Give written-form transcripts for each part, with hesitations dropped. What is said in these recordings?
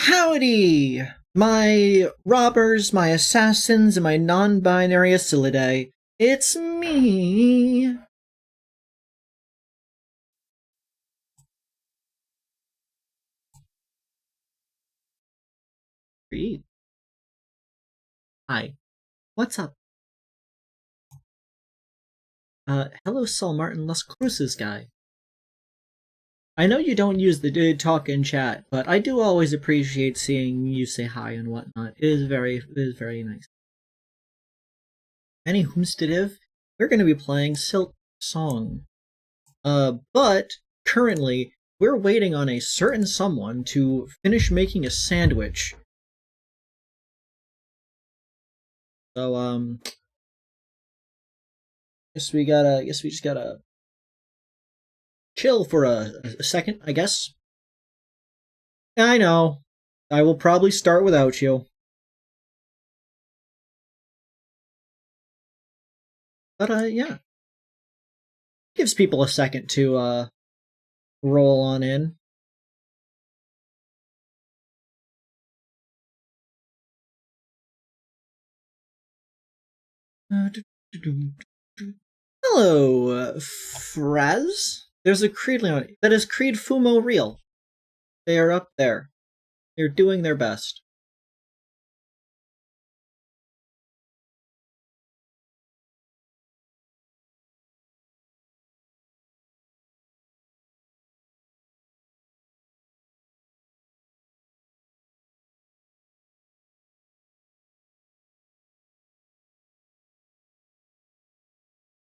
Howdy! My robbers, my assassins, and my non-binary Asilidae. It's me! Kreed. Hi. What's up? Hello Sol Martin Las Cruces guy. I know you don't use the talk in chat, but I do always appreciate seeing you say hi and whatnot. It is very nice. Any whomsteadive, we're going to be playing SILKSONG. But currently, we're waiting on a certain someone to finish making a sandwich. So, guess we just gotta chill for a second, I guess. I know. I will probably start without you. But, yeah. Gives people a second to, roll on in. Hello, Fraz. There's a Kreed on it. That is Kreed Fumo real. They are up there. They're doing their best.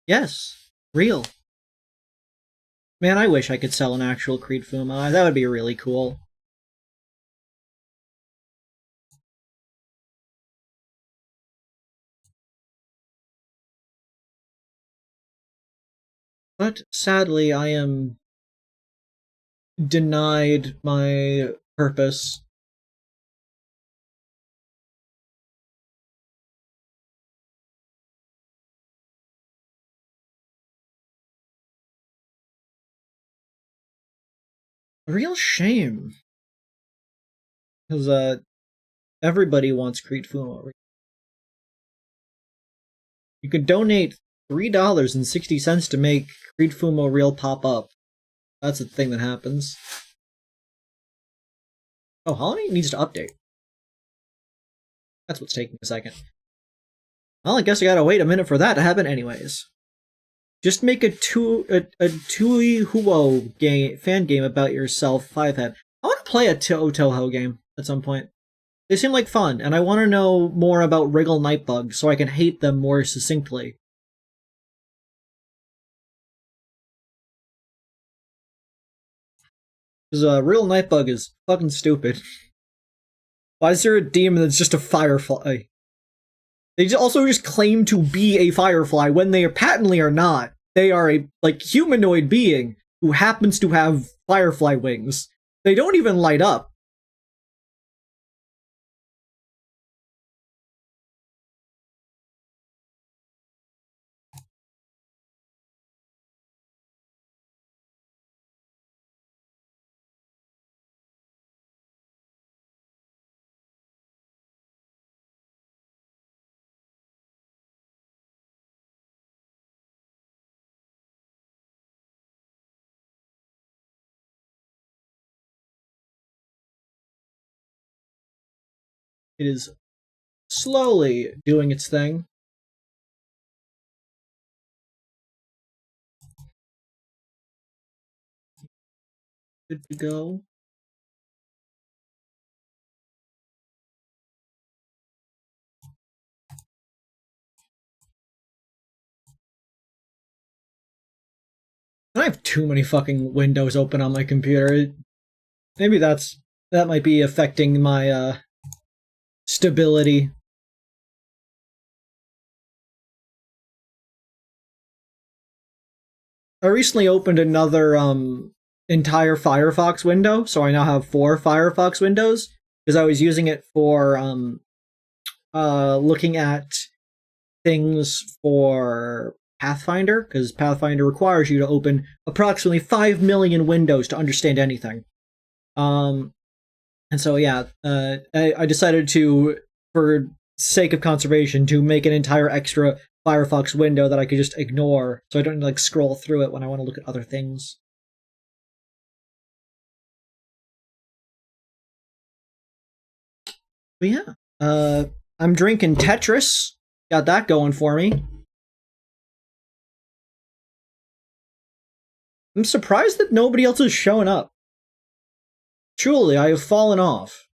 Yes, real. Man, I wish I could sell an actual Kreed Fumo. That would be really cool. But sadly, I am denied my purpose. A real shame. Because, everybody wants Kreed Fumo. You could donate $3.60 to make Kreed Fumo Real pop up. That's the thing that happens. Oh, Holly needs to update. That's what's taking a second. Well, I guess I gotta wait a minute for that to happen anyways. Just make a Tui Huo game, fan game about yourself, Fivehead. I want to play a Toho game at some point. They seem like fun, and I want to know more about Wriggle Nightbug so I can hate them more succinctly. Because Wriggle Nightbug is fucking stupid. Why is there a demon that's just a firefly? They also just claim to be a firefly when they patently are not. They are a, humanoid being who happens to have firefly wings. They don't even light up. It is slowly doing its thing. Good to go. I have too many fucking windows open on my computer. Maybe that might be affecting my stability. I recently opened another entire Firefox window, so I now have 4 Firefox windows because I was using it for looking at things for Pathfinder, because Pathfinder requires you to open approximately 5 million windows to understand anything. And so yeah, I decided to, for sake of conservation, to make an entire extra Firefox window that I could just ignore, so I don't like scroll through it when I want to look at other things. But yeah, I'm drinking Tetris. Got that going for me. I'm surprised that nobody else is showing up. Truly, I have fallen off.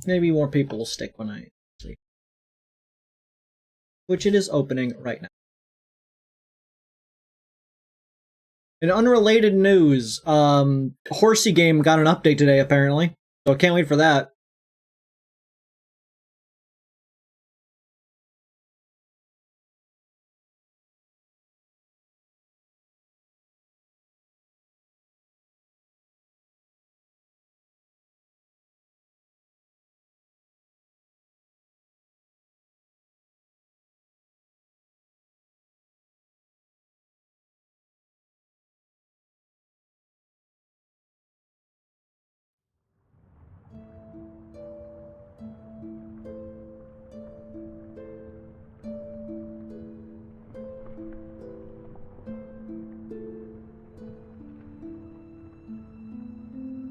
Maybe more people will stick when I see. Which it is opening right now. In unrelated news, Horsey Game got an update today, apparently. So I can't wait for that.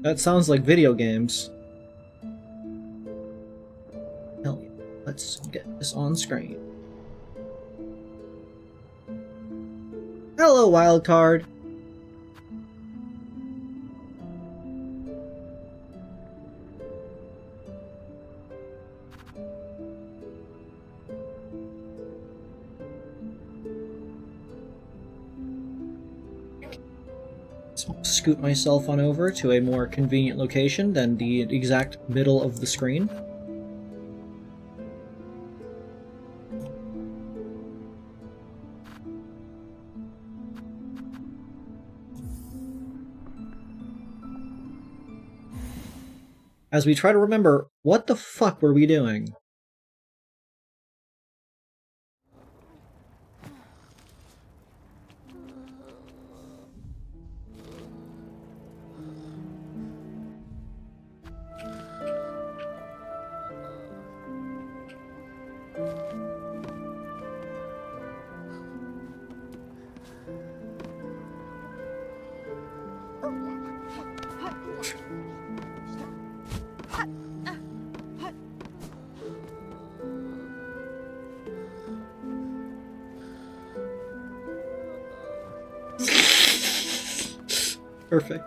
That sounds like video games. Hell yeah. Let's get this on screen. Hello, wildcard. Scoot myself on over to a more convenient location than the exact middle of the screen. As we try to remember, what the fuck were we doing? Perfect.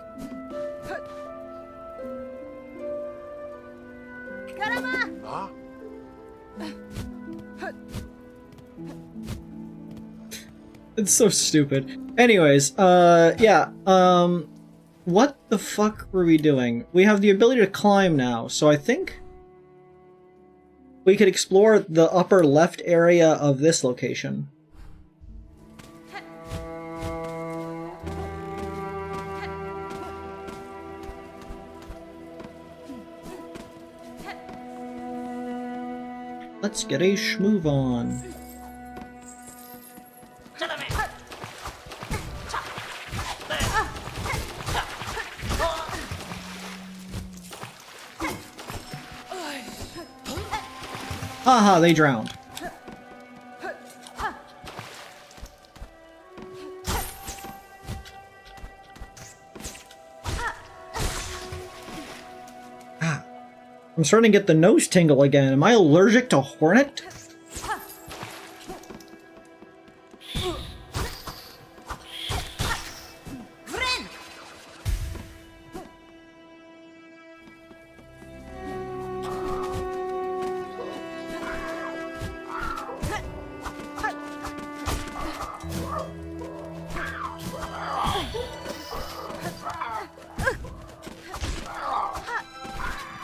It's so stupid. Anyways, yeah, what the fuck were we doing? We have the ability to climb now, so I think we could explore the upper left area of this location. Let's get a schmoove on. Haha, they drowned. I'm starting to get the nose tingle again. Am I allergic to hornet?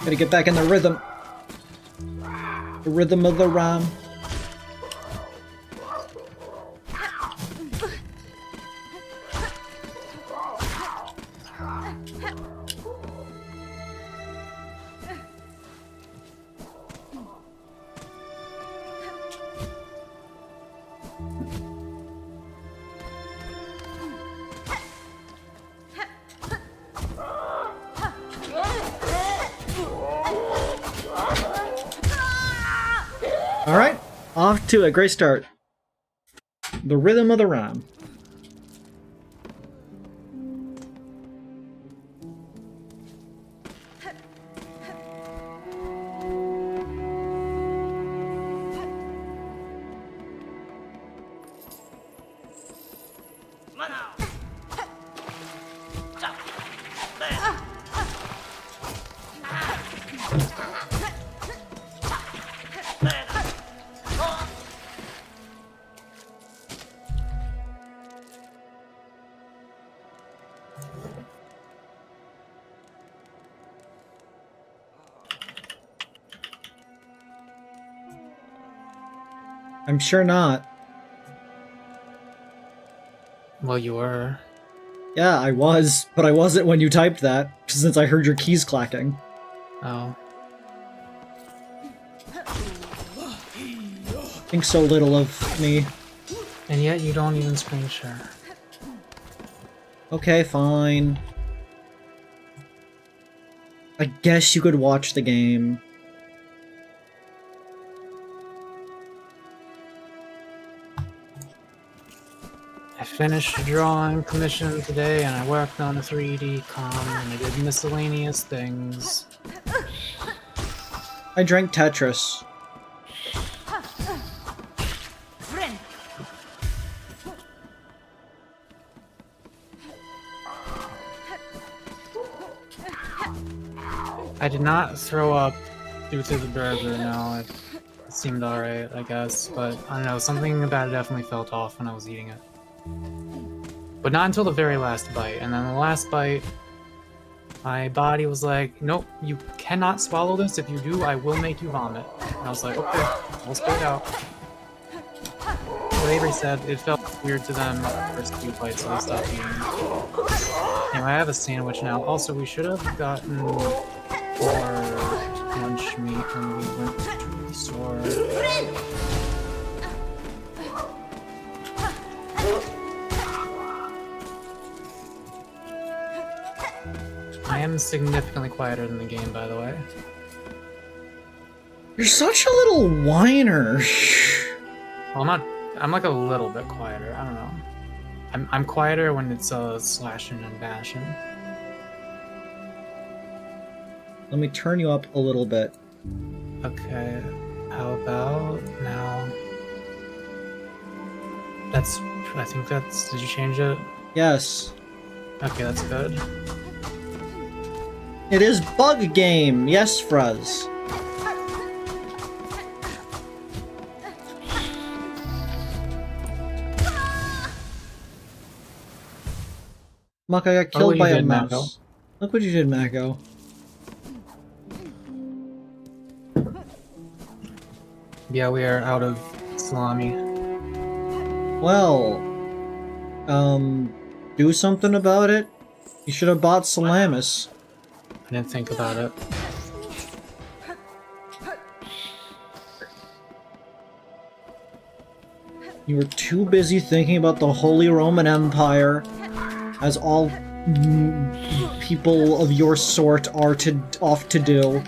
Gotta get back in the rhythm. The rhythm of the rhyme. Alright, off to a great start. The rhythm of the rhyme. I'm sure not. Well, you were. Yeah, I was, but I wasn't when you typed that, since I heard your keys clacking. Oh. Think so little of me. And yet you don't even screen share. Okay, fine. I guess you could watch the game. I finished a drawing commission today and I worked on a 3D com and I did miscellaneous things. I drank Tetris. I did not throw up due to the burger, no. It seemed alright, I guess, but I don't know, something about it definitely felt off when I was eating it. But not until the very last bite, and then the last bite, my body was like, nope, you cannot swallow this. If you do, I will make you vomit. And I was like, okay, I'll spit it out. What Avery said, it felt weird to them the first few bites, so they stopped eating. Anyway, I have a sandwich now. Also, we should have gotten our lunch meat when we went to the store. I am significantly quieter than the game, by the way. You're such a little whiner. Well, I'm like a little bit quieter. I don't know. I'm quieter when it's slashing and bashing. Let me turn you up a little bit. Okay, how about now? I think that's, did you change it? Yes. Okay, that's good. It is bug game. Yes, Fruz. Mako got killed by a mouse. Mako. Look what you did, Mako. Yeah, we are out of salami. Well, do something about it. You should have bought Salamis. I didn't think about it. You were too busy thinking about the Holy Roman Empire, as all people of your sort are off to do.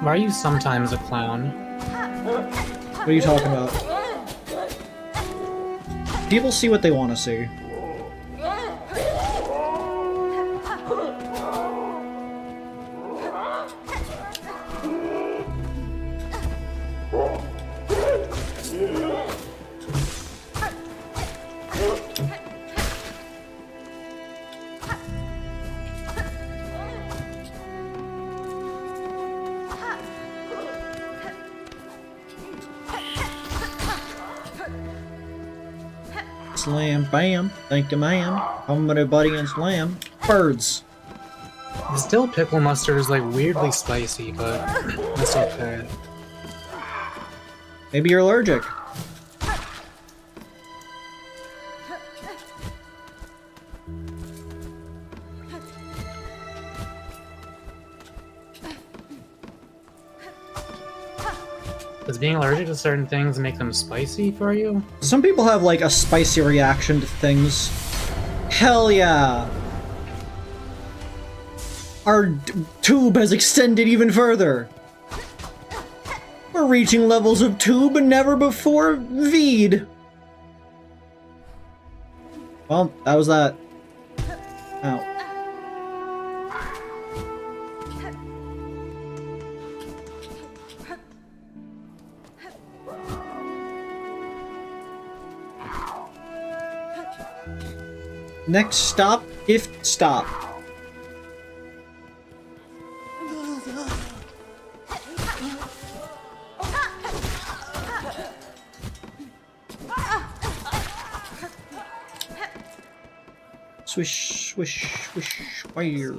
Why are you sometimes a clown? What are you talking about? People see what they want to see. slam, bam. Thank you, ma'am. Somebody, buddy, and slam. Birds. The still pickle mustard is like weirdly spicy, but that's okay. Maybe you're allergic. Does being allergic to certain things make them spicy for you? Some people have like a spicy reaction to things. Hell yeah! Our tube has extended even further. We're reaching levels of tube never before V'd. Well, that was that. Ow. Next stop, gift stop. Swish, swish, swish, fire.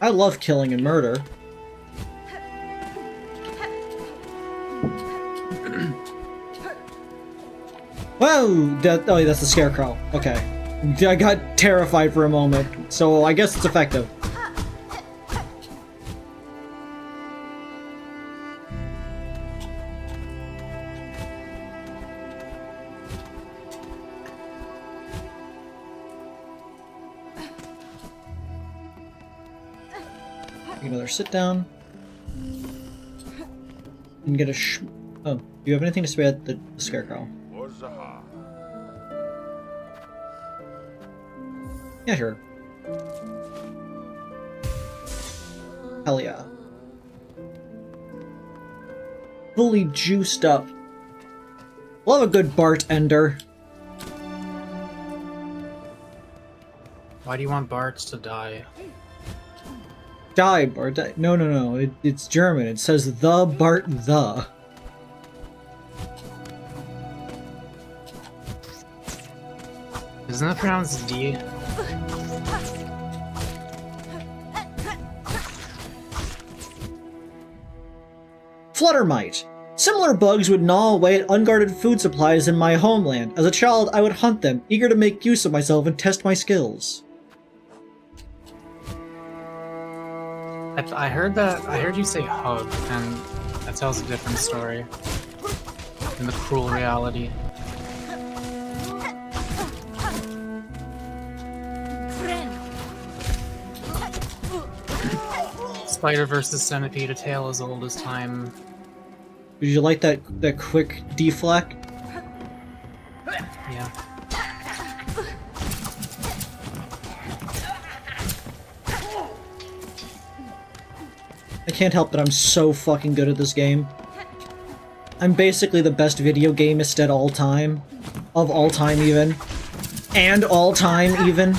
I love killing and murder. Whoa! Oh, that's the scarecrow. Okay. I got terrified for a moment, so I guess it's effective. Another sit down. And get a oh, do you have anything to say about the scarecrow? Yeah, sure. Hell yeah. Fully juiced up. Love a good bartender. Why do you want Barts to die? Die, Bart. Die. No, no, no. It's German. It says the Bart the. Isn't that pronounced D? Fluttermite. Similar bugs would gnaw away at unguarded food supplies in my homeland. As a child, I would hunt them, eager to make use of myself and test my skills. I heard you say hug, and that tells a different story. In the cruel reality. Spider versus centipede, a tale as old as time. Would you like that quick deflect? Yeah. I can't help that I'm so fucking good at this game. I'm basically the best video gamist at all time. Of all time even. And all time even.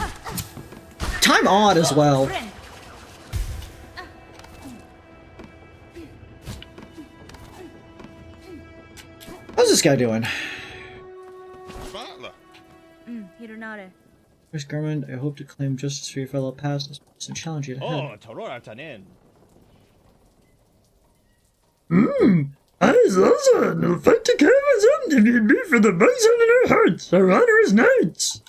Time odd as well. How's this guy doing? First Garment, I hope to claim justice for your fellow past and challenge you to head. Eyes also no fight to carry something you'd be for the bison in our hearts, our honor is knights.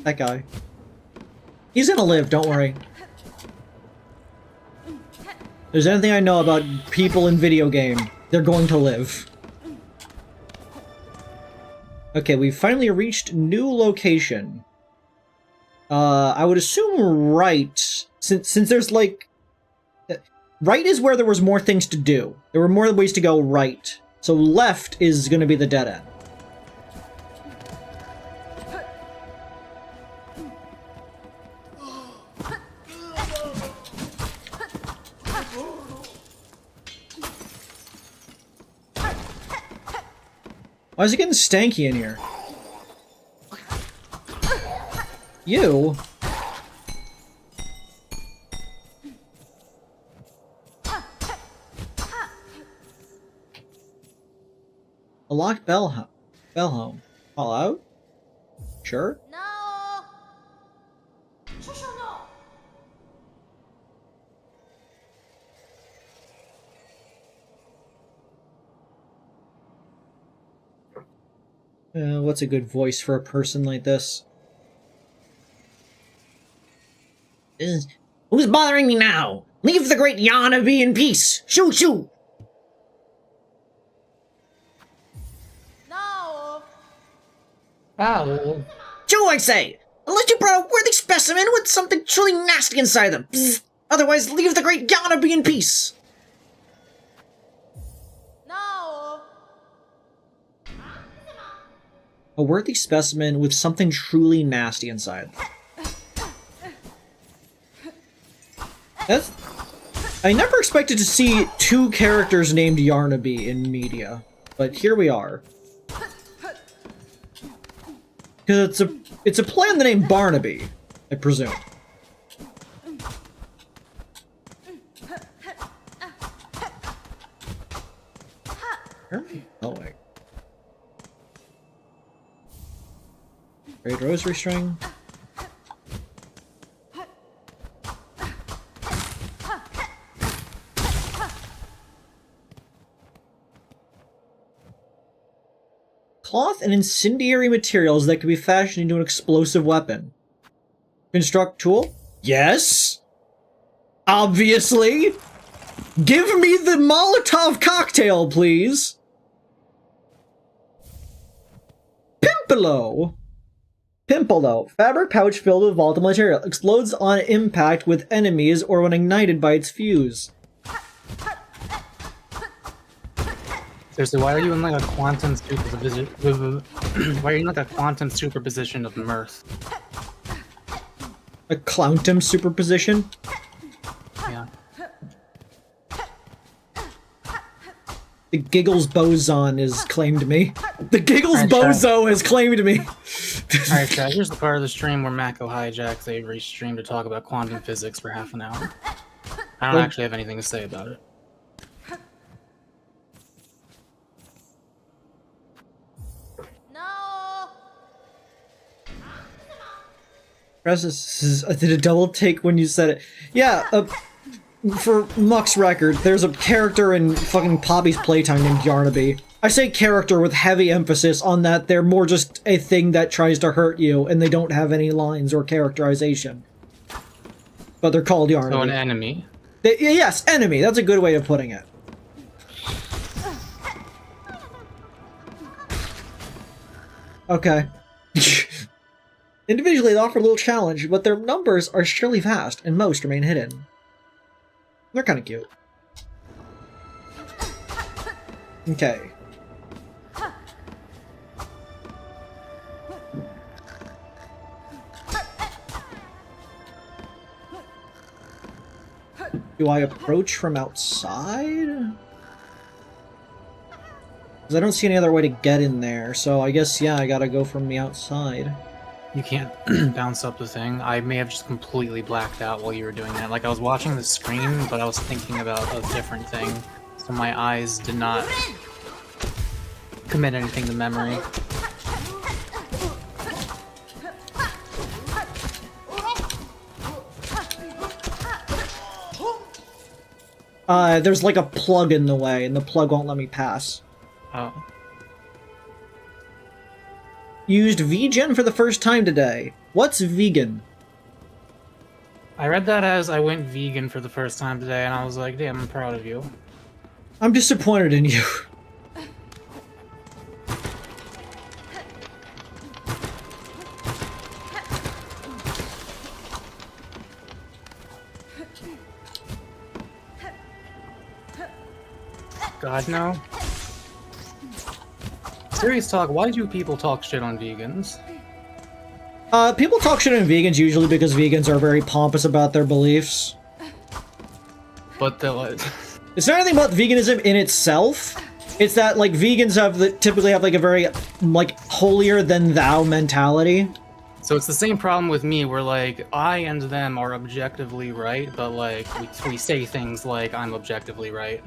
That guy. He's gonna live, don't worry. If there's anything I know about people in video game, they're going to live. Okay, we've finally reached new location. I would assume right, since there's like... Right is where there was more things to do. There were more ways to go right. So left is going to be the dead end. Why is it getting stanky in here? You? A locked bell home. Fall out? Sure. No. What's a good voice for a person like this? Who's bothering me now? Leave the great Yana be in peace! Shoo shoo! No. Ow. Shoo, I say! Unless you brought a worthy specimen with something truly nasty inside them. Psst. Otherwise, leave the great Yana be in peace! No. A worthy specimen with something truly nasty inside. I never expected to see two characters named Yarnaby in media, but here we are. Because it's a play on the name Barnaby, I presume. Oh wait. Great rosary string. Cloth and incendiary materials that can be fashioned into an explosive weapon. Construct tool? Yes! Obviously! Give me the Molotov cocktail, please! Pimpolo! Pimpolo. Fabric pouch filled with volatile material. Explodes on impact with enemies or when ignited by its fuse. Seriously, why are you in like a quantum superposition? Why are you in like a quantum superposition of mirth? A clowntum superposition? Yeah. The Giggles boson has claimed me. The Giggles Alright, bozo has claimed me. Alright, chat, here's the part of the stream where Mako hijacks Avery's stream to talk about quantum physics for half an hour. I don't actually have anything to say about it. No. I did a double take when you said it. Yeah, for Muck's record, there's a character in fucking Poppy's Playtime named Yarnaby. I say character with heavy emphasis on that they're more just a thing that tries to hurt you, and they don't have any lines or characterization. But they're called Yarnaby. So an enemy. Yes, enemy. That's a good way of putting it. Okay. Individually, they offer a little challenge, but their numbers are surely vast, and most remain hidden. They're kind of cute. Okay. Do I approach from outside? Because I don't see any other way to get in there, so I guess, yeah, I gotta go from the outside. You can't bounce up the thing. I may have just completely blacked out while you were doing that. Like, I was watching the screen, but I was thinking about a different thing. So my eyes did not commit anything to memory. There's like a plug in the way, and the plug won't let me pass. Oh. Used vegan for the first time today. What's vegan? I read that as I went vegan for the first time today, and I was like, damn, I'm proud of you. I'm disappointed in you. God, no. Serious talk, why do people talk shit on vegans? People talk shit on vegans usually because vegans are very pompous about their beliefs. But they'll... It's not anything about veganism in itself. It's that, like, vegans typically have, like, a very, like, holier-than-thou mentality. So it's the same problem with me, where like I and them are objectively right, but like we say things like I'm objectively right.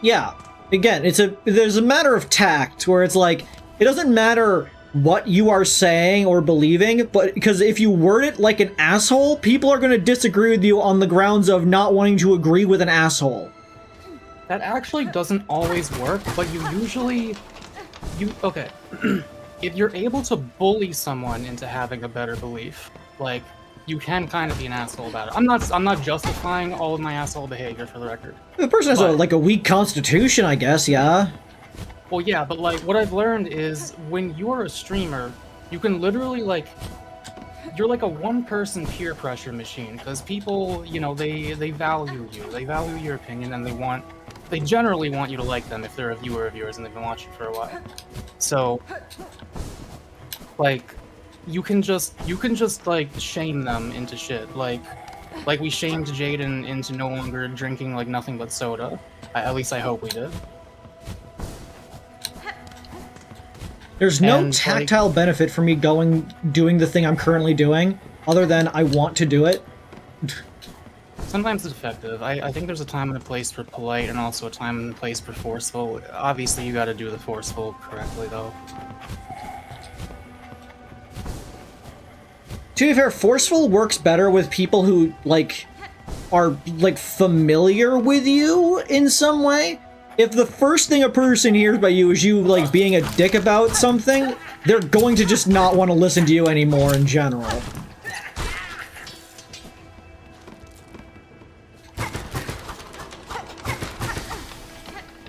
Yeah. Again, there's a matter of tact where it's like it doesn't matter what you are saying or believing, but because if you word it like an asshole, people are going to disagree with you on the grounds of not wanting to agree with an asshole. That actually doesn't always work, but okay. If you're able to bully someone into having a better belief, like, you can kind of be an asshole about it. I'm not justifying all of my asshole behavior, for the record. The person has a weak constitution, I guess, yeah. Well, yeah, but like what I've learned is when you're a streamer, you can literally like you're like a one-person peer pressure machine, because people, you know, they value you, they value your opinion, and they generally want you to like them if they're a viewer of yours and they've been watching for a while. So, like, you can just like shame them into shit, like we shamed Jaden into no longer drinking like nothing but soda. At least I hope we did. There's no tactile benefit for me doing the thing I'm currently doing, other than I want to do it. Sometimes it's effective. I think there's a time and a place for polite, and also a time and a place for forceful. Obviously, you gotta do the forceful correctly, though. To be fair, forceful works better with people who, like, are, like, familiar with you in some way. If the first thing a person hears by you is you, like, being a dick about something, they're going to just not want to listen to you anymore in general.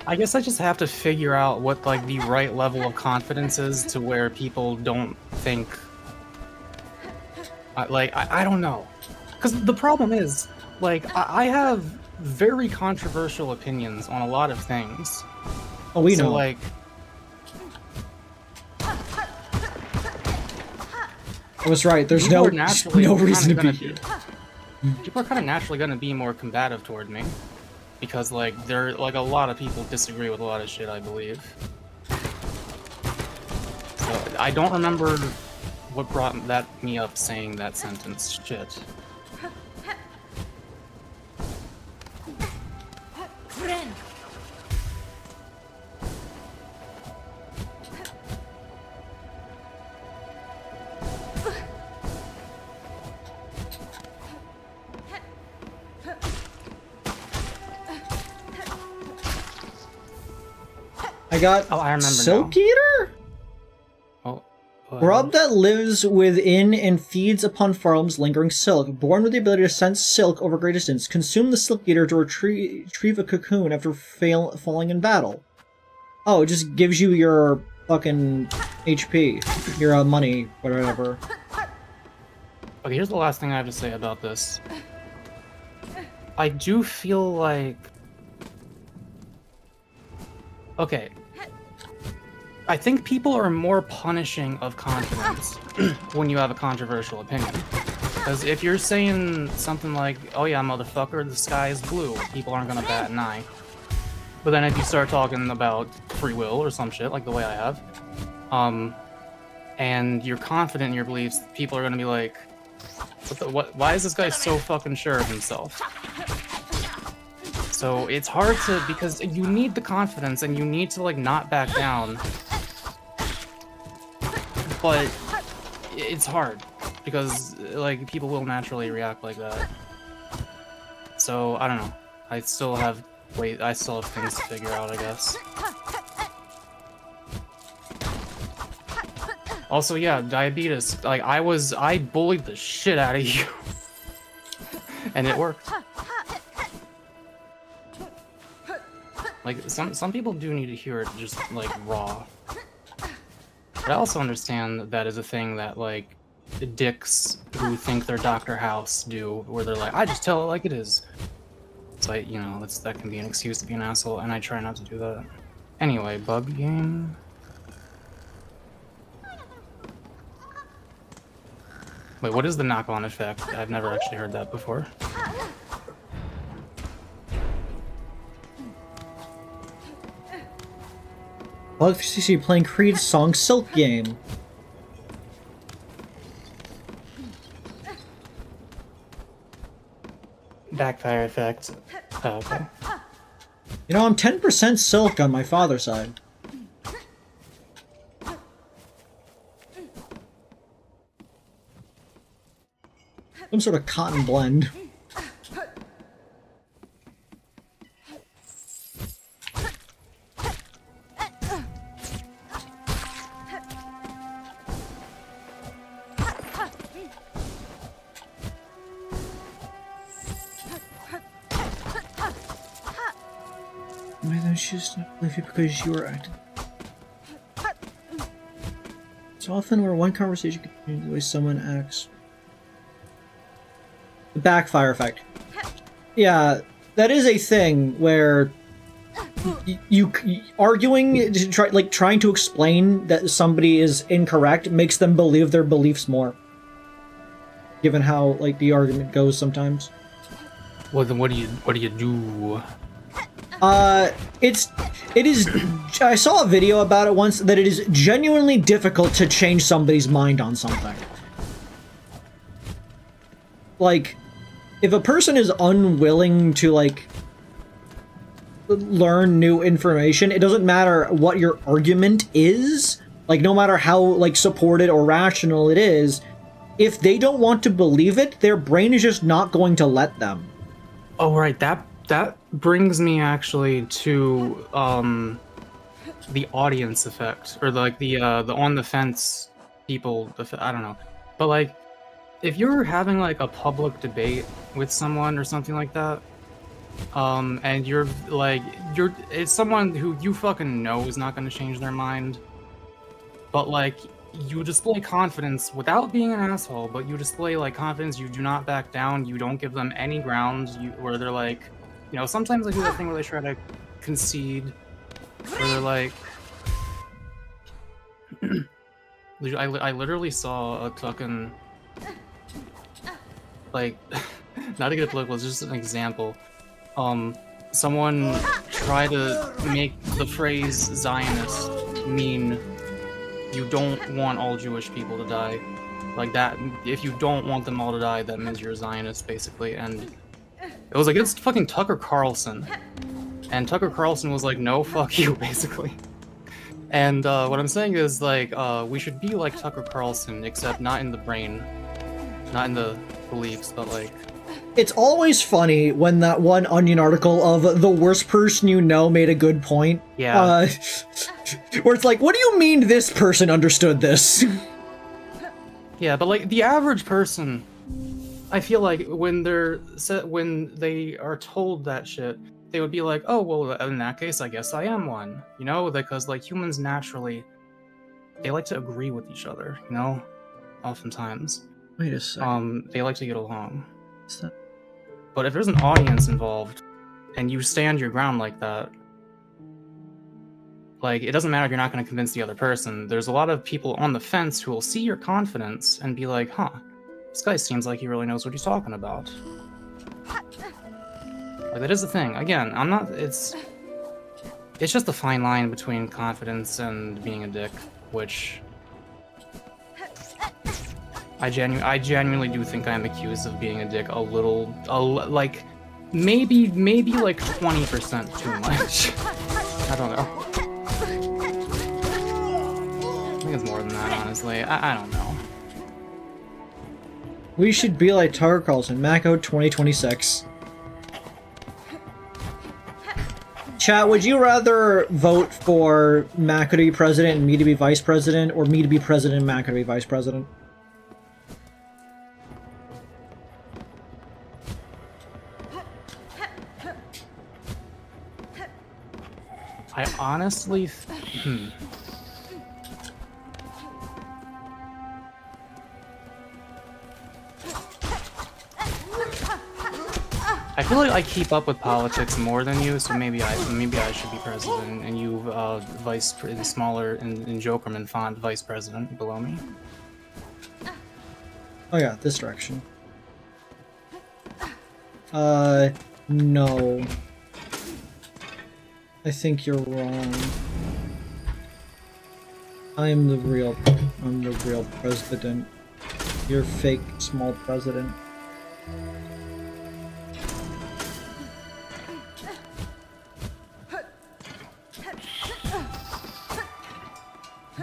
I guess I just have to figure out what, like, the right level of confidence is to where people don't think... I don't know. Because the problem is, like, I have very controversial opinions on a lot of things. Oh, we know. So, like... I was right, there's no reason to be... People are kind of naturally going to be more combative toward me. Because, like, a lot of people disagree with a lot of shit I believe. So, I don't remember what brought me up saying that sentence. Shit. I got I remember Silk now. Eater? Oh, Grub that lives within and feeds upon farms lingering silk. Born with the ability to sense silk over great distance. Consume the Silk Eater to retrieve a cocoon after falling in battle. Oh, it just gives you your fucking HP. Your money, whatever. Okay, here's the last thing I have to say about this. I do feel like... Okay. I think people are more punishing of confidence when you have a controversial opinion. Because if you're saying something like, oh yeah, motherfucker, the sky is blue, people aren't gonna bat an eye. But then if you start talking about free will or some shit, like the way I have, and you're confident in your beliefs, people are gonna be like, why is this guy so fucking sure of himself? So it's hard to, because you need the confidence and you need to, like, not back down. But it's hard because, like, people will naturally react like that. So I don't know. I still have things to figure out, I guess. Also, yeah, diabetes. Like, I bullied the shit out of you, and it worked. Like, some people do need to hear it just, like, raw. But I also understand that is a thing that, like, dicks who think they're Dr. House do, where they're like, I just tell it like it is. It's like, you know, that can be an excuse to be an asshole, and I try not to do that. Anyway, bug game. Wait, what is the knock-on effect? I've never actually heard that before. Bug CC playing Kreed's song Silk Game. Backfire effect. Oh, okay. You know, I'm 10% silk on my father's side. Some sort of cotton blend. She's not believe you because you were acting. So often where one conversation continues the way someone acts. The backfire effect. Yeah, that is a thing where you arguing, trying to explain that somebody is incorrect makes them believe their beliefs more. Given how like the argument goes sometimes. Well, then what do you do? It is, I saw a video about it once that it is genuinely difficult to change somebody's mind on something. Like, if a person is unwilling to, like, learn new information, it doesn't matter what your argument is, like, no matter how, like, supported or rational it is, if they don't want to believe it, their brain is just not going to let them. Oh, right, that brings me actually to the audience effect, or like the on the fence people. I don't know, but like if you're having like a public debate with someone or something like that, and it's someone who you fucking know is not going to change their mind, but like you display confidence without being an asshole, but you display like confidence. You do not back down. You don't give them any ground. Where they're like. You know, sometimes they do that thing where they try to concede, where they're like... I literally saw a fucking... Like, not to get political, it's just an example. Someone tried to make the phrase Zionist mean you don't want all Jewish people to die. Like that, if you don't want them all to die, that means you're a Zionist, basically, and... It was against fucking Tucker Carlson. And Tucker Carlson was like, no, fuck you, basically. And what I'm saying is, like, we should be like Tucker Carlson, except not in the brain. Not in the beliefs, but like... It's always funny when that one Onion article of the worst person you know made a good point. Yeah. Where it's like, what do you mean this person understood this? Yeah, but like, the average person... I feel like when they are told that shit, they would be like, oh, well, in that case, I guess I am one. You know, because like humans naturally, they like to agree with each other, you know? Oftentimes. Wait a second. They like to get along. What's that? But if there's an audience involved, and you stand your ground like that, like, it doesn't matter if you're not going to convince the other person. There's a lot of people on the fence who will see your confidence and be like, huh, this guy seems like he really knows what he's talking about. Like, that is the thing. Again, I'm not... It's just a fine line between confidence and being a dick, which... I genuinely do think I'm accused of being a dick a little... like, maybe like 20% too much. I don't know. I think it's more than that, honestly. I don't know. We should be like Tucker Carlson, Mako 2026. Chat, would you rather vote for Mako to be president and me to be vice president, or me to be president and Mako to be vice president? I honestly... I feel like I keep up with politics more than you, so maybe I should be president, and you smaller in Jokerman font vice president below me. Oh yeah, this direction. No. I think you're wrong. I'm the real president. You're fake small president.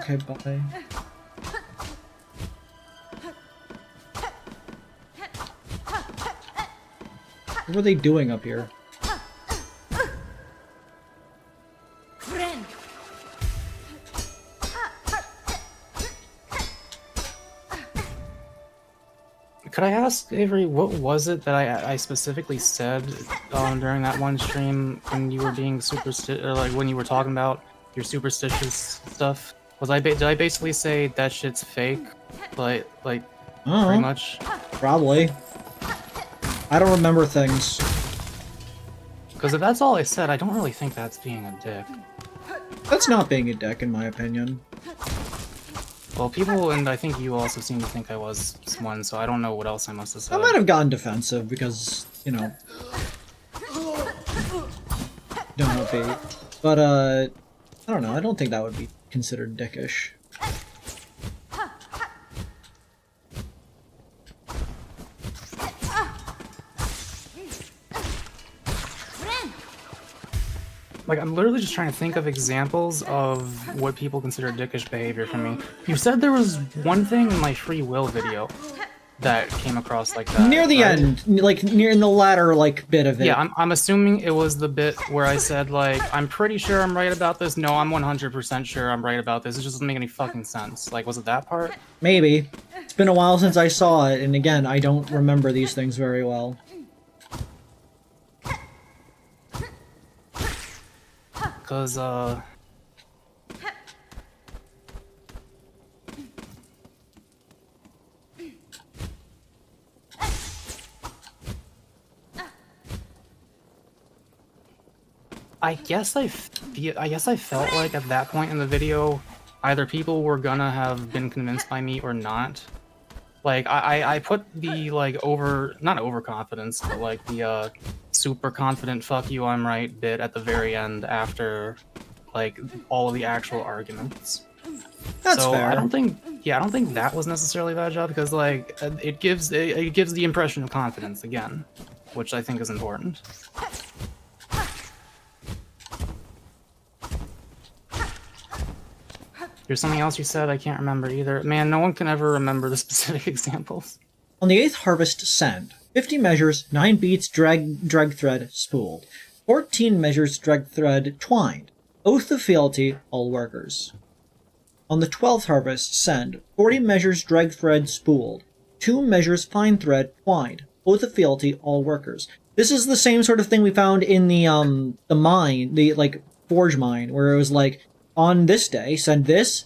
Okay, bye. What were they doing up here? Could I ask, Avery, what was it that I specifically said during that one stream when you were being or like when you were talking about your superstitious stuff? Did I basically say that shit's fake? Like pretty much? Probably. I don't remember things. Because if that's all I said, I don't really think that's being a dick. That's not being a dick, in my opinion. Well, people, and I think you also seem to think I was one, so I don't know what else I must have said. I might have gotten defensive because, you know... don't know, bait. But, I don't know, I don't think that would be considered dickish. Like, I'm literally just trying to think of examples of what people consider dickish behavior from me. You said there was one thing in my free will video that came across like that. Near the end, like, near in the latter, like, bit of it. Yeah, I'm assuming it was the bit where I said, like, I'm pretty sure I'm right about this. No, I'm 100% sure I'm right about this. It just doesn't make any fucking sense. Like, was it that part? Maybe. It's been a while since I saw it, and again, I don't remember these things very well. Because, I guess I felt like at that point in the video, either people were gonna have been convinced by me or not. Like, I put the, like, not overconfidence, but, like, the, super confident fuck you, I'm right bit at the very end after, like, all of the actual arguments. That's so fair. I don't think that was necessarily a bad job, because, like, it gives the impression of confidence again, which I think is important. There's something else you said I can't remember either. Man, no one can ever remember the specific examples. On the 8th harvest, send 50 measures, 9 beats, drag thread, spooled. 14 measures, drag thread, twined. Oath of fealty, all workers. On the 12th harvest, send 40 measures, drag thread, spooled. 2 measures, fine thread, twined. Oath of fealty, all workers. This is the same sort of thing we found in the mine, the, like, forge mine, where it was like, on this day, send this,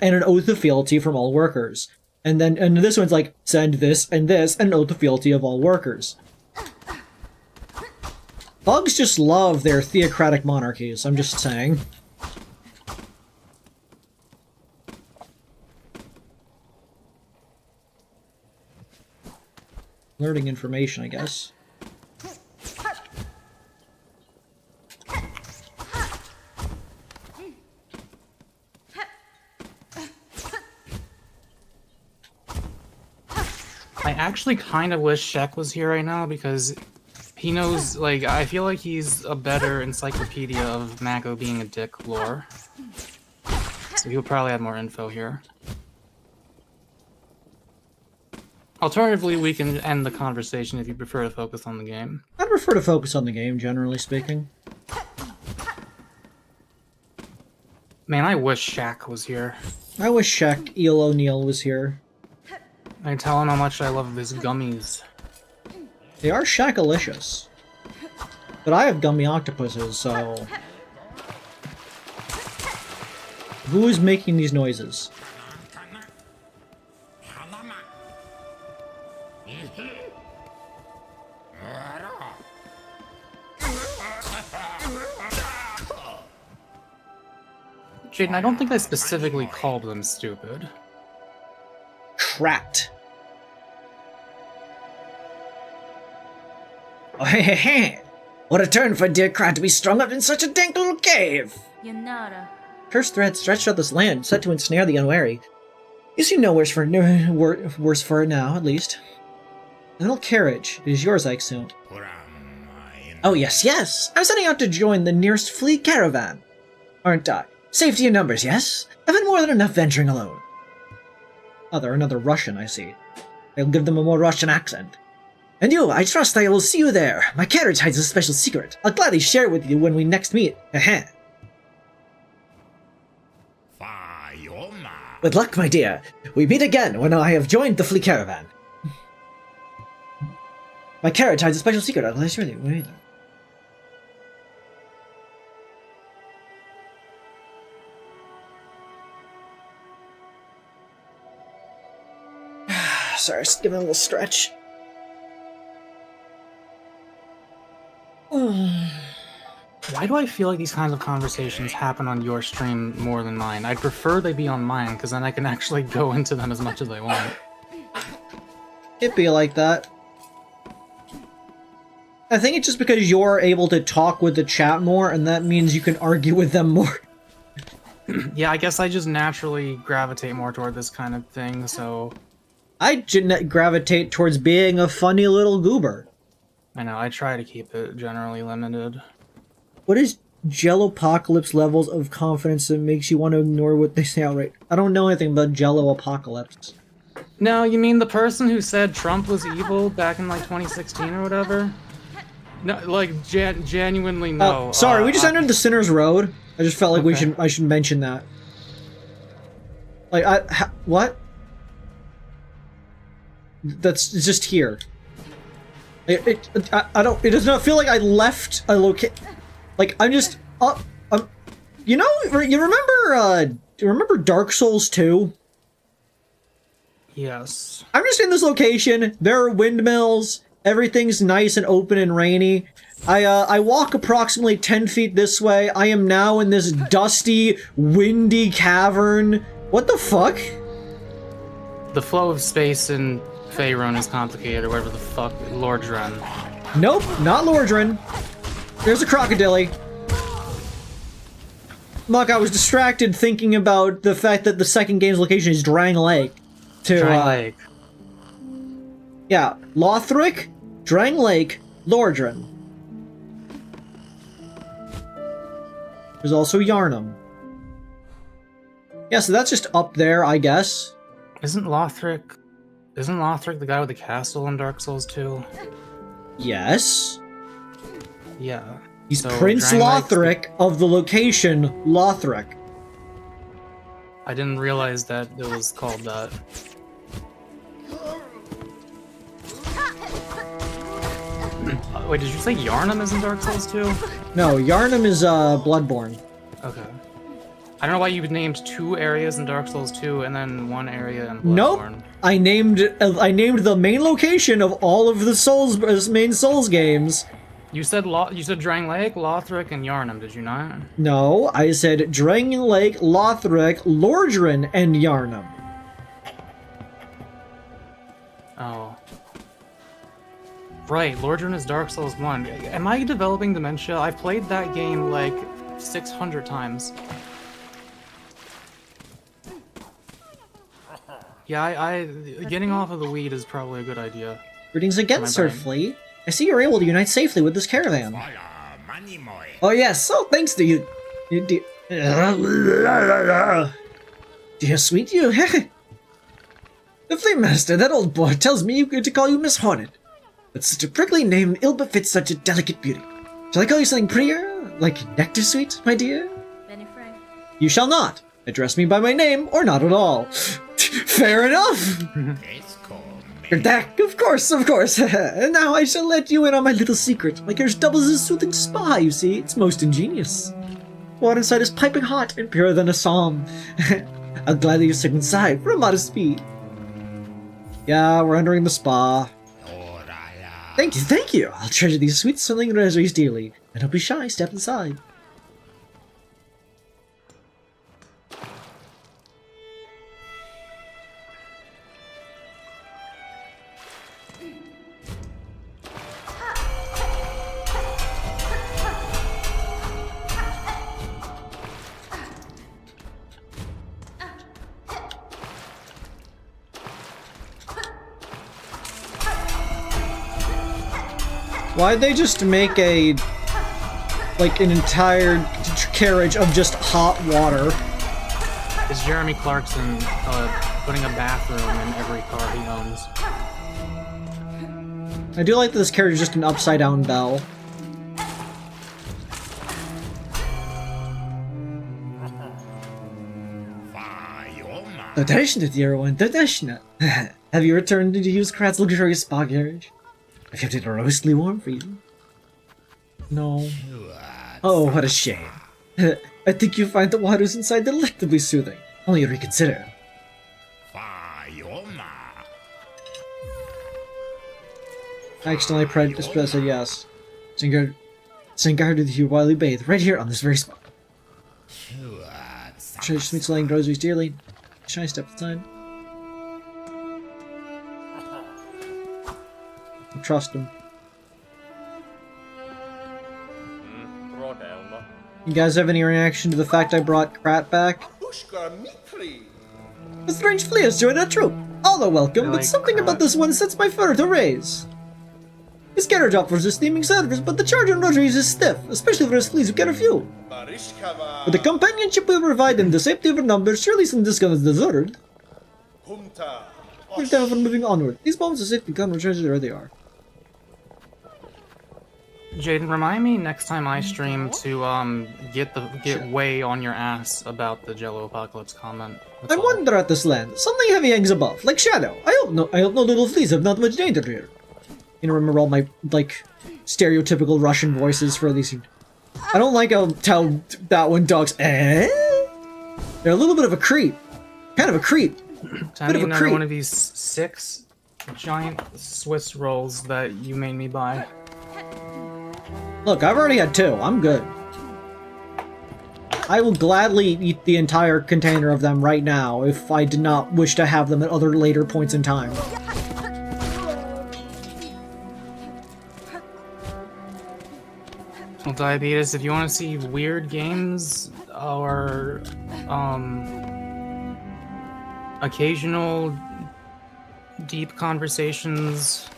and an oath of fealty from all workers. And this one's like, send this, and an oath of fealty of all workers. Bugs just love their theocratic monarchies, I'm just saying. Learning information, I guess. I actually kind of wish Shek was here right now, because he knows, like, I feel like he's a better encyclopedia of Mako being a dick lore. So he'll probably have more info here. Alternatively, we can end the conversation if you prefer to focus on the game. I'd prefer to focus on the game, generally speaking. Man, I wish Shaq was here. I wish Shaq Eel O'Neill was here. I tell him how much I love his gummies. They are Shakalicious. But I have gummy octopuses, so... Who is making these noises? Jaden, I don't think I specifically called them stupid. Trapped. Oh, hey. What a turn for dear Kreed to be strung up in such a dank little cave! Yanara. Cursed thread stretched out this land, set to ensnare the unwary. You seem no worse for it now, at least. The little carriage is yours, I assume. Oh, yes. I'm setting out to join the nearest flea caravan. Aren't I? Safety in numbers, yes? I've had more than enough venturing alone. Oh, they're another Russian, I see. I'll give them a more Russian accent. And you, I trust I will see you there. My carriage hides a special secret. I'll gladly share it with you when we next meet. Heh. With luck, my dear. We meet again when I have joined the flea caravan. My carriage hides a special secret. I'll share it with you. Sorry, just give it a little stretch. Why do I feel like these kinds of conversations happen on your stream more than mine? I'd prefer they be on mine, because then I can actually go into them as much as I want. It'd be like that. I think it's just because you're able to talk with the chat more, and that means you can argue with them more. Yeah, I guess I just naturally gravitate more toward this kind of thing, so... I gravitate towards being a funny little goober. I know, I try to keep it generally limited. What is Jellopocalypse levels of confidence that makes you want to ignore what they say outright? I don't know anything about Jello-apocalypse. No, you mean the person who said Trump was evil back in, like, 2016 or whatever? No, like, genuinely no. Sorry, we just entered the Sinner's Road. I just felt like I should mention that. Like, what? It's just here. It does not feel like I left a location. Like, I'm just up. You know, you remember Dark Souls 2? Yes. I'm just in this location. There are windmills. Everything's nice and open and rainy. I walk approximately 10 feet this way. I am now in this dusty, windy cavern. What the fuck? The flow of space in Faerun is complicated, or whatever the fuck, Lordran. Nope, not Lordran. There's a crocodile. Look, I was distracted thinking about the fact that the second game's location is Drang Lake. Drang Lake. Yeah, Lothric, Drang Lake, Lordran. There's also Yharnam. Yeah, so that's just up there, I guess. Isn't Lothric the guy with the castle in Dark Souls 2? Yes. Yeah. He's so Prince Lothric of the location Lothric. I didn't realize that it was called that. Wait, did you say Yharnam is in Dark Souls 2? No, Yharnam is Bloodborne. Okay. I don't know why you named 2 areas in Dark Souls 2 and then 1 area in Bloodborne. Nope. I named the main location of all of the main Souls games. You said Drang Lake, Lothric, and Yharnam, did you not? No, I said Drang Lake, Lothric, Lordran, and Yharnam. Oh. Right, Lordran is Dark Souls 1. Am I developing dementia? I've played that game like 600 times. Yeah, getting off of the weed is probably a good idea. Greetings again, Sir Flea. I see you're able to unite safely with this caravan. Oh yes, so thanks to you. Dear sweet you. The Flea Master, that old boy, tells me to call you Miss Hornet. But such a prickly name ill befits such a delicate beauty. Shall I call you something prettier? Like Nectar Sweet, my dear? You shall not. Address me by my name, or not at all. Fair enough! Of course. And now I shall let you in on my little secret. My carriage doubles as a soothing spa, you see. It's most ingenious. Water inside is piping hot and purer than a psalm. I'll gladly you step inside for a modest fee. Yeah, we're entering the spa. Thank you. I'll treasure these sweet smelling rosaries dearly. And don't be shy, step inside. Why'd they just make an entire carriage of just hot water? Is Jeremy Clarkson putting a bathroom in every car he owns? I do like that this character is just an upside down bell. Tradition, dear one, tradition. Have you returned to use Krat's luxurious spa carriage? I kept it roastly warm for you. No. Oh, what a shame. I think you find the waters inside delectably soothing. Only reconsider. I accidentally pressed yes. Singard with you while you bathe, right here on this very spot. Treasure meets laying rosaries dearly. Shiny step aside. I trust him. You guys have any reaction to the fact I brought Krat back? A strange flea has joined our troop. All are welcome, but something about this one sets my fur to raise. His carriage offers a steaming service, but the charge on rosaries is stiff, especially for us fleas who care few. With the companionship we provide and the safety of our numbers, surely some discount is deserved. We're down for moving onward. These moments of safety come and treasure where they are. Jaden, remind me next time I stream to get way on your ass about the Jello Apocalypse comment. I wonder at this land. Something heavy hangs above, like shadow. I hope no little fleas have not much danger here. You know, remember all my, like, stereotypical Russian voices for these. I don't like how that one talks. They're a little bit of a creep. Kind of a creep. Bit of a creep. One of these 6 giant Swiss rolls that you made me buy. Look, I've already had 2. I'm good. I will gladly eat the entire container of them right now if I did not wish to have them at other later points in time. Well, Diabetes, if you want to see weird games or occasional deep conversations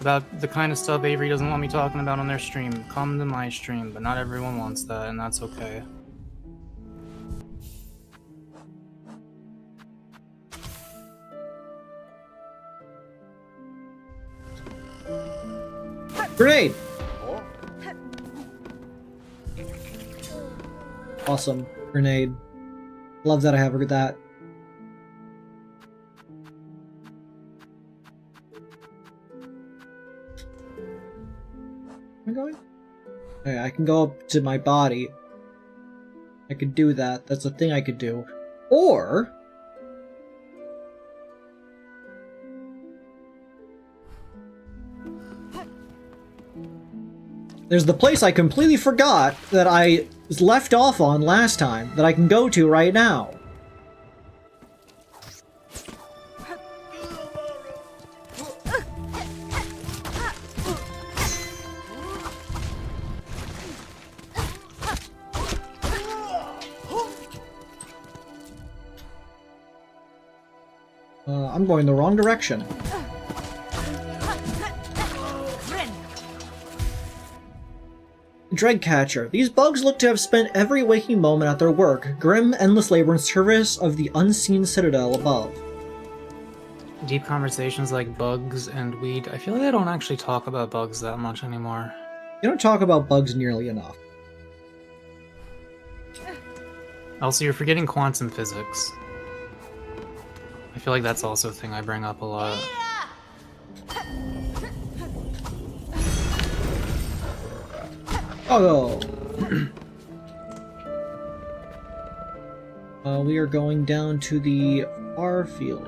about the kind of stuff Avery doesn't want me talking about on their stream, come to my stream, but not everyone wants that, and that's okay. Grenade! Awesome. Grenade. Love that I have that. Am I going? Okay, I can go up to my body. I could do that. That's a thing I could do. Or... there's the place I completely forgot that I was left off on last time that I can go to right now. I'm going the wrong direction. Dreadcatcher. These bugs look to have spent every waking moment at their work, grim, endless labor in service of the unseen citadel above. Deep conversations like bugs and weed. I feel like I don't actually talk about bugs that much anymore. You don't talk about bugs nearly enough. Also, you're forgetting quantum physics. I feel like that's also a thing I bring up a lot. Oh! We are going down to the far field.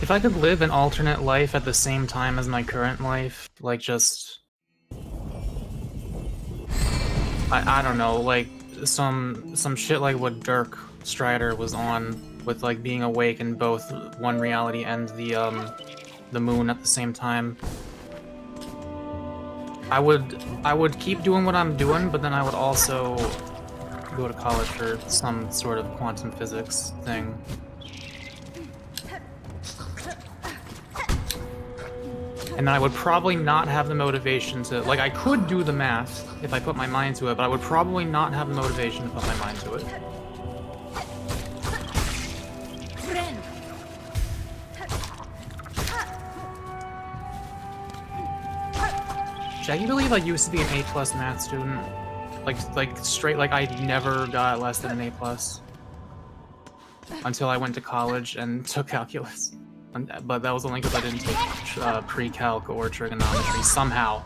If I could live an alternate life at the same time as my current life, like just... I don't know, like some shit like what Dirk Strider was on with like being awake in both one reality and the moon at the same time. I would keep doing what I'm doing, but then I would also go to college for some sort of quantum physics thing. And I would probably not have the motivation to, like, I could do the math if I put my mind to it, but I would probably not have the motivation to put my mind to it. Shaq, you believe I used to be an A+ math student? Like straight, like I never got less than an A+ until I went to college and took calculus. But that was only because I didn't take pre-calc or trigonometry somehow.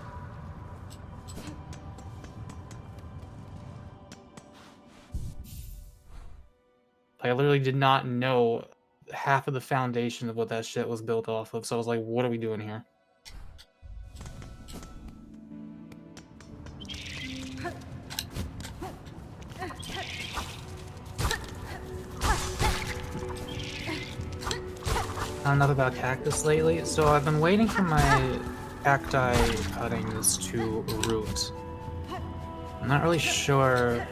I literally did not know half of the foundation of what that shit was built off of, so I was like, what are we doing here? Not enough about cactus lately, so I've been waiting for my cacti cuttings to root. I'm not really sure.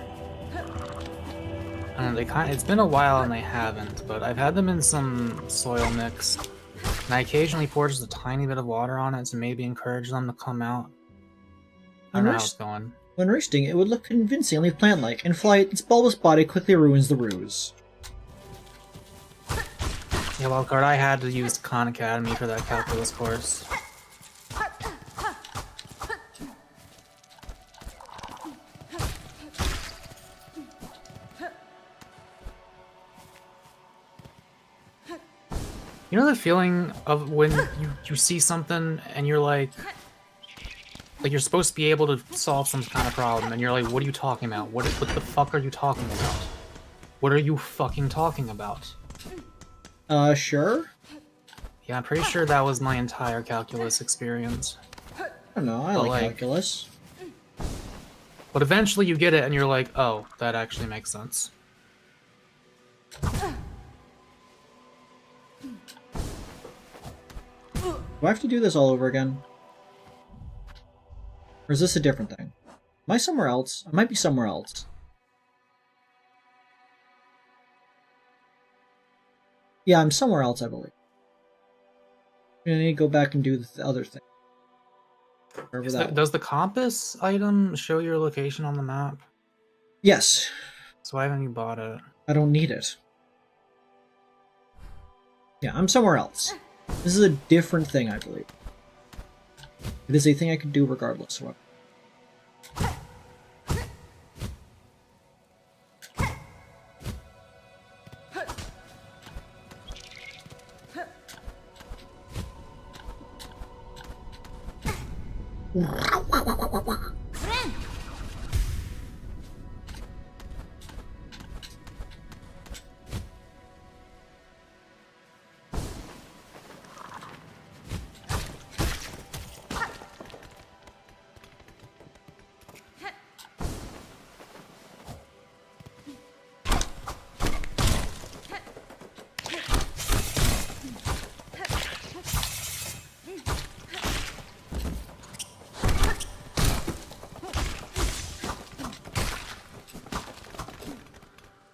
I don't know, it's been a while and they haven't, but I've had them in some soil mix, and I occasionally pour just a tiny bit of water on it to maybe encourage them to come out. I don't know how it's going. When roosting, it would look convincingly plant-like, and its bulbous body quickly ruins the ruse. Yeah, wildcard, I had to use Khan Academy for that calculus course. You know the feeling of when you see something and you're like you're supposed to be able to solve some kind of problem and you're like, what are you talking about? What the fuck are you talking about? What are you fucking talking about? Sure? Yeah, I'm pretty sure that was my entire calculus experience. I don't know, I like calculus. But eventually you get it and you're like, oh, that actually makes sense. Do I have to do this all over again? Or is this a different thing? Am I somewhere else? I might be somewhere else. Yeah, I'm somewhere else, I believe. I need to go back and do the other thing. Does the compass item show your location on the map? Yes. So why haven't you bought it? I don't need it. Yeah, I'm somewhere else. This is a different thing, I believe. It is a thing I could do regardless. However.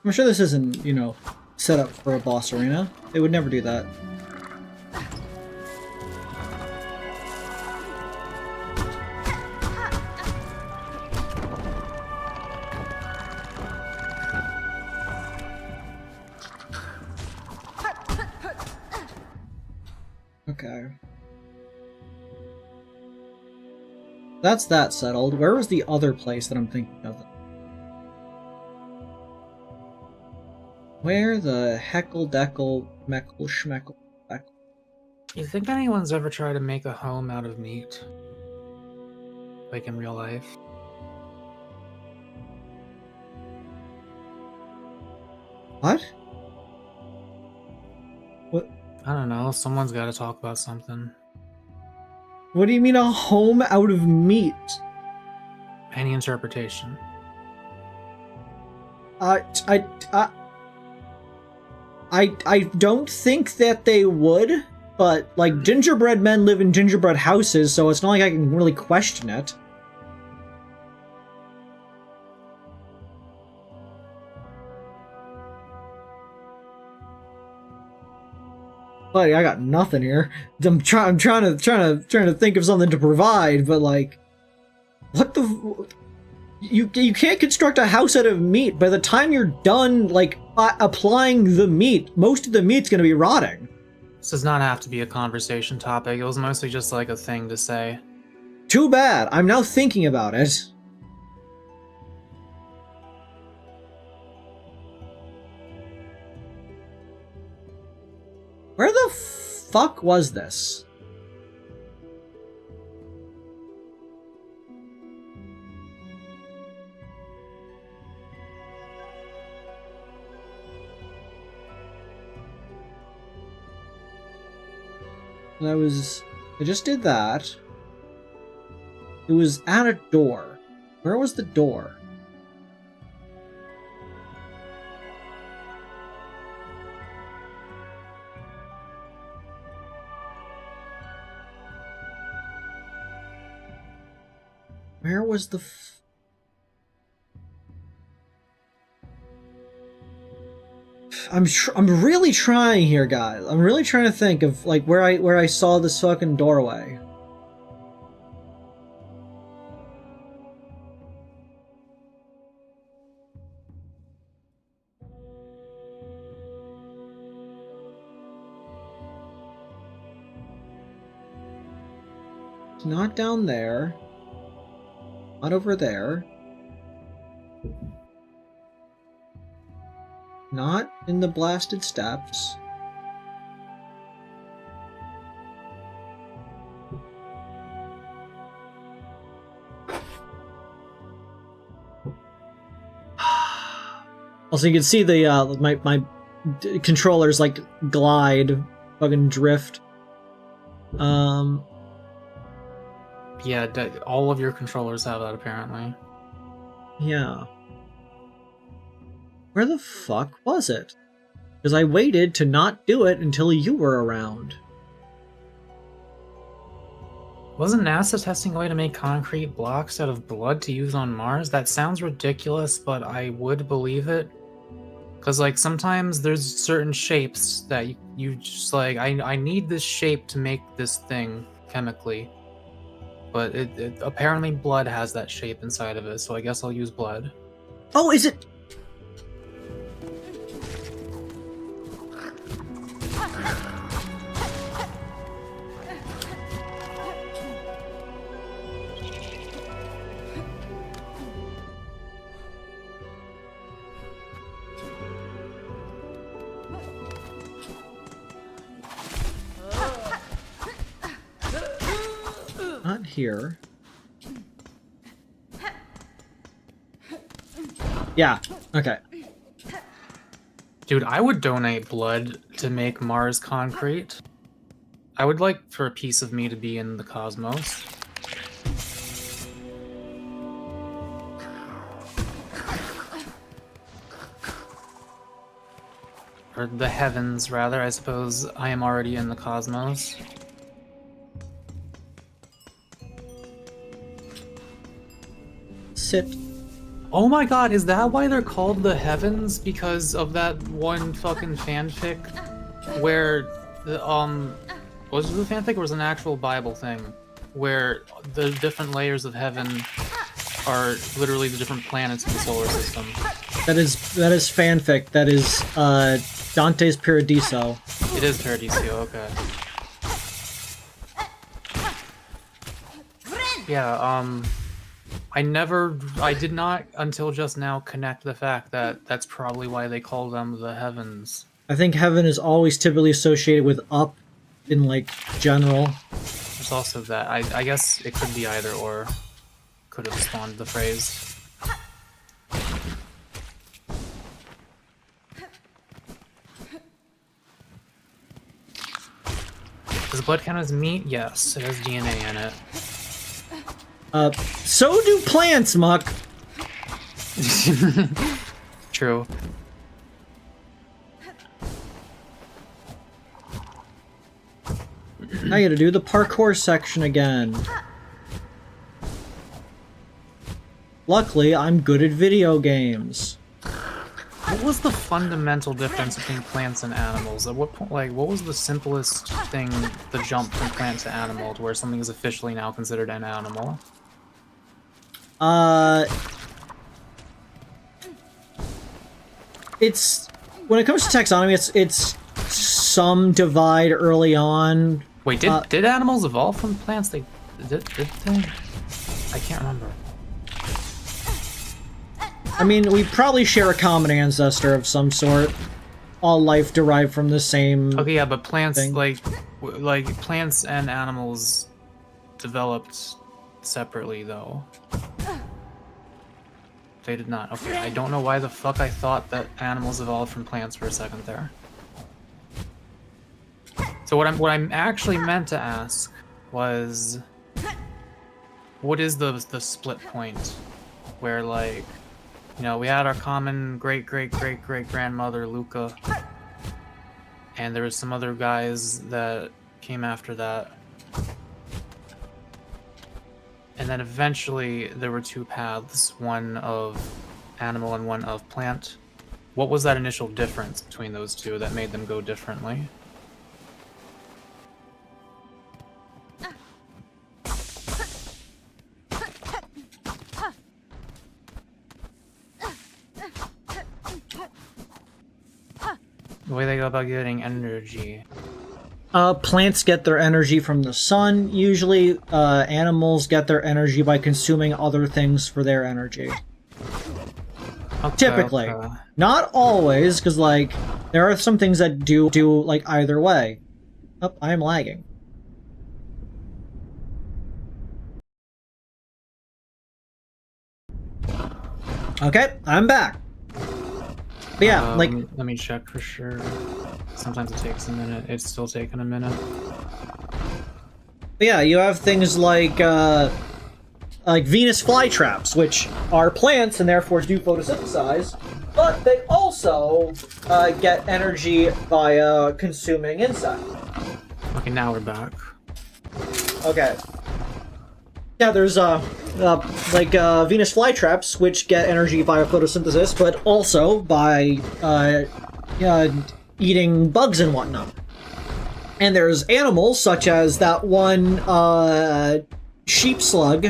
I'm sure this isn't, you know, set up for a boss arena. They would never do that. Okay. That's that settled. Where was the other place that I'm thinking of? Where the heckle deckle meckle schmeckle deckle? You think anyone's ever tried to make a home out of meat? Like in real life? What? What? I don't know, someone's gotta talk about something. What do you mean a home out of meat? Any interpretation. I don't think that they would, but, like, gingerbread men live in gingerbread houses, so it's not like I can really question it. Buddy, I got nothing here. I'm trying to think of something to provide, but, like, what the... You can't construct a house out of meat. By the time you're done, like, applying the meat, most of the meat's gonna be rotting. This does not have to be a conversation topic. It was mostly just like a thing to say. Too bad. I'm now thinking about it. Where the fuck was this? I just did that. It was at a door. Where was the door? Where was the I'm really trying here, guys. I'm really trying to think of like where I saw this fucking doorway. It's not down there. Not over there. Not in the blasted steps. Also, you can see the my controllers like glide, fucking drift. Yeah, all of your controllers have that apparently. Yeah. Where the fuck was it? Because I waited to not do it until you were around. Wasn't NASA testing a way to make concrete blocks out of blood to use on Mars? That sounds ridiculous, but I would believe it. Because, like, sometimes there's certain shapes that you just, like, I need this shape to make this thing chemically. But it apparently blood has that shape inside of it, so I guess I'll use blood. Oh, is it? Not here. Yeah, okay. Dude, I would donate blood to make Mars concrete. I would like for a piece of me to be in the cosmos. Or the heavens, rather. I suppose I am already in the cosmos. Sit. Oh my god, is that why they're called the heavens? Because of that one fucking fanfic where the was it the fanfic or was it an actual Bible thing where the different layers of heaven are literally the different planets in the solar system? That is fanfic. That is Dante's Paradiso. It is Paradiso, okay. Yeah, I did not until just now connect the fact that that's probably why they call them the heavens. I think heaven is always typically associated with up in like general. There's also that. I guess it could be either or. Could have spawned the phrase. Does blood count as meat? Yes, it has DNA in it. So do plants, Muck. True. Now you gotta do the parkour section again. Luckily, I'm good at video games. What was the fundamental difference between plants and animals? At what point, like, what was the simplest thing, the jump from plant to animal, to where something is officially now considered an animal? It's when it comes to taxonomy, it's some divide early on. Wait, did animals evolve from plants? They Did they? I can't remember. I mean, we probably share a common ancestor of some sort. All life derived from the same. Okay, yeah, but plants, thing. like plants and animals developed separately, though. They did not. Okay, I don't know why the fuck I thought that animals evolved from plants for a second there. So what I'm actually meant to ask was, what is the split point where, like, you know, we had our common great-great-great-great-grandmother, Luca, and there was some other guys that came after that. And then eventually there were two paths, one of animal and one of plant. What was that initial difference between those two that made them go differently? The way they go about getting energy. Plants get their energy from the sun. Usually, animals get their energy by consuming other things for their energy. Okay, Typically. okay. Not always, because, like, there are some things that do like, either way. Oh, I am lagging. Okay, I'm back. But yeah, like... Let me check for sure. Sometimes it takes a minute. It's still taking a minute. But yeah, you have things like Venus flytraps, which are plants and therefore do photosynthesize, but they also get energy via consuming insects. Okay, now we're back. Okay. Yeah, there's Venus flytraps, which get energy via photosynthesis, but also by eating bugs and whatnot. And there's animals, such as that one sheep slug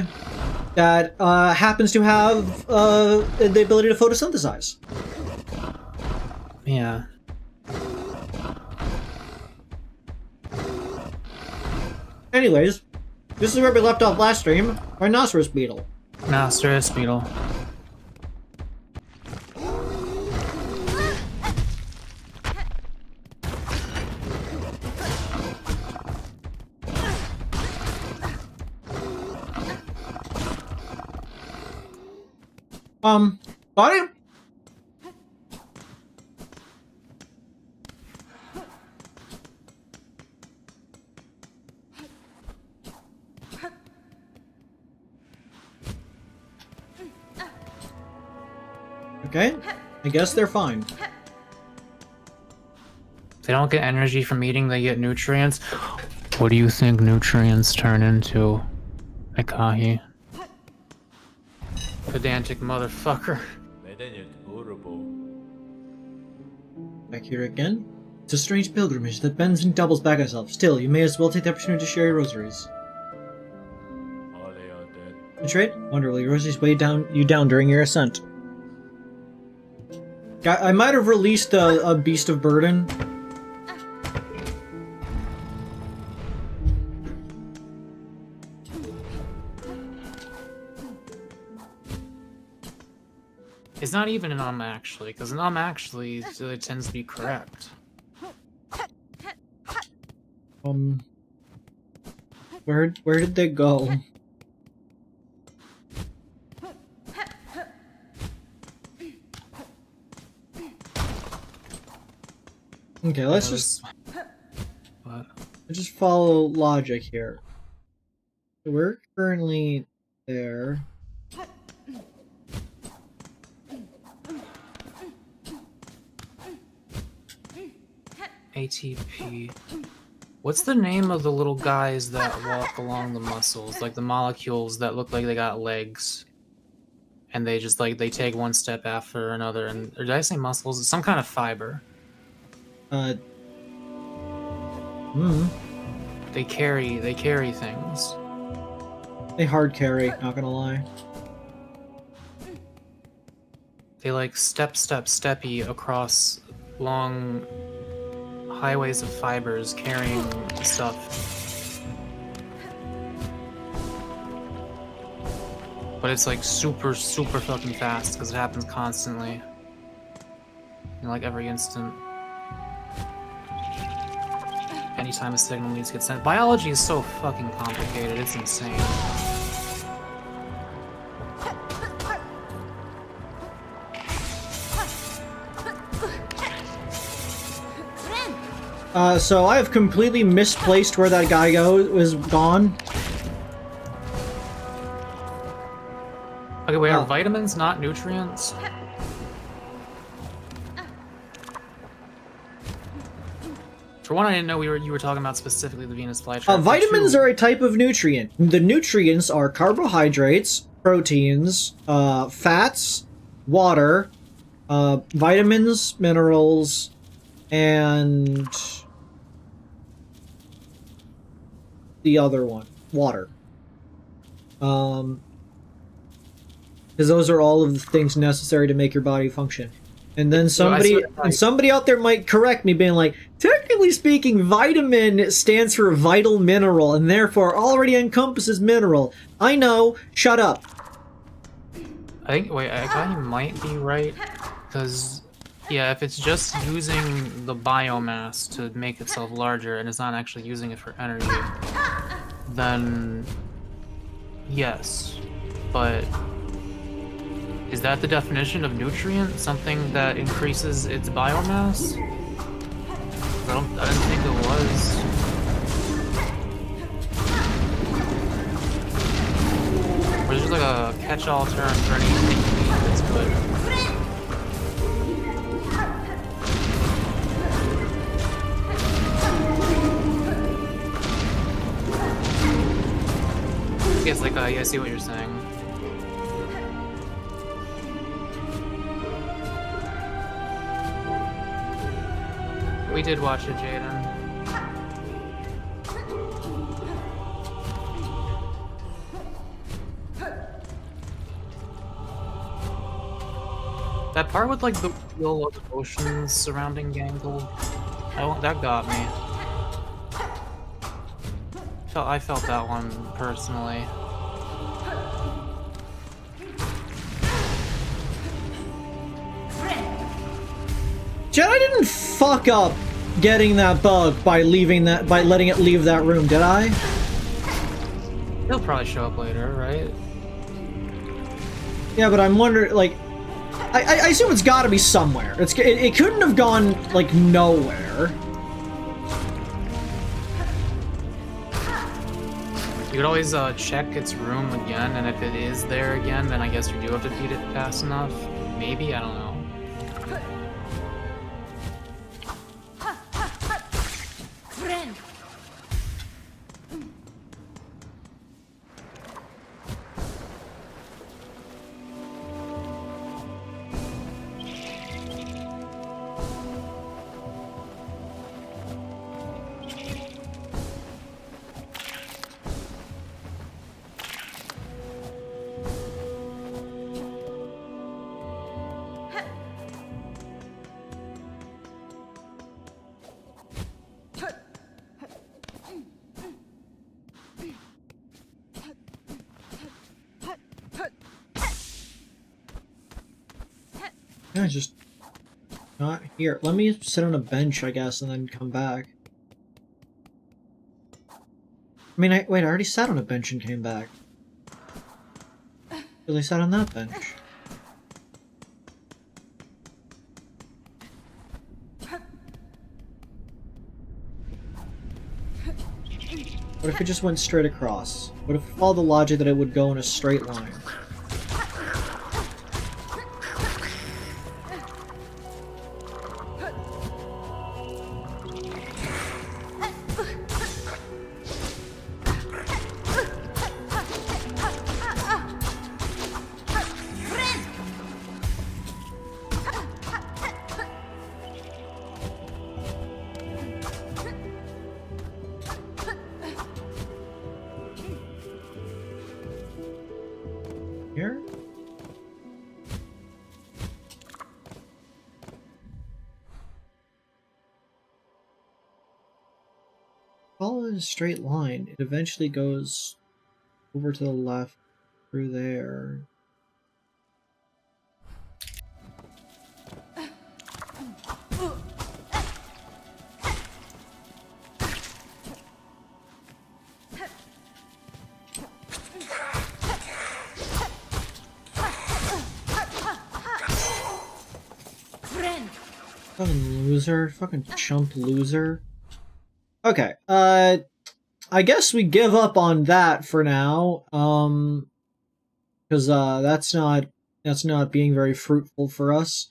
that happens to have the ability to photosynthesize. Yeah. Anyways, this is where we left off last stream. Rhinoceros beetle. Rhinoceros beetle. Buddy? Okay, I guess they're fine. They don't get energy from eating, they get nutrients. What do you think nutrients turn into, Akahi? Pedantic motherfucker. Back here again? It's a strange pilgrimage that bends and doubles back itself. Still, you may as well take the opportunity to share your rosaries. A trade? Wonder will your rosaries weigh you down during your ascent. I might have released a beast of burden. It's not even an actually, because an actually it tends to be correct. Where did they go? Okay, let's just follow logic here. So we're currently there. ATP. What's the name of the little guys that walk along the muscles? Like the molecules that look like they got legs. And they just like, they take one step after another. And or did I say muscles? It's some kind of fiber. They carry things. They hard carry, not gonna lie. They like steppy across long highways of fibers carrying stuff. but it's like super fucking fast because it happens constantly, like every instant. Anytime a signal needs to get sent. Biology is so fucking complicated, it's insane. So I have completely misplaced where that guy was gone. Okay, wait, are vitamins not nutrients? For one, I didn't know you were talking about specifically the Venus flytrap. Vitamins are a type of nutrient. The nutrients are carbohydrates, proteins, fats, water, vitamins, minerals, and the other one, water. Because those are all of the things necessary to make your body function. And then somebody out there might correct me, being like, technically speaking, vitamin stands for vital mineral, and therefore already encompasses mineral. I know. Shut up. I thought you might be right, because, yeah, if it's just using the biomass to make itself larger and it's not actually using it for energy, then yes, but is that the definition of nutrient? Something that increases its biomass? I didn't think it was. Or is it just like a catch-all term for anything you eat that's good? I guess, like, yeah, I see what you're saying. We did watch it, Jaden. That part with, like, the wheel of emotions surrounding Gangle, that got me. I felt that one, personally. Jedi didn't fuck up getting that bug by letting it leave that room, did I? He'll probably show up later, right? Yeah, but I'm wondering, like, I assume it's got to be somewhere. It couldn't have gone like nowhere. You could always check its room again, and if it is there again, then I guess you do have to feed it fast enough. Maybe, I don't know. Yeah, just not here. Let me sit on a bench, I guess, and then come back. I mean, wait, I already sat on a bench and came back. Really sat on that bench. What if it just went straight across? What if we followed the logic that it would go in a straight line? Here? Follow in a straight line. It eventually goes over to the left. through there. Fucking loser. Fucking chump loser. Okay, I guess we give up on that for now. Because that's not being very fruitful for us.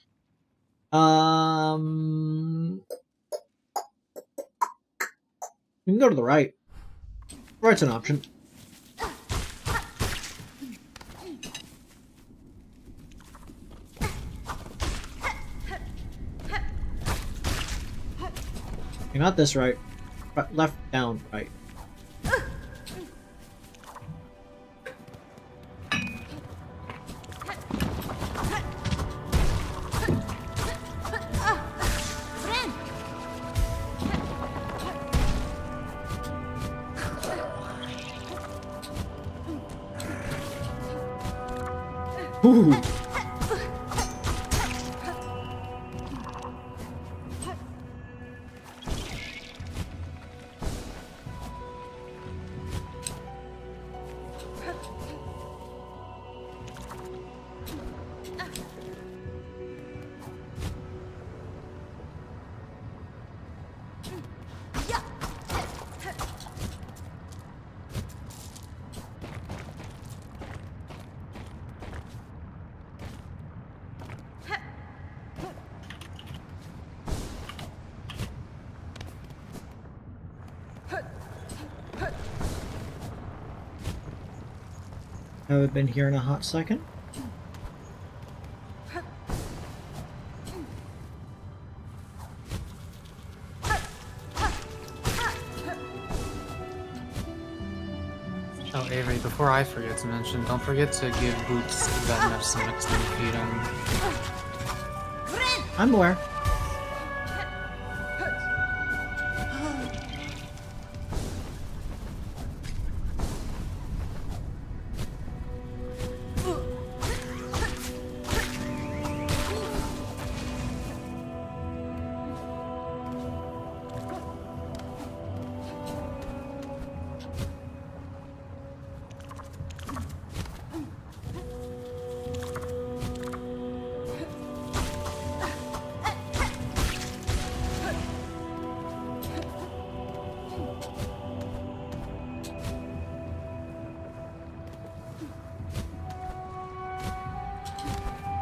We can go to the right. Right's an option. Okay, not this right. Left, down, right. Ooh. Haven't been here in a hot second. Oh, Avery, before I forget to mention, don't forget to give Boots that medicine next time you feed him. I'm aware.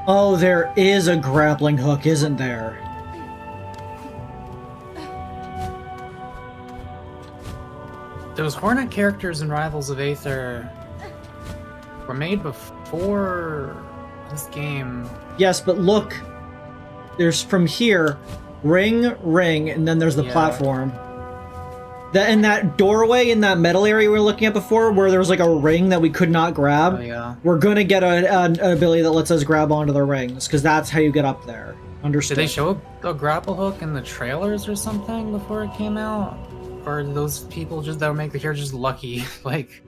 Oh, there is a grappling hook, isn't there? Those Hornet characters in Rivals of Aether were made before this game. Yes, but look. There's from here, ring, and then there's the platform. In that doorway in that metal area we were looking at before, where there was like a ring that we could not grab, Oh, yeah. we're gonna get an ability that lets us grab onto the rings, because that's how you get up there. Understood. Did they show a grapple hook in the trailers or something before it came out? Or are those people just that make the character just lucky? Like,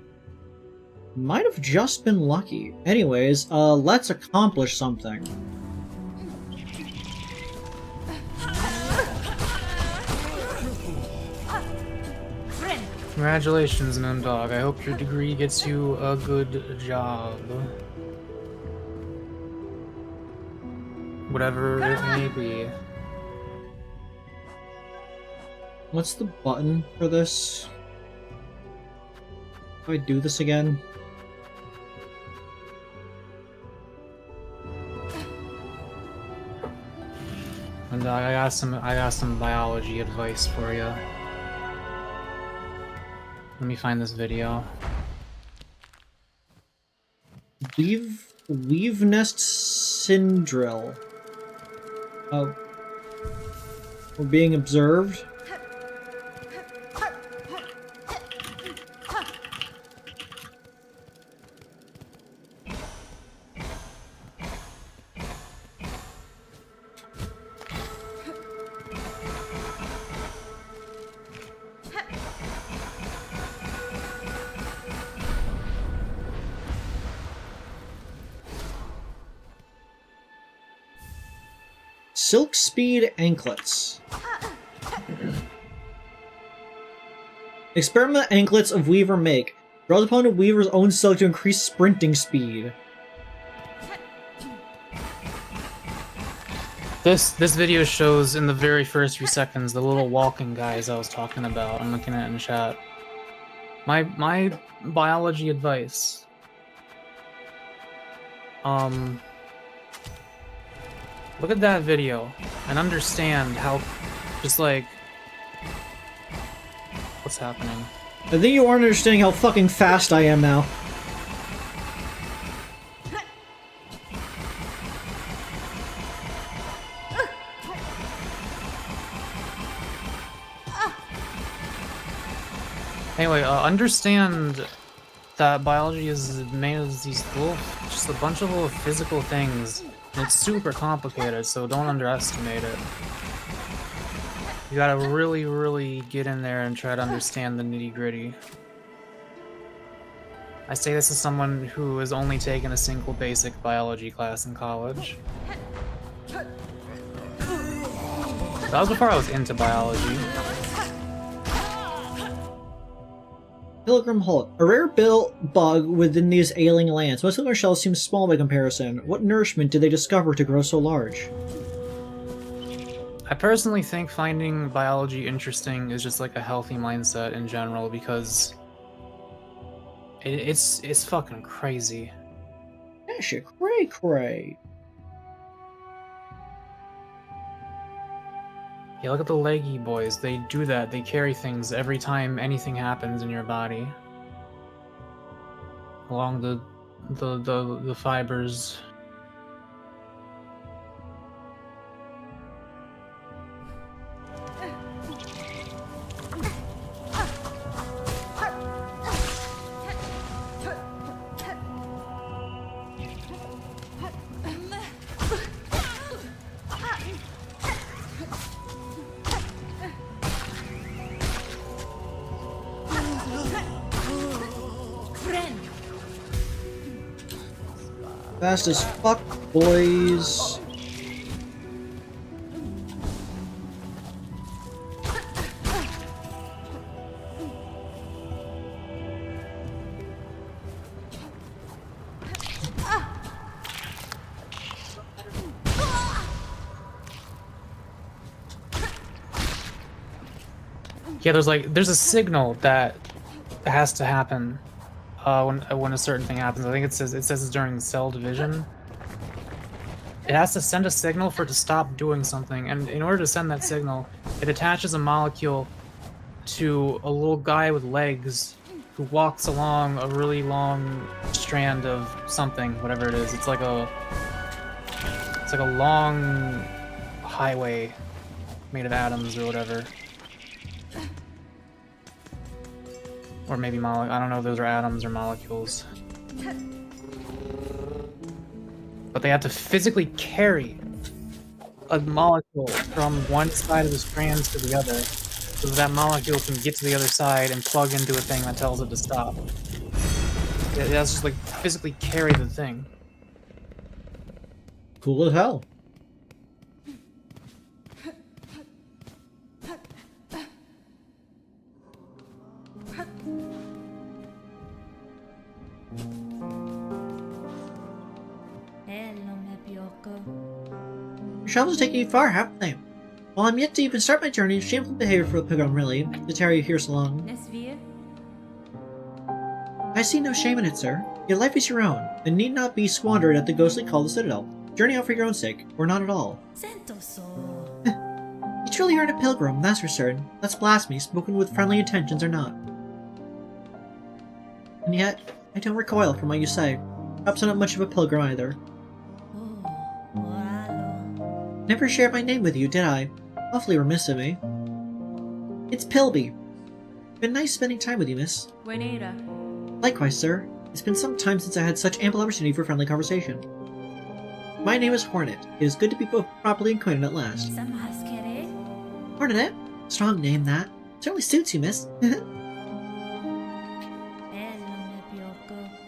might have just been lucky. Anyways, let's accomplish something. congratulations, Moondog. I hope your degree gets you a good job. Whatever it may be. What's the button for this? Do I do this again? And I got some biology advice for you. Let me find this video. Weave nest syndrill. Oh. We're being observed. Silk Speed Anklets. Experiment anklets of Weaver make. Draw upon a Weaver's own silk to increase sprinting speed. This video shows in the very first few seconds the little walking guys I was talking about. I'm looking at it in chat. My biology advice. Look at that video and understand how, just like, what's happening. I think you aren't understanding how fucking fast I am now. Anyway, understand that biology is made of these little, just a bunch of little physical things. And it's super complicated, so don't underestimate it. You gotta really, really get in there and try to understand the nitty-gritty. I say this as someone who has only taken a single basic biology class in college. That was before I was into biology. Pilgrim Hulk. A rare bug within these ailing lands. Most of their shells seem small by comparison. What nourishment did they discover to grow so large? I personally think finding biology interesting is just like a healthy mindset in general, because it's fucking crazy. That shit cray. Yeah, look at the leggy boys. They do that. They carry things every time anything happens in your body. Along the fibers. Fast as fuck, boys. Yeah, there's a signal that has to happen when a certain thing happens. I think it says it's during cell division. It has to send a signal for it to stop doing something, and in order to send that signal, it attaches a molecule to a little guy with legs who walks along a really long strand of something, whatever it is. It's like a long highway made of atoms or whatever. Or maybe I don't know if those are atoms or molecules. But they have to physically carry a molecule from one side of the strands to the other, so that molecule can get to the other side and plug into a thing that tells it to stop. It has to just like physically carry the thing. Cool as hell. Your travels have taken you far, haven't they? While I'm yet to even start my journey, shameful behavior for a pilgrim, really, to tarry you here so long. I see no shame in it, sir. Your life is your own, and need not be squandered at the ghostly call of the Citadel. Journey out for your own sake, or not at all. You truly aren't a pilgrim, that's for certain. That's blasphemy, spoken with friendly intentions or not. And yet, I don't recoil from what you say. Perhaps I'm not much of a pilgrim either. Never shared my name with you, did I? Awfully remiss of me. It's Pilby. Been nice spending time with you, miss. Likewise, sir. It's been some time since I had such ample opportunity for friendly conversation. My name is Hornet. It is good to be both properly acquainted at last. Hornet? Strong name, that. Certainly suits you, miss.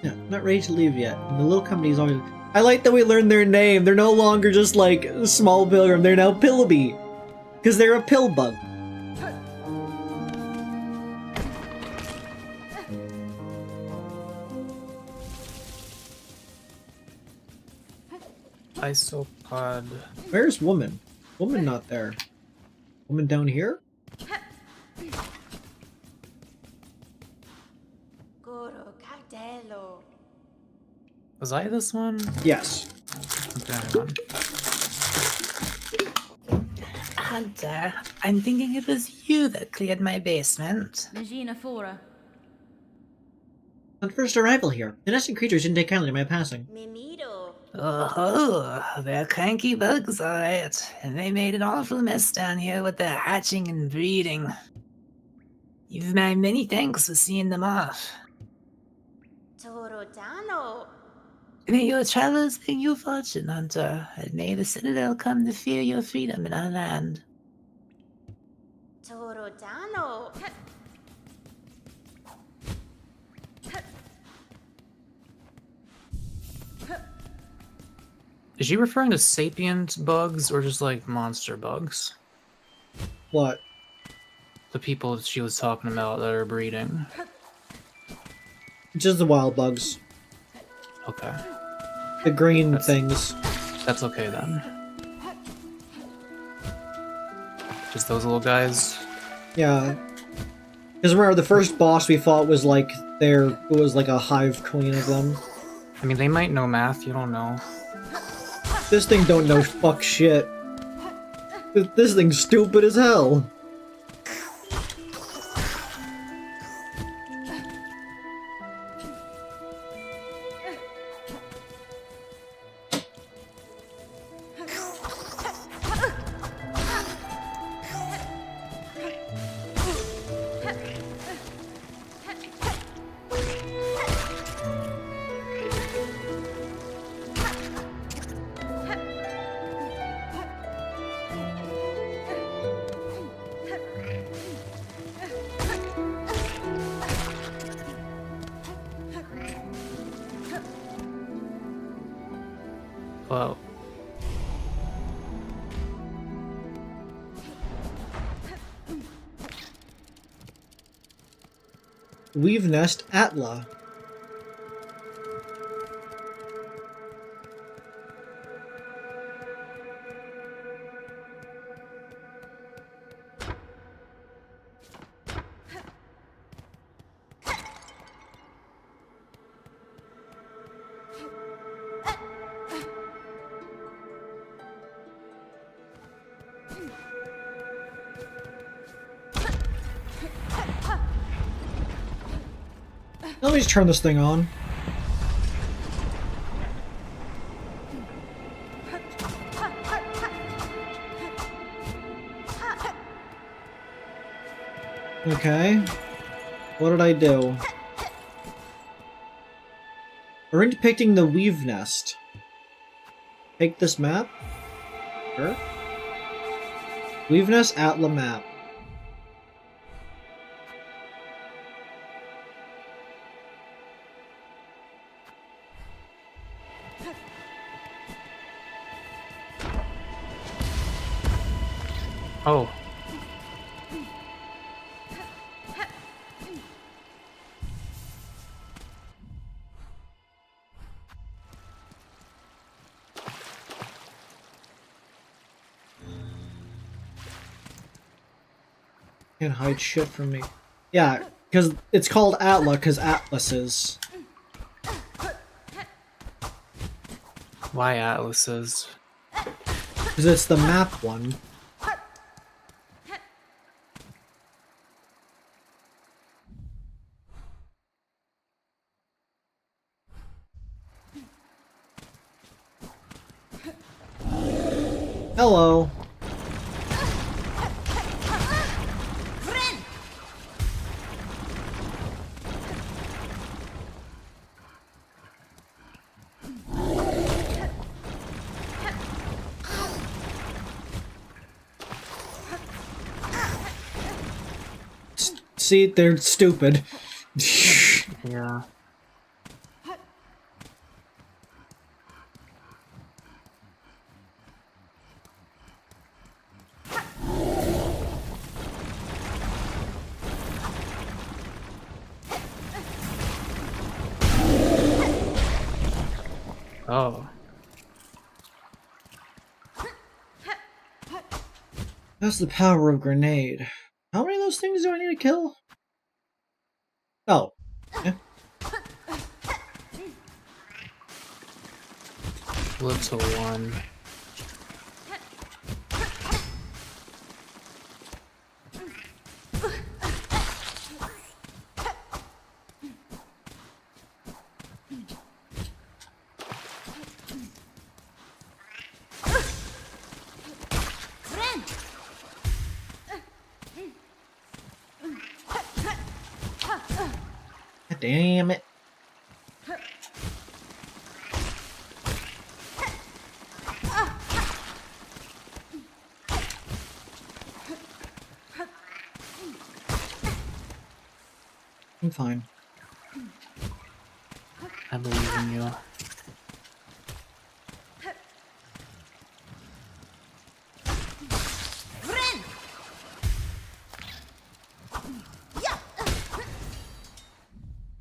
No, not ready to leave yet, and the little company is always I like that we learned their name. They're no longer just like small pilgrim. They're now Pillaby. Because they're a pill bug. Isopod. Where's woman? Woman not there. Woman down here? Was I this one? Yes. Okay, hang on. Hunter, I'm thinking it was you that cleared my basement. Magina Fora. On first arrival here, the nesting creatures didn't take kindly to my passing. Oh, they're cranky bugs, alright. And they made an awful mess down here with their hatching and breeding. You've my many thanks for seeing them off. May your travels bring you fortune, Hunter, and may the Citadel come to fear your freedom in our land. Is she referring to sapient bugs or just like monster bugs? What? The people she was talking about that are breeding. Just the wild bugs. Okay. The green things. That's okay then. Just those little guys? Yeah. Because remember, the first boss we fought was like it was like a hive queen of them. I mean, they might know math, you don't know. This thing don't know fuck shit. This thing's stupid as hell. Well, Weave Nest Atla. Let me just turn this thing on. Okay. What did I do? We're depicting the Weave Nest. Take this map. Sure. Weave Nest Atla map. oh. Can't hide shit from me. Yeah, because it's called Atla, because atlases. Why atlases? Because it's the map one. Hello. See, they're stupid. Yeah. Oh. That's the power of grenade. How many of those things do I need to kill? Oh. Yeah. Little one. Damn it. I'm fine. I believe in you.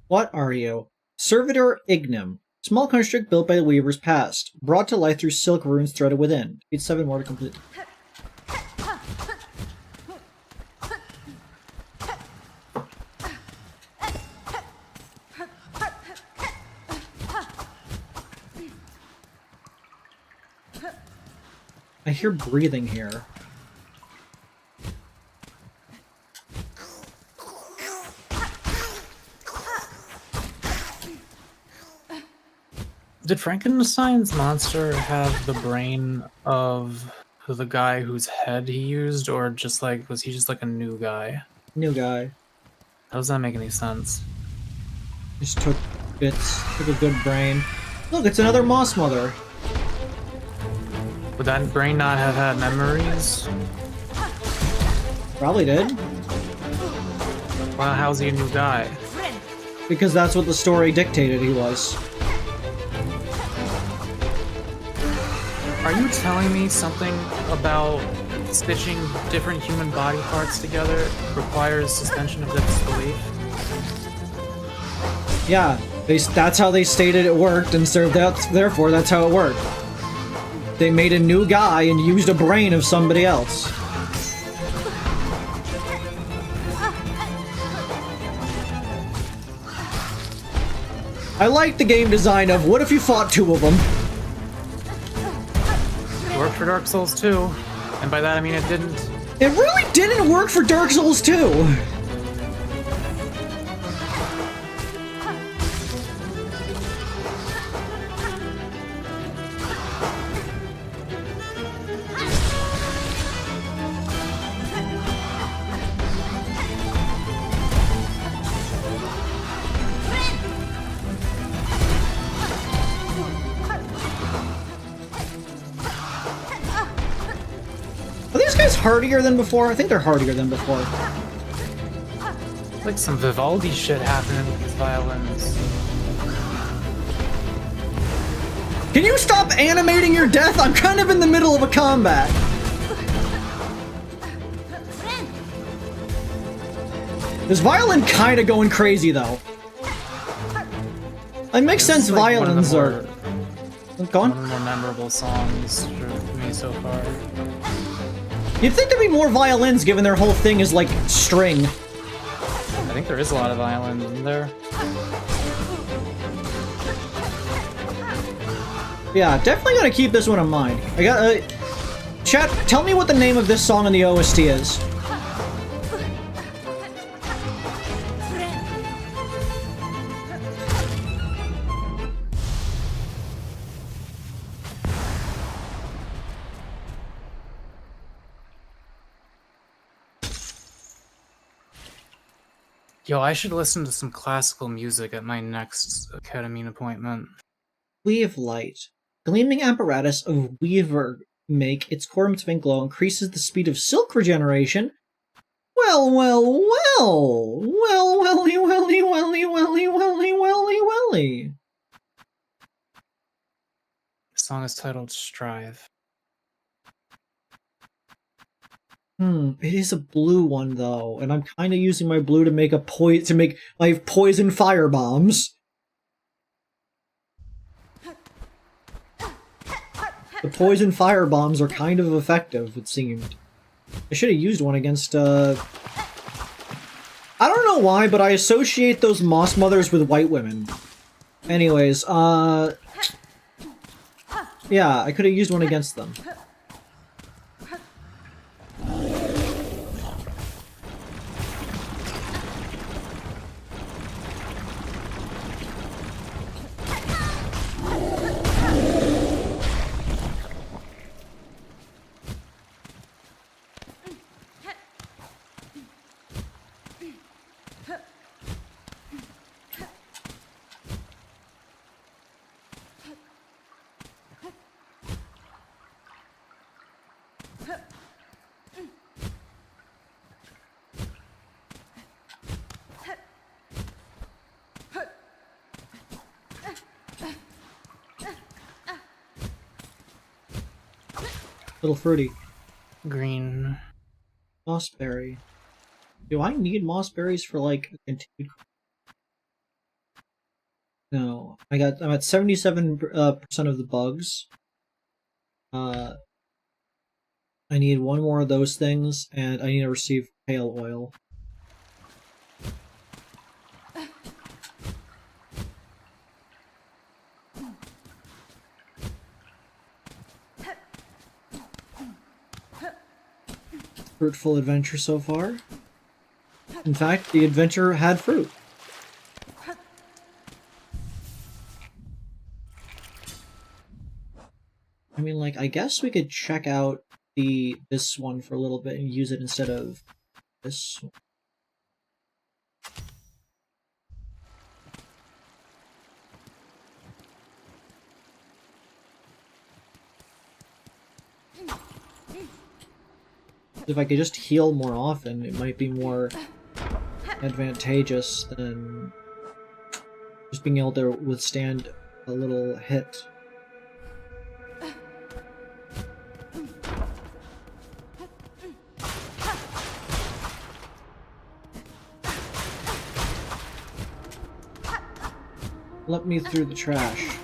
What are you? Servitor Ignum. Small construct built by the Weaver's past. Brought to life through silk runes threaded within. Need 7 more to complete. I hear breathing here. Did Frankenstein's monster have the brain of the guy whose head he used, or just like, was he just like a new guy? New guy. How does that make any sense? Just took bits. Took a good brain. Look, it's another Moss Mother. Would that brain not have had memories? Probably did. Well, how's he a new guy? Because that's what the story dictated he was. Are you telling me something about stitching different human body parts together requires suspension of disbelief? Yeah, that's how they stated it worked, and so therefore that's how it worked. They made a new guy and used a brain of somebody else. I like the game design of, what if you fought 2 of them? It worked for Dark Souls 2, and by that I mean it didn't. It really didn't work for Dark Souls 2! Are these guys hardier than before? I think they're hardier than before. Like some Vivaldi shit happening with these violins. Can you stop animating your death? I'm kind of in the middle of a combat. This violin kind of going crazy though. It makes This sense. is like Violins are. Go one on. of the more memorable songs for me so far. You'd think there'd be more violins given their whole thing is like string. I think there is a lot of violins in there. Yeah, definitely gotta keep this one in mind. I got chat, tell me what the name of this song on the OST is. Yo, I should listen to some classical music at my next ketamine appointment. Weave Light. Gleaming apparatus of Weaver make its core twin glow increases the speed of silk regeneration. Well, well, well! Well, welly, welly, welly, welly, welly, welly, welly. The song is titled Strive. It is a blue one though, and I'm kind of using my blue to make my poison fire bombs. The poison fire bombs are kind of effective, it seemed. I should have used one against, I don't know why, but I associate those moss mothers with white women. Anyways, yeah, I could have used one against them. Little fruity. Green. Mossberry. Do I need mossberries for like continued? No, I'm at 77% of the bugs. I need one more of those things, and I need to receive pale oil. Fruitful adventure so far. In fact, the adventure had fruit. I mean, like, I guess we could check out this one for a little bit and use it instead of this one. If I could just heal more often, it might be more advantageous than just being able to withstand a little hit. Let me through the trash.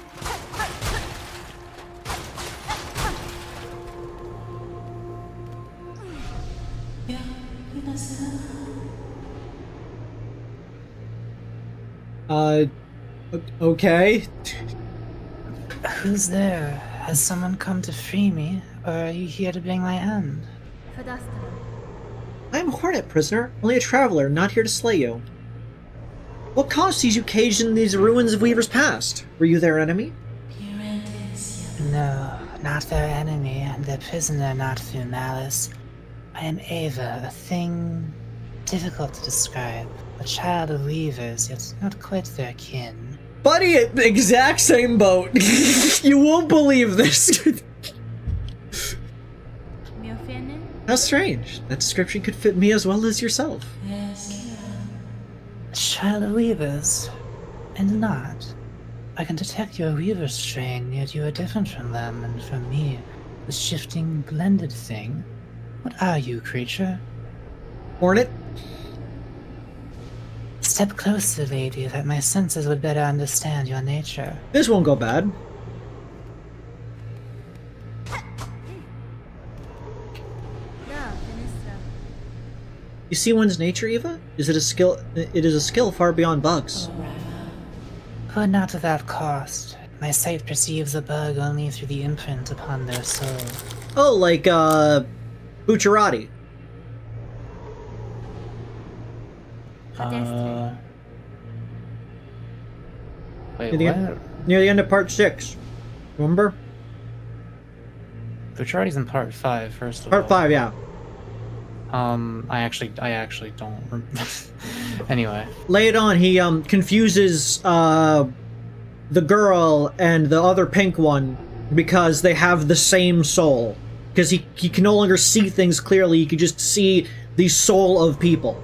Okay. Who's there? Has someone come to free me, or are you here to bring my end? I am a Hornet prisoner, only a traveler, not here to slay you. What caused sees you caged in these ruins of Weaver's past? Were you their enemy? No, not their enemy, and their prisoner not through malice. I am Ava, a thing difficult to describe. A child of Weavers, yet not quite their kin. Buddy, exact same boat. You won't believe this. How strange. That description could fit me as well as yourself. A child of Weavers, and not. I can detect your Weaver strain, yet you are different from them, and from me, the shifting, blended thing. What are you, creature? Hornet? Step closer, lady, that my senses would better understand your nature. This won't go bad. You see one's nature, Eva? Is it a skill? It is a skill far beyond bugs. But not without cost. My sight perceives a bug only through the imprint upon their soul. Oh, like, Bucciarati. Wait, Near the end of part 6. Remember? Bucciarati's in part 5, first of all. Part 5, yeah. I actually don't remember. Anyway. Lay it on, he, confuses, the girl and the other pink one because they have the same soul. Because he can no longer see things clearly, he can just see the soul of people.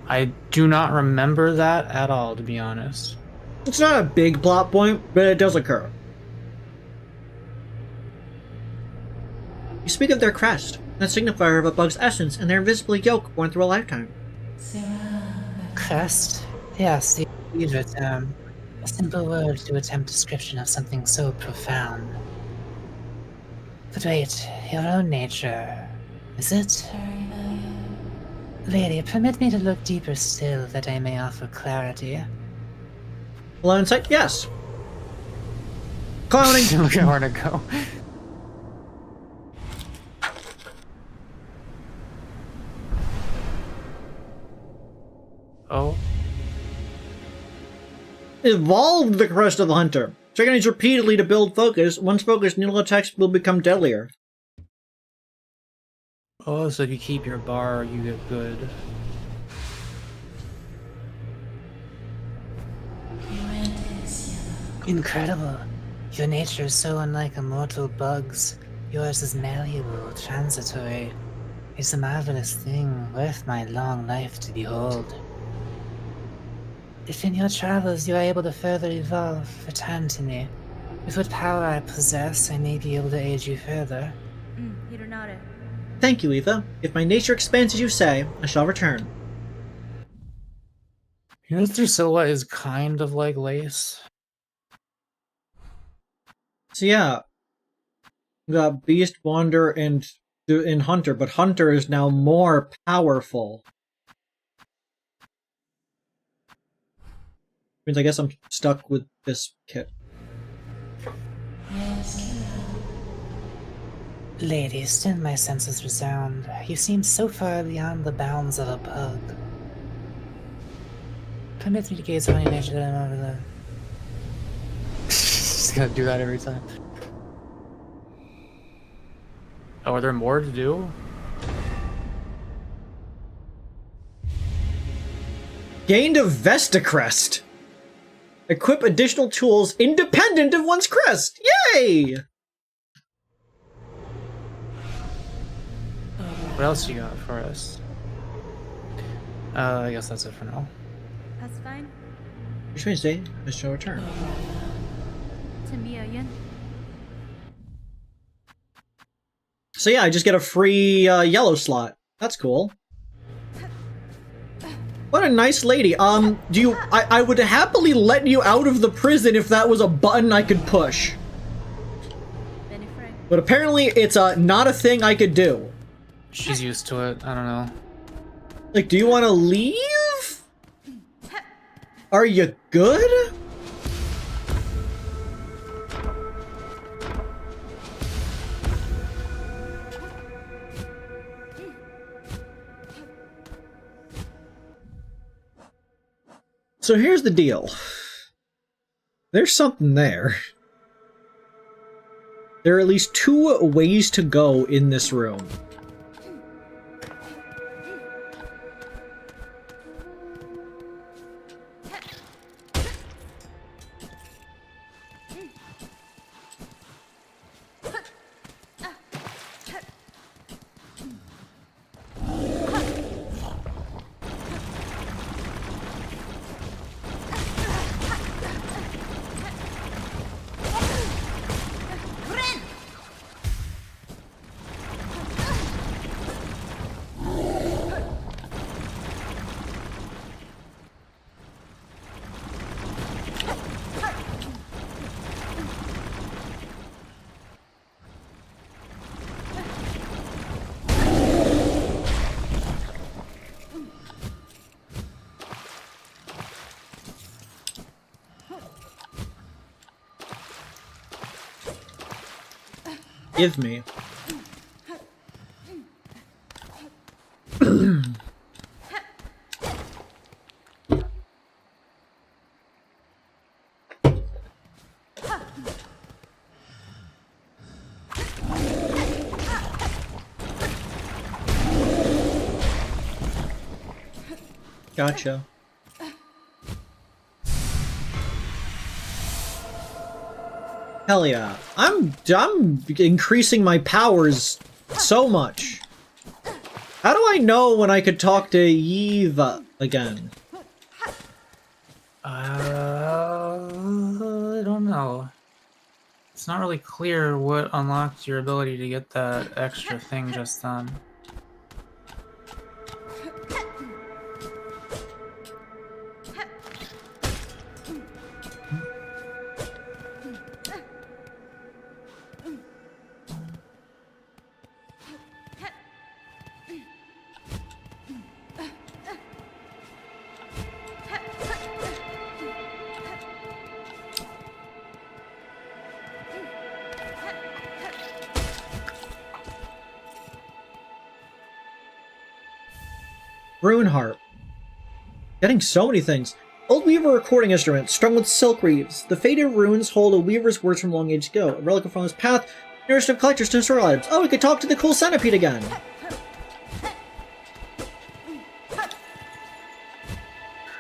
I do not remember that at all, to be honest. It's not a big plot point, but it does occur. You speak of their crest, a signifier of a bug's essence and their invisible yoke born through a lifetime. Crest? Yes, the Weaver term. A simple word to attempt description of something so profound. But wait, your own nature, is it? Lady, permit me to look deeper still that I may offer clarity. Hello, insight? Yes. Clowning. Look at where to go. Oh. Evolved the crest of the hunter. Checking these repeatedly to build focus. Once focused, needle attacks will become deadlier. Oh, so if you keep your bar, you get good. Incredible. Your nature is so unlike a mortal bug's. Yours is malleable, transitory. It's a marvelous thing, worth my long life to behold. If in your travels you are able to further evolve, return to me. With what power I possess, I may be able to aid you further. Thank you, Eva. If my nature expands as you say, I shall return. You know, their silhouette is kind of like lace. So yeah, we got Beast, Wander, and Hunter, but Hunter is now more powerful. Means I guess I'm stuck with this kit. Lady, still my senses resound. You seem so far beyond the bounds of a pug. Permit me to gaze on your nature over the... Just gotta do that every time. Oh, are there more to do? Gained a Vesta crest. Equip additional tools independent of one's crest. Yay! What else you got for us? I guess that's it for now. That's fine. Which means they shall return. So yeah, I just get a free yellow slot. That's cool. What a nice lady. Do you... I would happily let you out of the prison if that was a button I could push. But apparently it's not a thing I could do. She's used to it. I don't know. Like, do you want to leave? Are you good? So here's the deal. There's something there. There are at least 2 ways to go in this room. Give me. Gotcha. Hell yeah. I'm increasing my powers so much. How do I know when I could talk to Eva again? I don't know. It's not really clear what unlocked your ability to get that extra thing just then. Rune harp. Getting so many things. Old weaver recording instrument, strung with silk reeds. The faded runes hold a weaver's words from long age ago. A relic from his path, nourished of collectors to historical items. Oh, we could talk to the cool centipede again.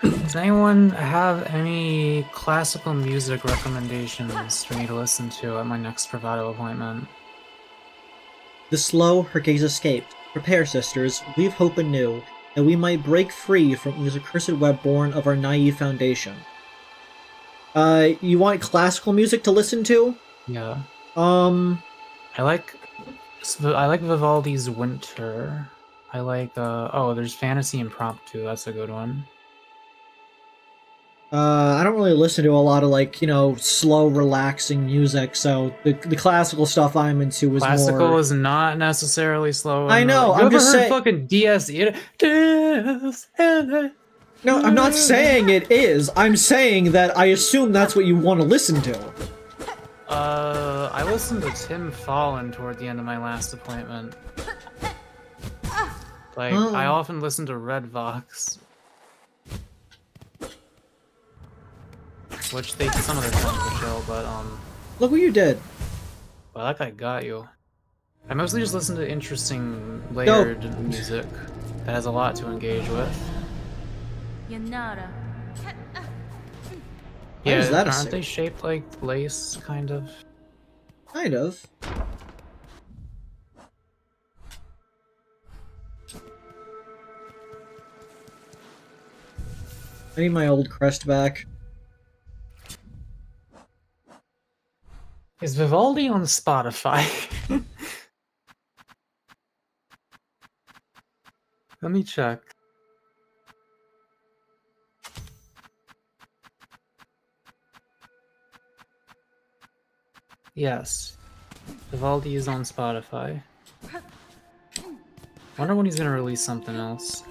Does anyone have any classical music recommendations for me to listen to at my next Bravado appointment? The slow, her gaze escaped. Prepare, sisters, weave hope anew, that we might break free from this accursed web born of our naive foundation. You want classical music to listen to? Yeah. I like Vivaldi's Winter. I like, oh, there's Fantasy Impromptu, that's a good one. I don't really listen to a lot of, like, you know, slow, relaxing music, so the classical stuff I'm into is Classical more... is not necessarily slow. I know, You I'm ever just heard saying... fucking DS... No, I'm not saying it is. I'm saying that I assume that's what you want to listen to. I listened to Tim Fallon toward the end of my last appointment. Like, I often listen to Red Vox. Which they some of their songs are chill, but Look what you did. well, that guy got you. I mostly just listen to interesting layered music that has a lot to engage with. Yanara. Yeah, is that a aren't they sig- shaped like lace, kind of? Kind of. I need my old crest back. Is Vivaldi on Spotify? Let me check. Yes. Vivaldi is on Spotify. Wonder when he's gonna release something else.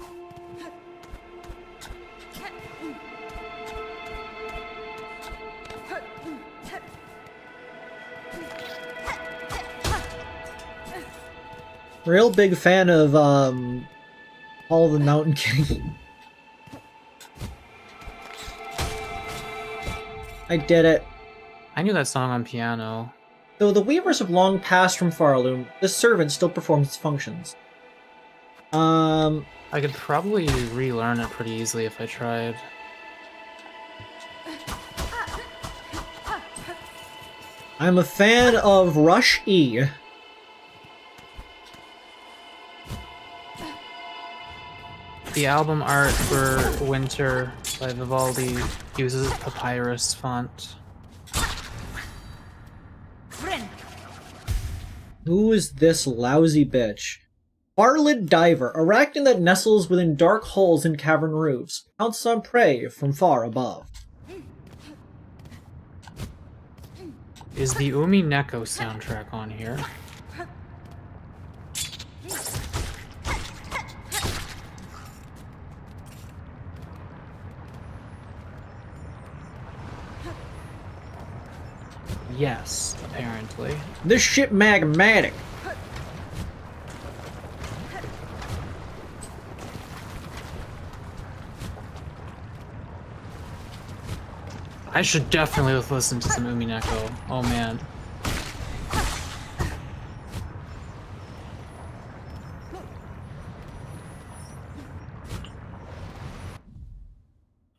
Real big fan of, Paul the Mountain King. I did it. I knew that song on piano. Though the weavers have long passed from Farloom, this servant still performs its functions. I could probably relearn it pretty easily if I tried. I'm a fan of Rush E. The album art for Winter by Vivaldi uses papyrus font. Who is this lousy bitch? Barlid Diver, arachnid that nestles within dark holes in cavern roofs, pounces on prey from far above. Is the Umi Neko soundtrack on here? Yes, apparently. This shit magmatic. I should definitely listen to some Umi Neko. Oh man.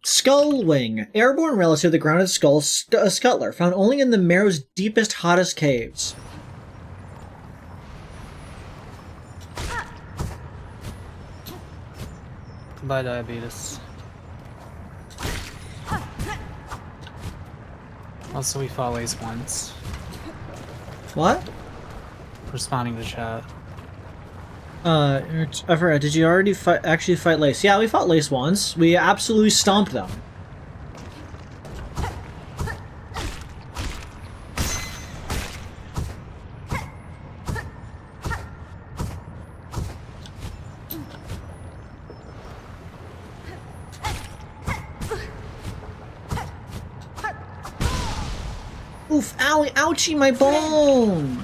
Skullwing, airborne relative of the grounded skull scuttler, found only in the Marrow's deepest, hottest caves. Goodbye, diabetes. Also, we fought Lace once. What? Responding to chat. I forgot, did you already actually fight Lace? Yeah, we fought Lace once. We absolutely stomped them. Oof, owie, ouchie, my bone!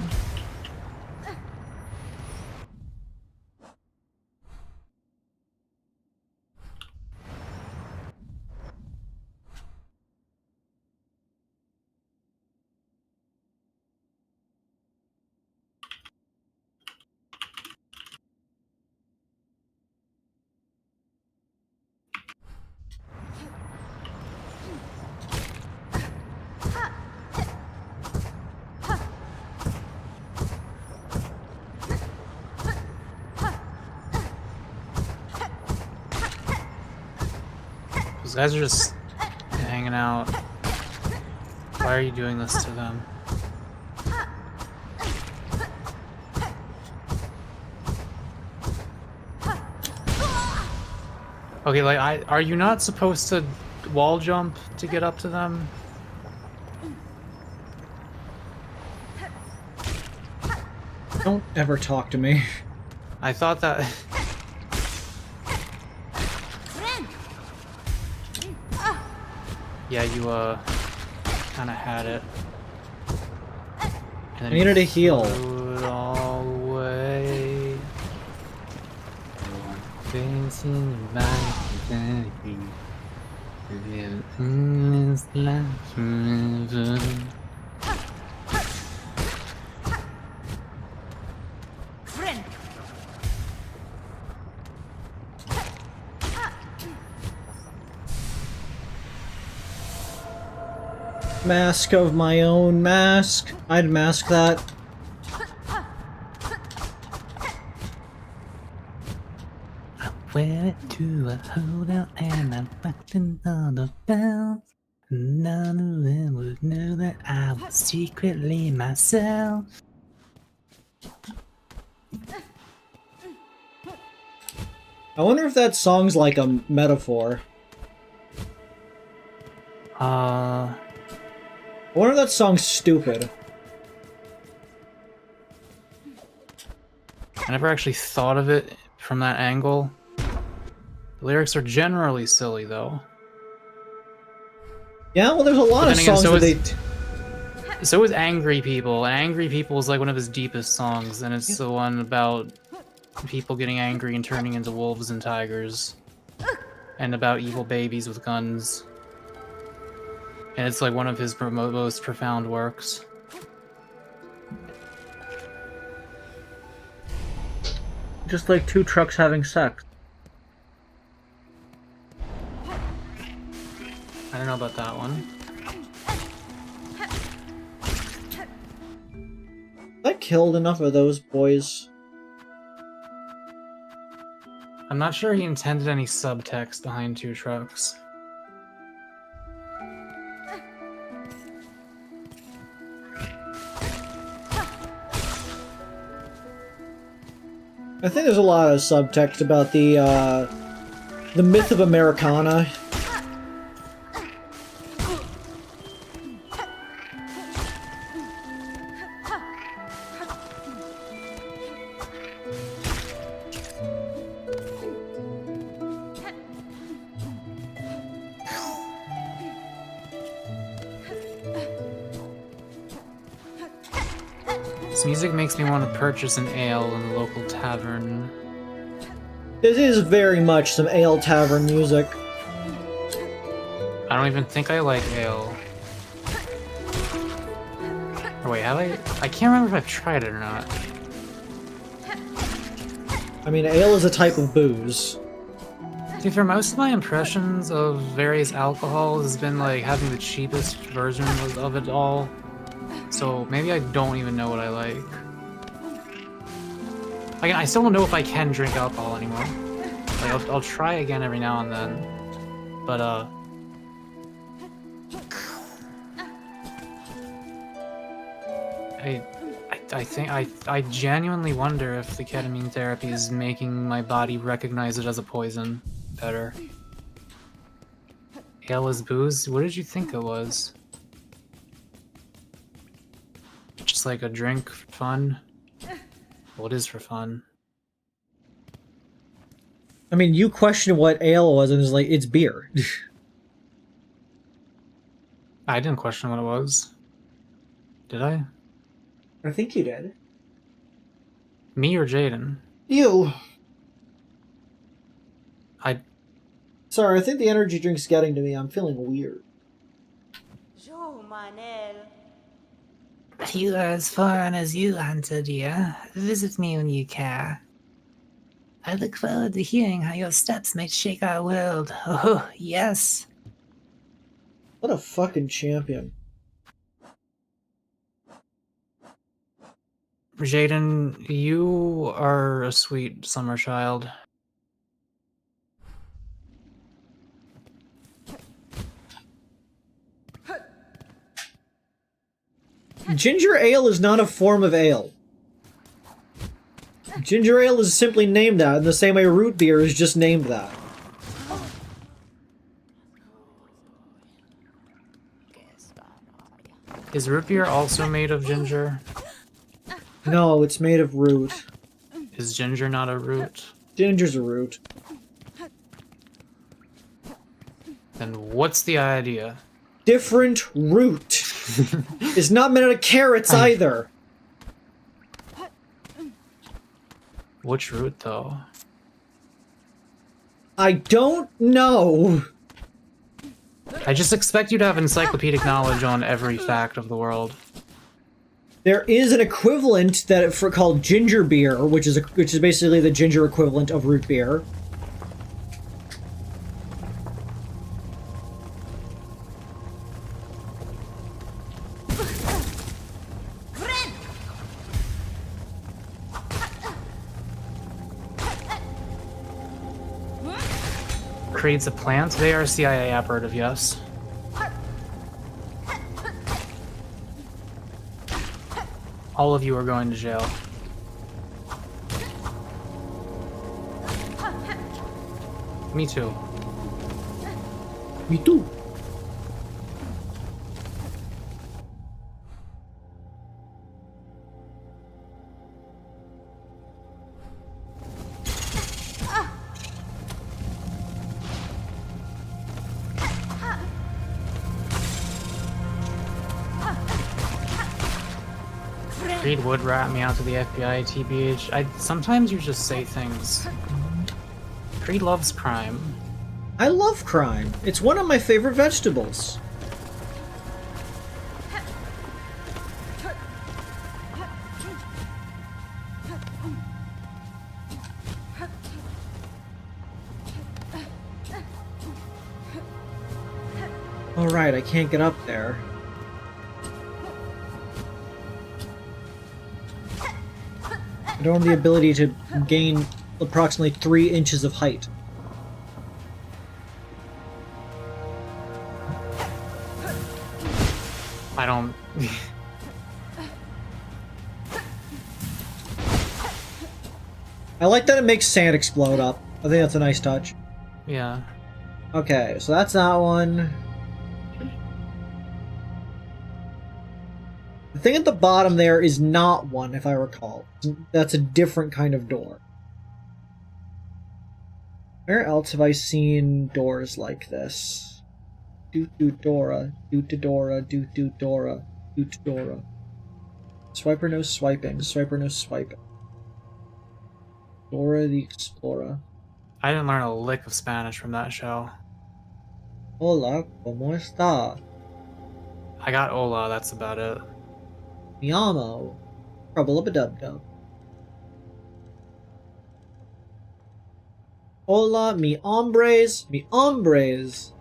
Those guys are just hanging out. Why are you doing this to them? Okay, like, are you not supposed to wall jump to get up to them? Don't ever talk to me. I thought that... Yeah, you, kinda had it. And I needed a heal. flew it all away. Facing back to this life forever. Mask of my own mask. I'd mask that. I wear it to a holdout and I'm watching all the bells. None of them would know that I was secretly myself. I wonder if that song's like a metaphor. I wonder if that song's stupid. I never actually thought of it from that angle. The lyrics are generally silly, though. Yeah, well, there's a lot But of then again, songs so that So is Angry People. Angry People is like one of his deepest songs, and it's the one about people getting angry and turning into wolves and tigers. And about evil babies with guns. And it's like one of his most profound works. just like two trucks having sex. I don't know about that one. I killed enough of those boys. I'm not sure he intended any subtext behind two trucks. I think there's a lot of subtext about the myth of Americana. This music makes me want to purchase an ale in the local tavern. This is very much some ale tavern music. I don't even think I like ale. Or wait, have I? I can't remember if I've tried it or not. I mean, ale is a type of booze. See, for most of my impressions of various alcohols has been like having the cheapest version of it all. So maybe I don't even know what I like. Again, I still don't know if I can drink alcohol anymore. Like, I'll try again every now and then. But, I think I genuinely wonder if the ketamine therapy is making my body recognize it as a poison better. Ale is booze? What did you think it was? Just like a drink for fun? What is for fun? I mean, you questioned what ale was, and it's like, it's beer. I didn't question what it was. Did I? I think you did. Me or Jaden? You. Sorry, I think the energy drink's getting to me. I'm feeling weird. You are as foreign as you, Hunter dear. Visit me when you care. I look forward to hearing how your steps may shake our world. Oh, yes. What a fucking champion. Jaden, you are a sweet summer child. Ginger ale is not a form of ale. Ginger ale is simply named that in the same way root beer is just named that. Is root beer also made of ginger? No, it's made of root. Is ginger not a root? Ginger's a root. Then what's the idea? Different root. It's not made out of carrots either. Which root, though? I don't know. I just expect you to have encyclopedic knowledge on every fact of the world. There is an equivalent called ginger beer, which is basically the ginger equivalent of root beer. Kreed's a plant. They are CIA operative, yes. All of you are going to jail. Me too. Me too. Kreed would rat me out to the FBI, TBH. Sometimes you just say things. Kreed loves crime. I love crime. It's one of my favorite vegetables. Alright, I can't get up there. I don't have the ability to gain approximately 3 inches of height. I don't... I like that it makes sand explode up. I think that's a nice touch. Yeah. Okay, so that's that one. The thing at the bottom there is not one, if I recall. That's a different kind of door. Where else have I seen doors like this? Doot-doot-dora, doot-to-dora, doot-doot-dora, doot-dora. Swiper no swiping, swiper no swiping. Dora the Explorer. I didn't learn a lick of Spanish from that show. Hola, ¿cómo está? I got hola, that's about it. Mi amo. Trouble-a-dub-dub. Hola, mi hombres, mi hombres.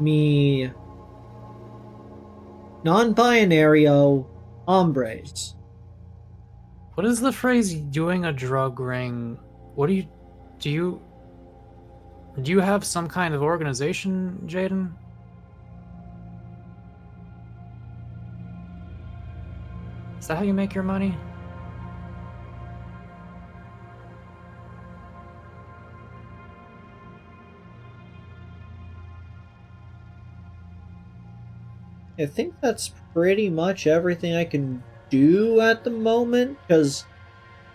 Mi non-binario hombres. What is the phrase doing a drug ring? What do you have some kind of organization, Jaden? Is that how you make your money? I think that's pretty much everything I can do at the moment, because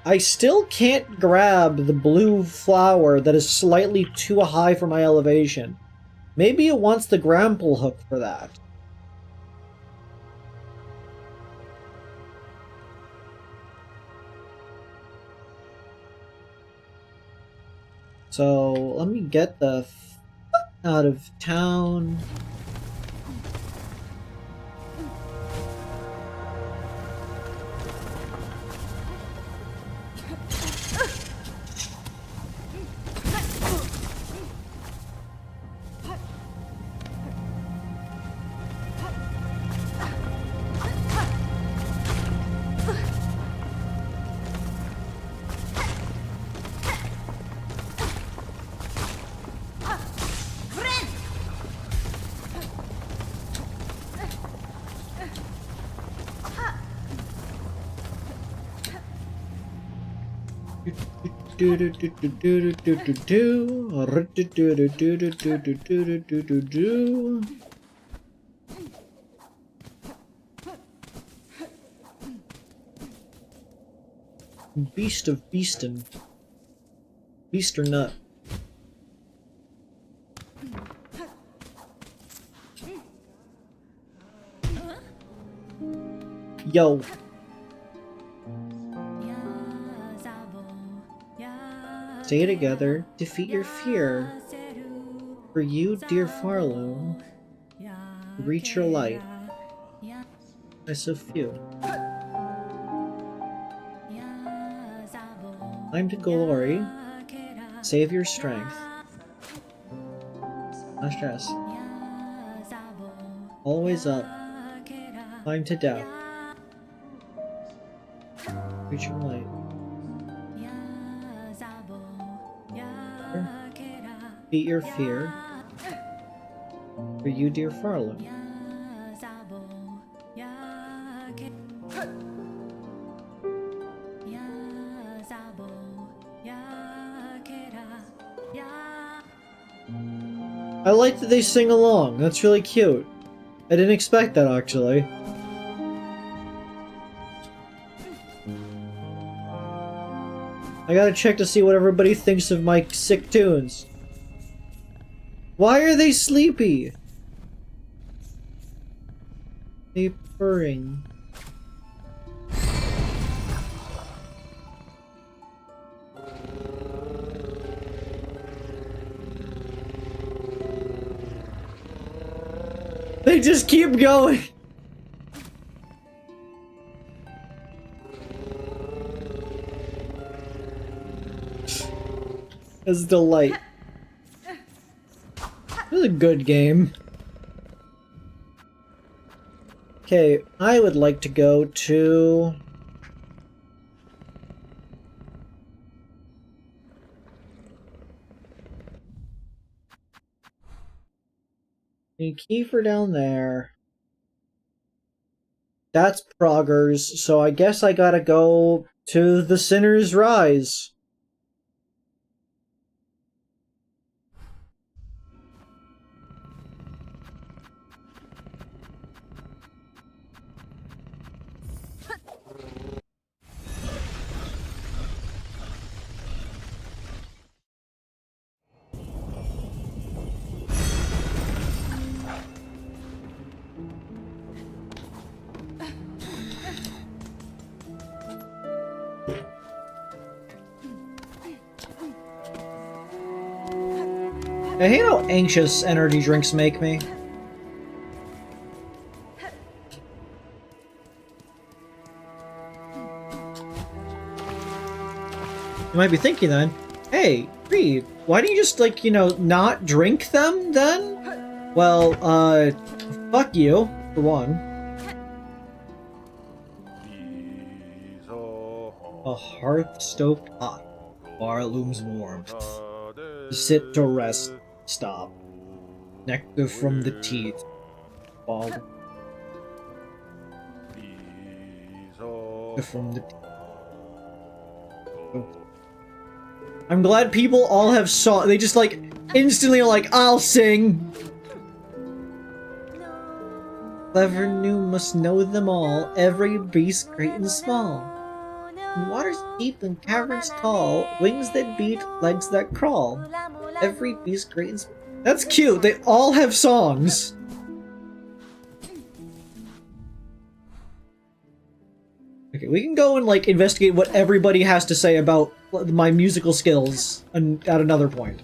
I still can't grab the blue flower that is slightly too high for my elevation. Maybe it wants the grapple hook for that. So, let me get the fuck out of town. Beast of Beastin. Beast or nut. Yo. Stay together, defeat your fear. For you, dear Farloom, reach your light. By so few. Climb to glory. Save your strength. Not stress. Always up. Climb to death. Reach your light. Beat your fear. For you, dear Farlow. I like that they sing along. That's really cute. I didn't expect that, actually. I gotta check to see what everybody thinks of my sick tunes. Why are they sleepy? They purring. They just keep going. That's delight. This is a good game. Okay, I would like to go to... a key for down there. That's Proggers, so I guess I gotta go to the Sinner's Rise. I hate how anxious energy drinks make me. You might be thinking then, hey, Kreed, why don't you just, like, you know, not drink them then? Well, fuck you, for one. A hearth stoked hot, Farloom's warmth. Sit to rest, stop. Nectar from the teeth, fall. From the teeth. I'm glad people all have saw. They just like instantly are like, I'll sing. Clever new must know them all, every beast great and small. In waters deep and caverns tall, wings that beat, legs that crawl. Every beast great and small. That's cute. They all have songs. Okay, we can go and like investigate what everybody has to say about my musical skills at another point.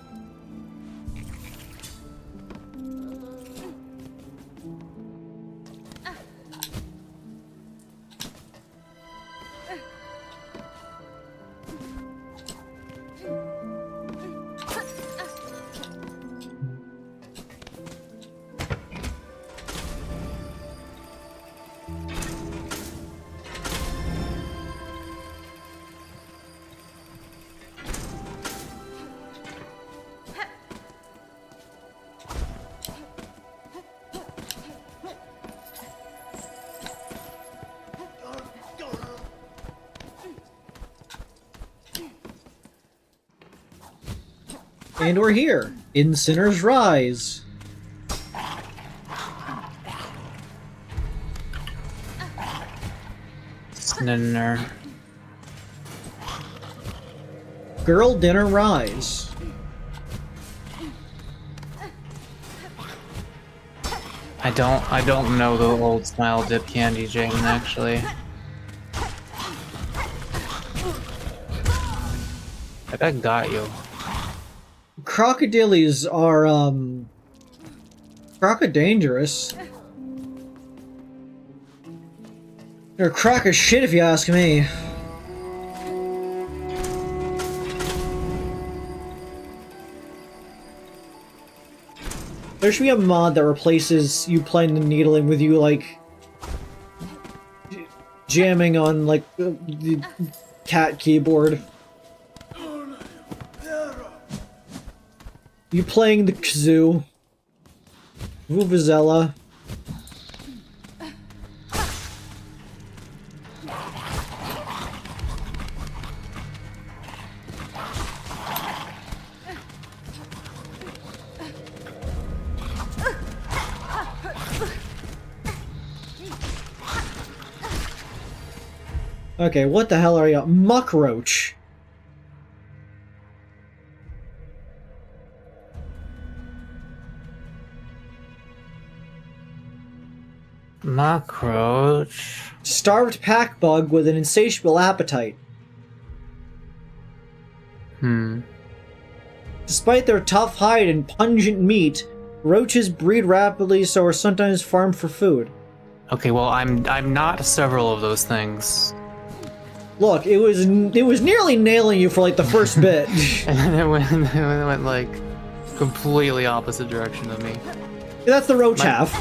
And we're here, in Sinner's Rise. Sninner. Girl Dinner Rise. I don't know the old style dip candy, Jaden, actually. I think I got you. Crocodilies are, crocodangerous. They're a crock of shit if you ask me. There should be a mod that replaces you playing the needling with you, like, jamming on, like, the cat keyboard. You playing the kazoo. Vuvuzela. Okay, what the hell are you? Muckroach. Muckroach. Starved pack bug with an insatiable appetite. Despite their tough hide and pungent meat, roaches breed rapidly, so are sometimes farmed for food. Okay, well, I'm not several of those things. Look, it was nearly nailing you for like the first bit. And then it went like completely opposite direction of me. That's the roach half.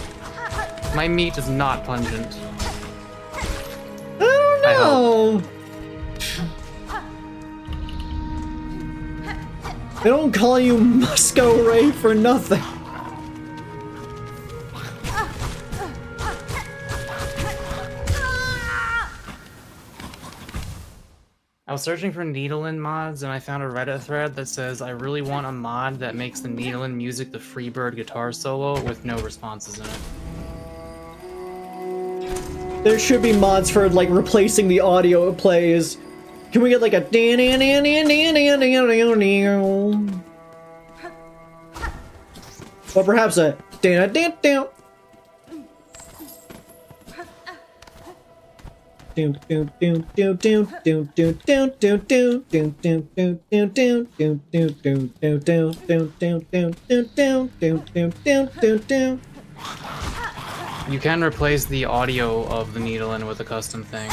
My meat is not pungent. I don't know. They don't call you Musco Ray for nothing. I was searching for Needlin mods and I found a Reddit thread that says, I really want a mod that makes the Needlin music the Freebird guitar solo with no responses in it. There should be mods for like replacing the audio it plays. Can we get like a or perhaps a You can replace the audio of the Needlin with a custom thing.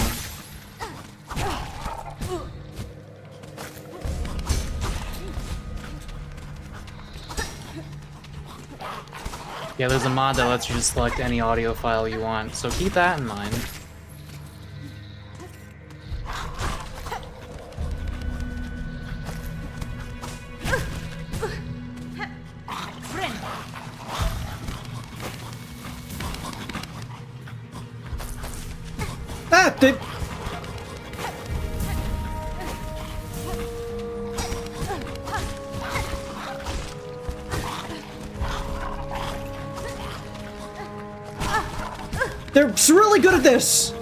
Yeah, there's a mod that lets you just select any audio file you want, so keep that in mind. Ah, dude. They're really good at this.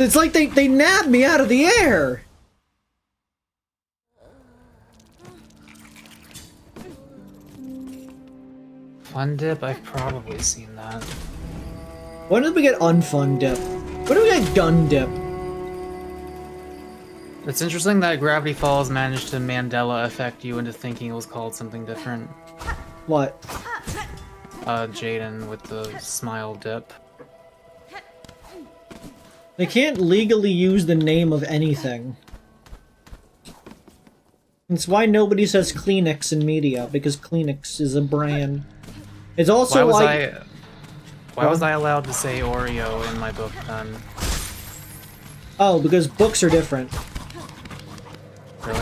It's like they nabbed me out of the air. Fun dip? I've probably seen that. When did we get unfun dip? When did we get gun dip? It's interesting that Gravity Falls managed to Mandela affect you into thinking it was called something different. What? Jaden with the smile dip. They can't legally use the name of anything. It's why nobody says Kleenex in media, because Kleenex is a brand. It's also Why was I allowed to say Oreo in my book then? Oh, because books are different. Really?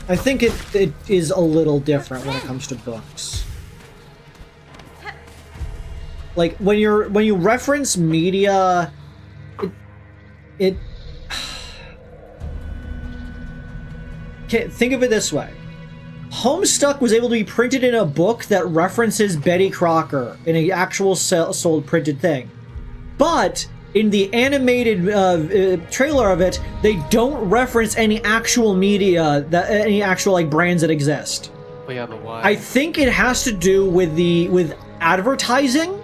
I think it is a little different when it comes to books. like when you reference media, it okay, think of it this way. Homestuck was able to be printed in a book that references Betty Crocker in an actual sold printed thing. But in the animated trailer of it, they don't reference any actual media, any actual like brands that exist. But yeah, but why? I think it has to do with advertising,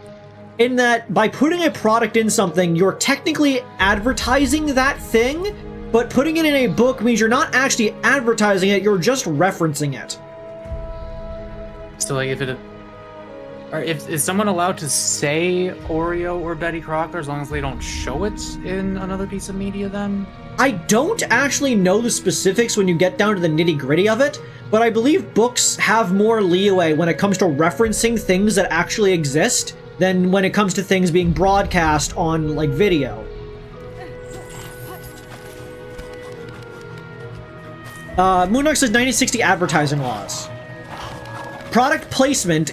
in that by putting a product in something, you're technically advertising that thing, but putting it in a book means you're not actually advertising it, you're just referencing it. So like is someone allowed to say Oreo or Betty Crocker as long as they don't show it in another piece of media then? I don't actually know the specifics when you get down to the nitty-gritty of it, but I believe books have more leeway when it comes to referencing things that actually exist than when it comes to things being broadcast on, like, video. Moonarch says 1960 advertising laws. Product placement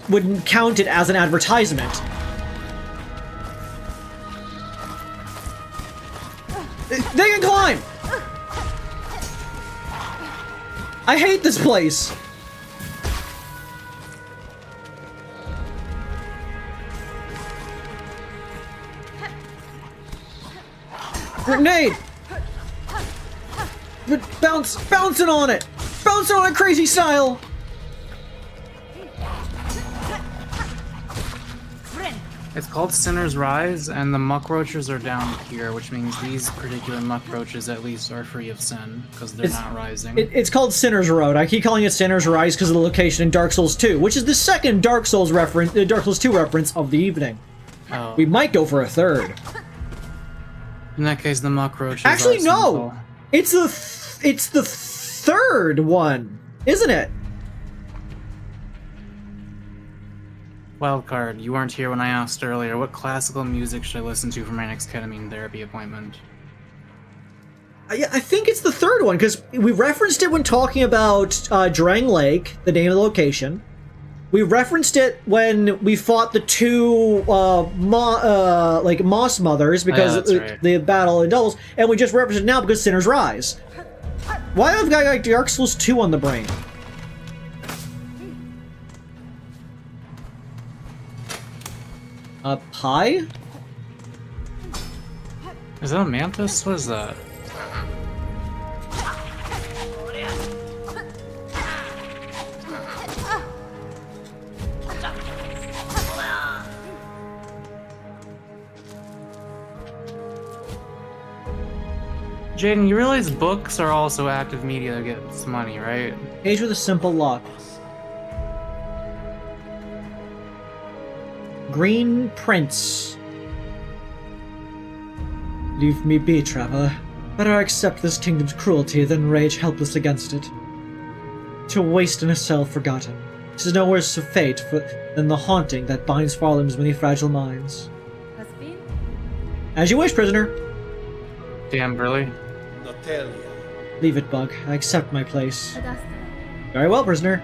would count it as an advertisement. They can climb! I hate this place! Grenade! Bouncing on it! Bouncing on it crazy style! It's called Sinner's Rise, and the muckroaches are down here, which means these particular muckroaches at least are free of sin, because they're not rising. It's called Sinner's Road. I keep calling it Sinner's Rise because of the location in Dark Souls 2, which is the second Dark Souls 2 reference of the evening. Oh. We might go for a third. In that case, the muckroaches Actually, are no! sinful. It's the third one, isn't it? Wildcard, you weren't here when I asked earlier, what classical music should I listen to for my next ketamine therapy appointment? I think it's the third one, because we referenced it when talking about Drang Lake, the name of the location. We referenced it when we fought the two Moss Mothers, because right. the battle in doubles, and we just referenced it now because Sinner's Rise. Why have I got like Dark Souls 2 on the brain? Pie? Is that a mantis? What is that? Jaden, you realize books are also active media that gets money, right? Page with a simple lock. Green Prince. Leave me be, traveler. Better accept this kingdom's cruelty than rage helpless against it. To waste in a cell forgotten. 'Tis no worse of fate than the haunting that binds Farlam's many fragile minds. Has been? As you wish, prisoner. Damn, really? Leave it, Bug. I accept my place. Adasta. Very well, prisoner.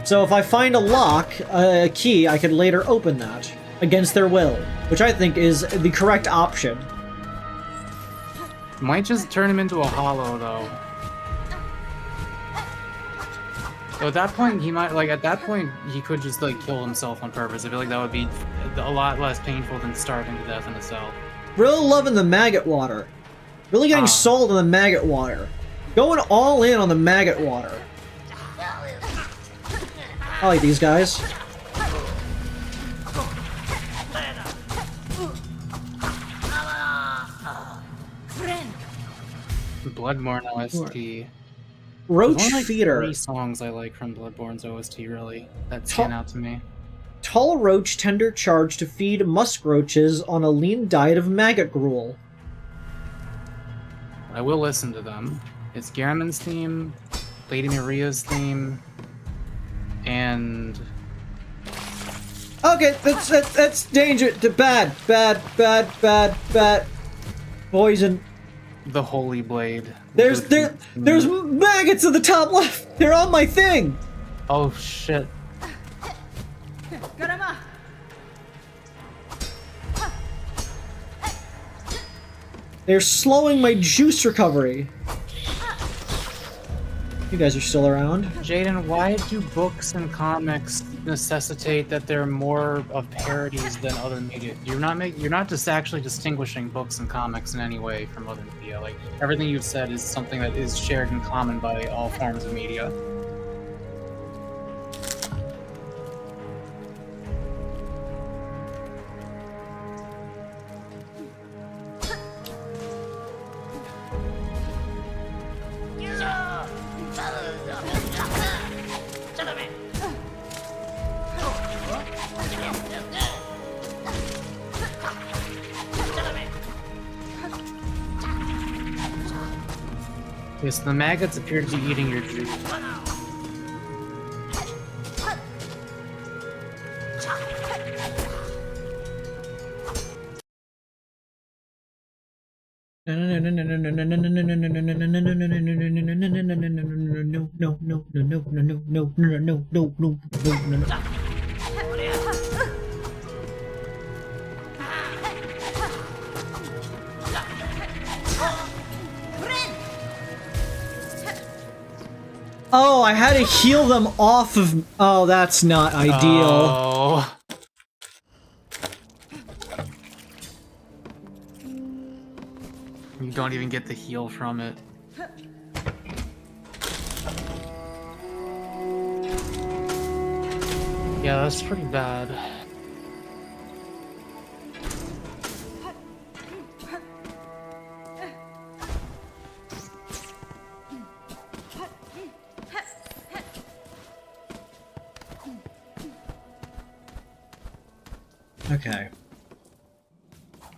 So if I find a lock, a key, I can later open that. Against their will. Which I think is the correct option. Might just turn him into a hollow, though. So at that point, he could just, like, kill himself on purpose. I feel like that would be a lot less painful than starving to death in a cell. Really loving the maggot water. Really getting sold on the maggot water. Going all in on the maggot water. I like these guys. Bloodborne OST. Roach There's only, like, Feeder. 3 songs I like from Bloodborne's OST, really, that stand out to me. Tall roach tender charge to feed musk roaches on a lean diet of maggot gruel. I will listen to them. It's Garaman's theme, Lady Maria's theme, and... Okay, that's danger. Bad. Poison. The Holy Blade. There's maggots at the top left. They're on my thing. Oh shit. Garama! They're slowing my juice recovery. You guys are still around. Jaden, why do books and comics necessitate that they're more of parodies than other media? You're not just actually distinguishing books and comics in any way from other media. Like, everything you've said is something that is shared in common by all forms of media. Yes, the maggots appear to be eating your juice. Oh, I had to heal them off of... Oh, that's not ideal. Oh. You don't even get the heal from it. Yeah, that's pretty bad. Okay.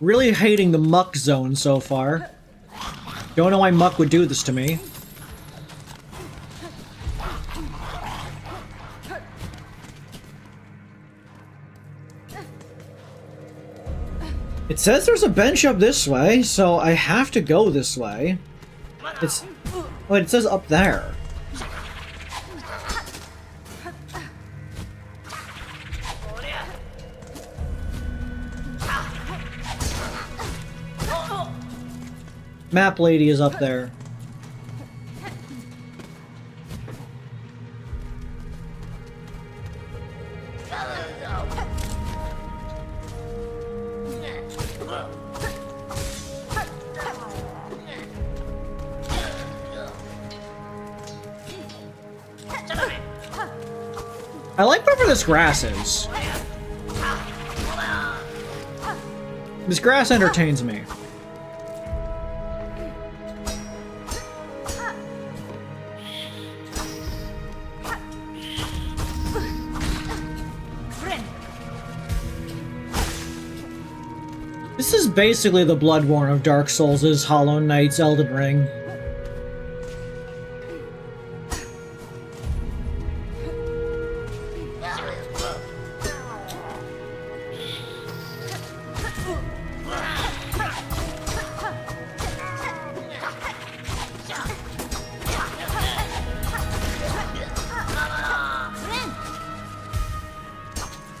Really hating the muck zone so far. Don't know why muck would do this to me. It says there's a bench up this way, so I have to go this way. It's... Oh, it says up there. Map lady is up there. I like wherever this grass is. This grass entertains me. This is basically the Bloodborne of Dark Souls' Hollow Knight's Elden Ring.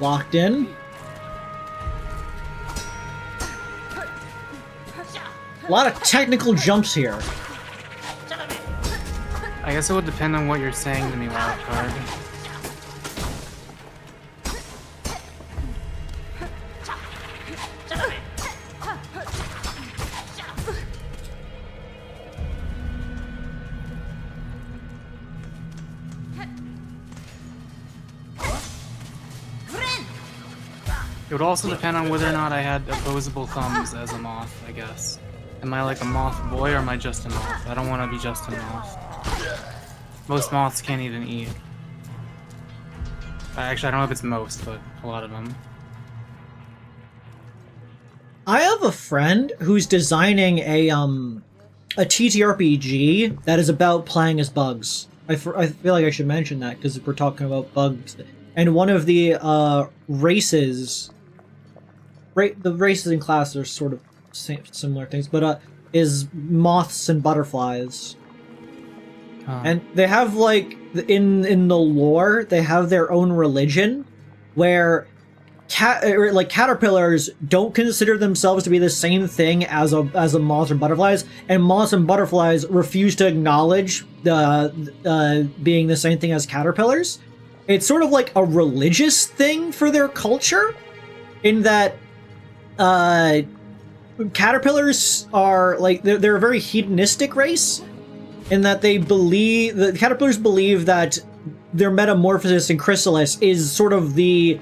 Locked in. A lot of technical jumps here. I guess it would depend on what you're saying to me, Wildcard. It would also depend on whether or not I had opposable thumbs as a moth, I guess. Am I like a moth boy or am I just a moth? I don't want to be just a moth. Most moths can't even eat. Actually, I don't know if it's most, but a lot of them. I have a friend who's designing a TTRPG that is about playing as bugs. I feel like I should mention that because we're talking about bugs. And one of the races... the races in class are sort of similar things, but is moths and butterflies. And they have, like, in the lore, they have their own religion, where caterpillars don't consider themselves to be the same thing as a moths or butterflies, and moths and butterflies refuse to acknowledge being the same thing as caterpillars. It's sort of like a religious thing for their culture, in that caterpillars are like they're a very hedonistic race, in that the caterpillars believe that their metamorphosis in chrysalis is sort of the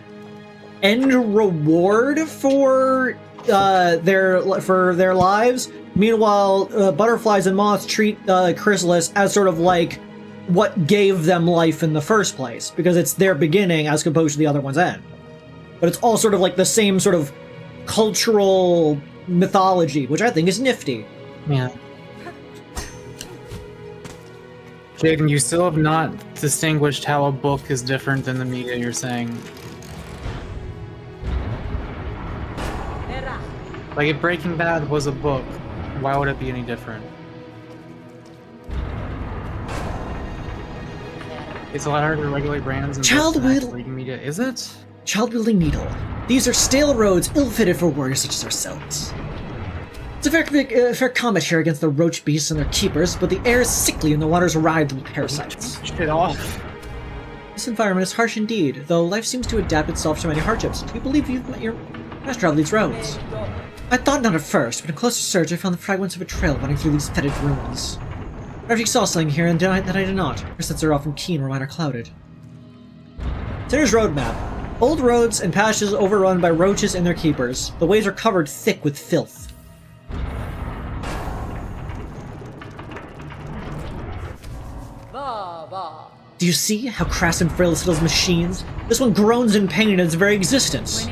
end reward for their lives. Meanwhile, butterflies and moths treat chrysalis as sort of like what gave them life in the first place, because it's their beginning as opposed to the other one's end. But it's all sort of like the same sort of cultural mythology, which I think is nifty. Yeah. Jaden, you still have not distinguished how a book is different than the media you're saying. Like, if Breaking Bad was a book, why would it be any different? It's a lot harder to regulate brands and reading media, is it? Child-wielding needle. These are stale roads ill-fitted for warriors such as ourselves. It's a fair commentary against the roach beasts and their keepers, but the air is sickly and the waters writhed with parasites. Shit off. This environment is harsh indeed, though life seems to adapt itself to many hardships. Do you believe you've met your master of these roads? I thought not at first, but in closer search I found the fragments of a trail running through these fetid ruins. I actually saw something here and denied that I did not. Her senses are often keen where mine are clouded. Sinner's Roadmap. Old roads and patches overrun by roaches and their keepers. The ways are covered thick with filth. Do you see how crass and frail this little machines? This one groans in pain in its very existence.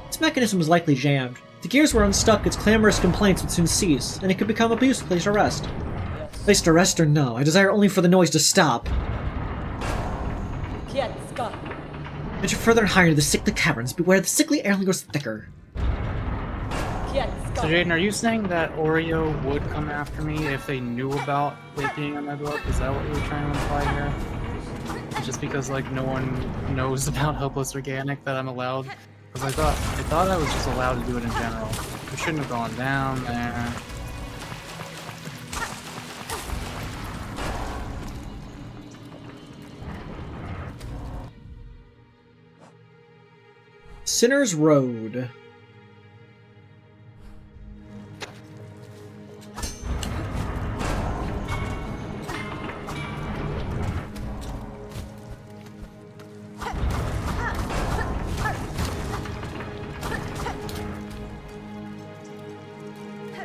Its mechanism was likely jammed. If the gears were unstuck, its clamorous complaints would soon cease, and it could become a place to rest. Place to rest or no, I desire only for the noise to stop. Venture further and higher into the sickly caverns. Beware, the sickly air grows thicker. So Jaden, are you saying that Oreo would come after me if they knew about it being on my book? Is that what you were trying to imply here? Just because like no one knows about Hopeless Organic that I'm allowed? Because I thought I was just allowed to do it in general. We shouldn't have gone down there. Sinner's Road.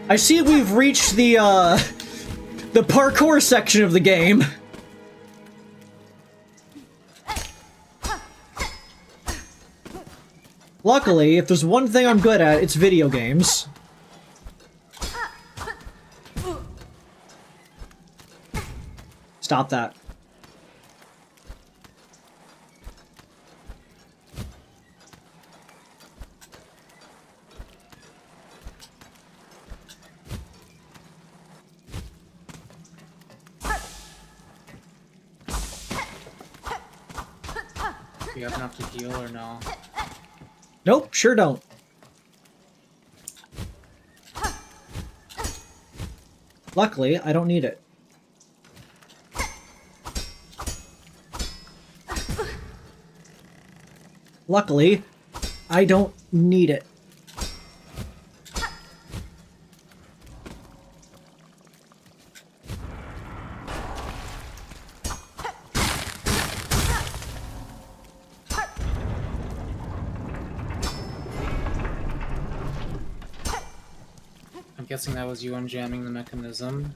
I see we've reached the parkour section of the game. Luckily, if there's one thing I'm good at, it's video games. Stop that. You have enough to heal or no? Nope, sure don't. Luckily, I don't need it. Luckily, I don't need it. I'm guessing that was you unjamming the mechanism.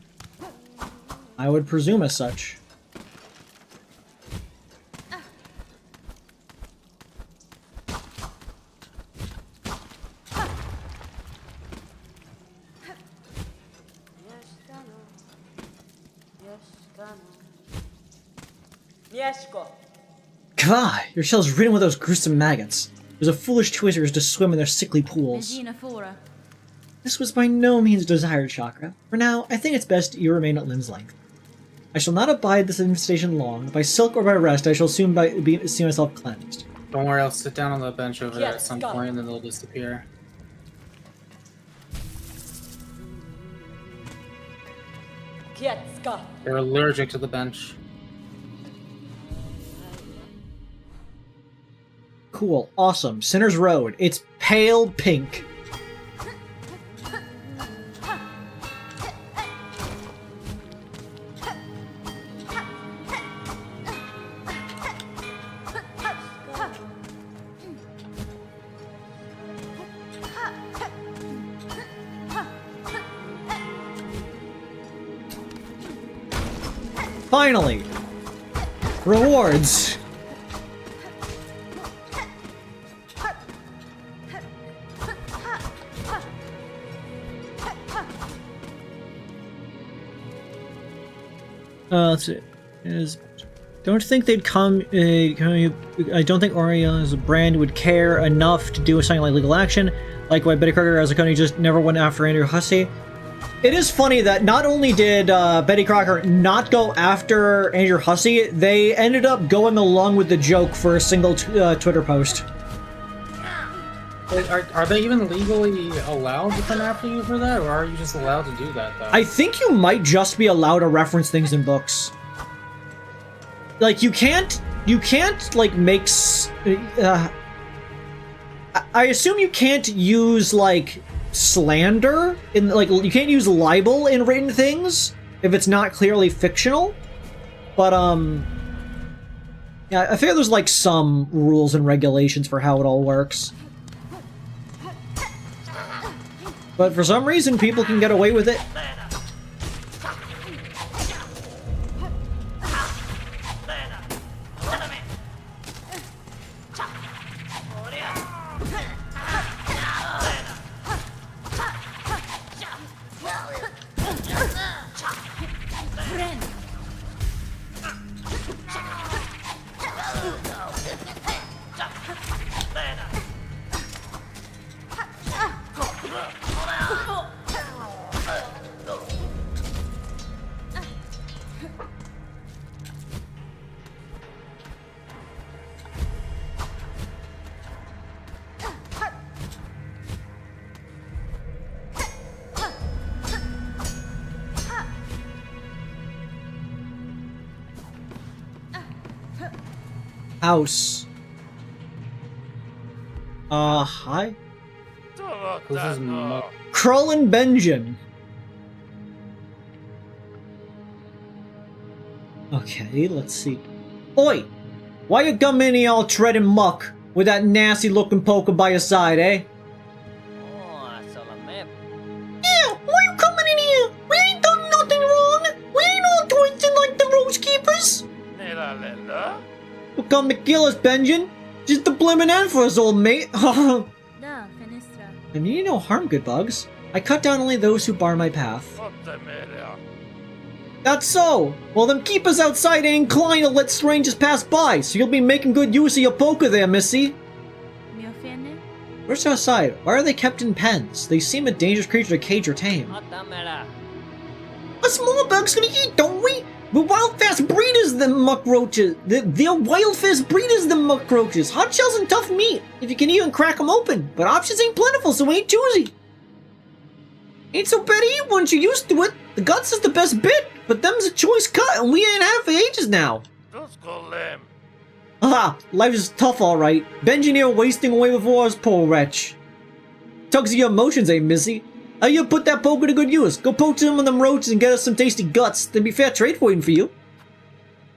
I would presume as such. Kva, your shell's ridden with those gruesome maggots. It was a foolish choice of yours to swim in their sickly pools. This was by no means a desired chakra. For now, I think it's best you remain at limb's length. I shall not abide this infestation long. By silk or by rest, I shall soon see myself cleansed. Don't worry, I'll sit down on the bench over there at some point and then they'll disappear. They're allergic to the bench. Cool. Awesome. Sinner's Road. It's pale pink. Finally! Rewards! Let's see. Don't think they'd come. I don't think Oreo as a brand would care enough to do something like legal action. Like why Betty Crocker as a company just never went after Andrew Hussey. It is funny that not only did Betty Crocker not go after Andrew Hussey, they ended up going along with the joke for a single Twitter post. Are they even legally allowed to come after you for that, or are you just allowed to do that, though? I think you might just be allowed to reference things in books. Like, you can't, like, make... I assume you can't use, like, slander in, like, you can't use libel in written things if it's not clearly fictional. But, yeah, I figure there's, like, some rules and regulations for how it all works. But for some reason, people can get away with it. House. Hi? This is Krull and Benjen. Okay, let's see. Oi! Why you come in here all treading muck with that nasty looking poker by your side, eh? Yeah, why you coming in here? We ain't done nothing wrong! We ain't all twisted like the Rose Keepers! You come to kill us, Benjen? Just the blimmin' end for us, old mate! Da, Fenestra. I mean you no harm, good bugs. I cut down only those who bar my path. That's so! Well then keep us outside and inclined to let strangers pass by, so you'll be making good use of your poker there, missy. Mi offende? Where's outside? Why are they kept in pens? They seem a dangerous creature to cage or tame. Us small bugs gonna eat, don't we? We're wild-fast breeders, the muck roaches. They're wild-fast breeders, the muck roaches. Hot shells and tough meat, if you can even crack them open. But options ain't plentiful, so ain't choosy. Ain't so bad to eat once you're used to it. The guts is the best bit, but them's a choice cut, and we ain't had for ages now. Aha, life is tough, alright. Benjen here wasting away before us, poor wretch. Tugs of your emotions, eh, missy? How you put that poker to good use? Go poach some of them roaches and get us some tasty guts. There'd be fair trade waiting for you.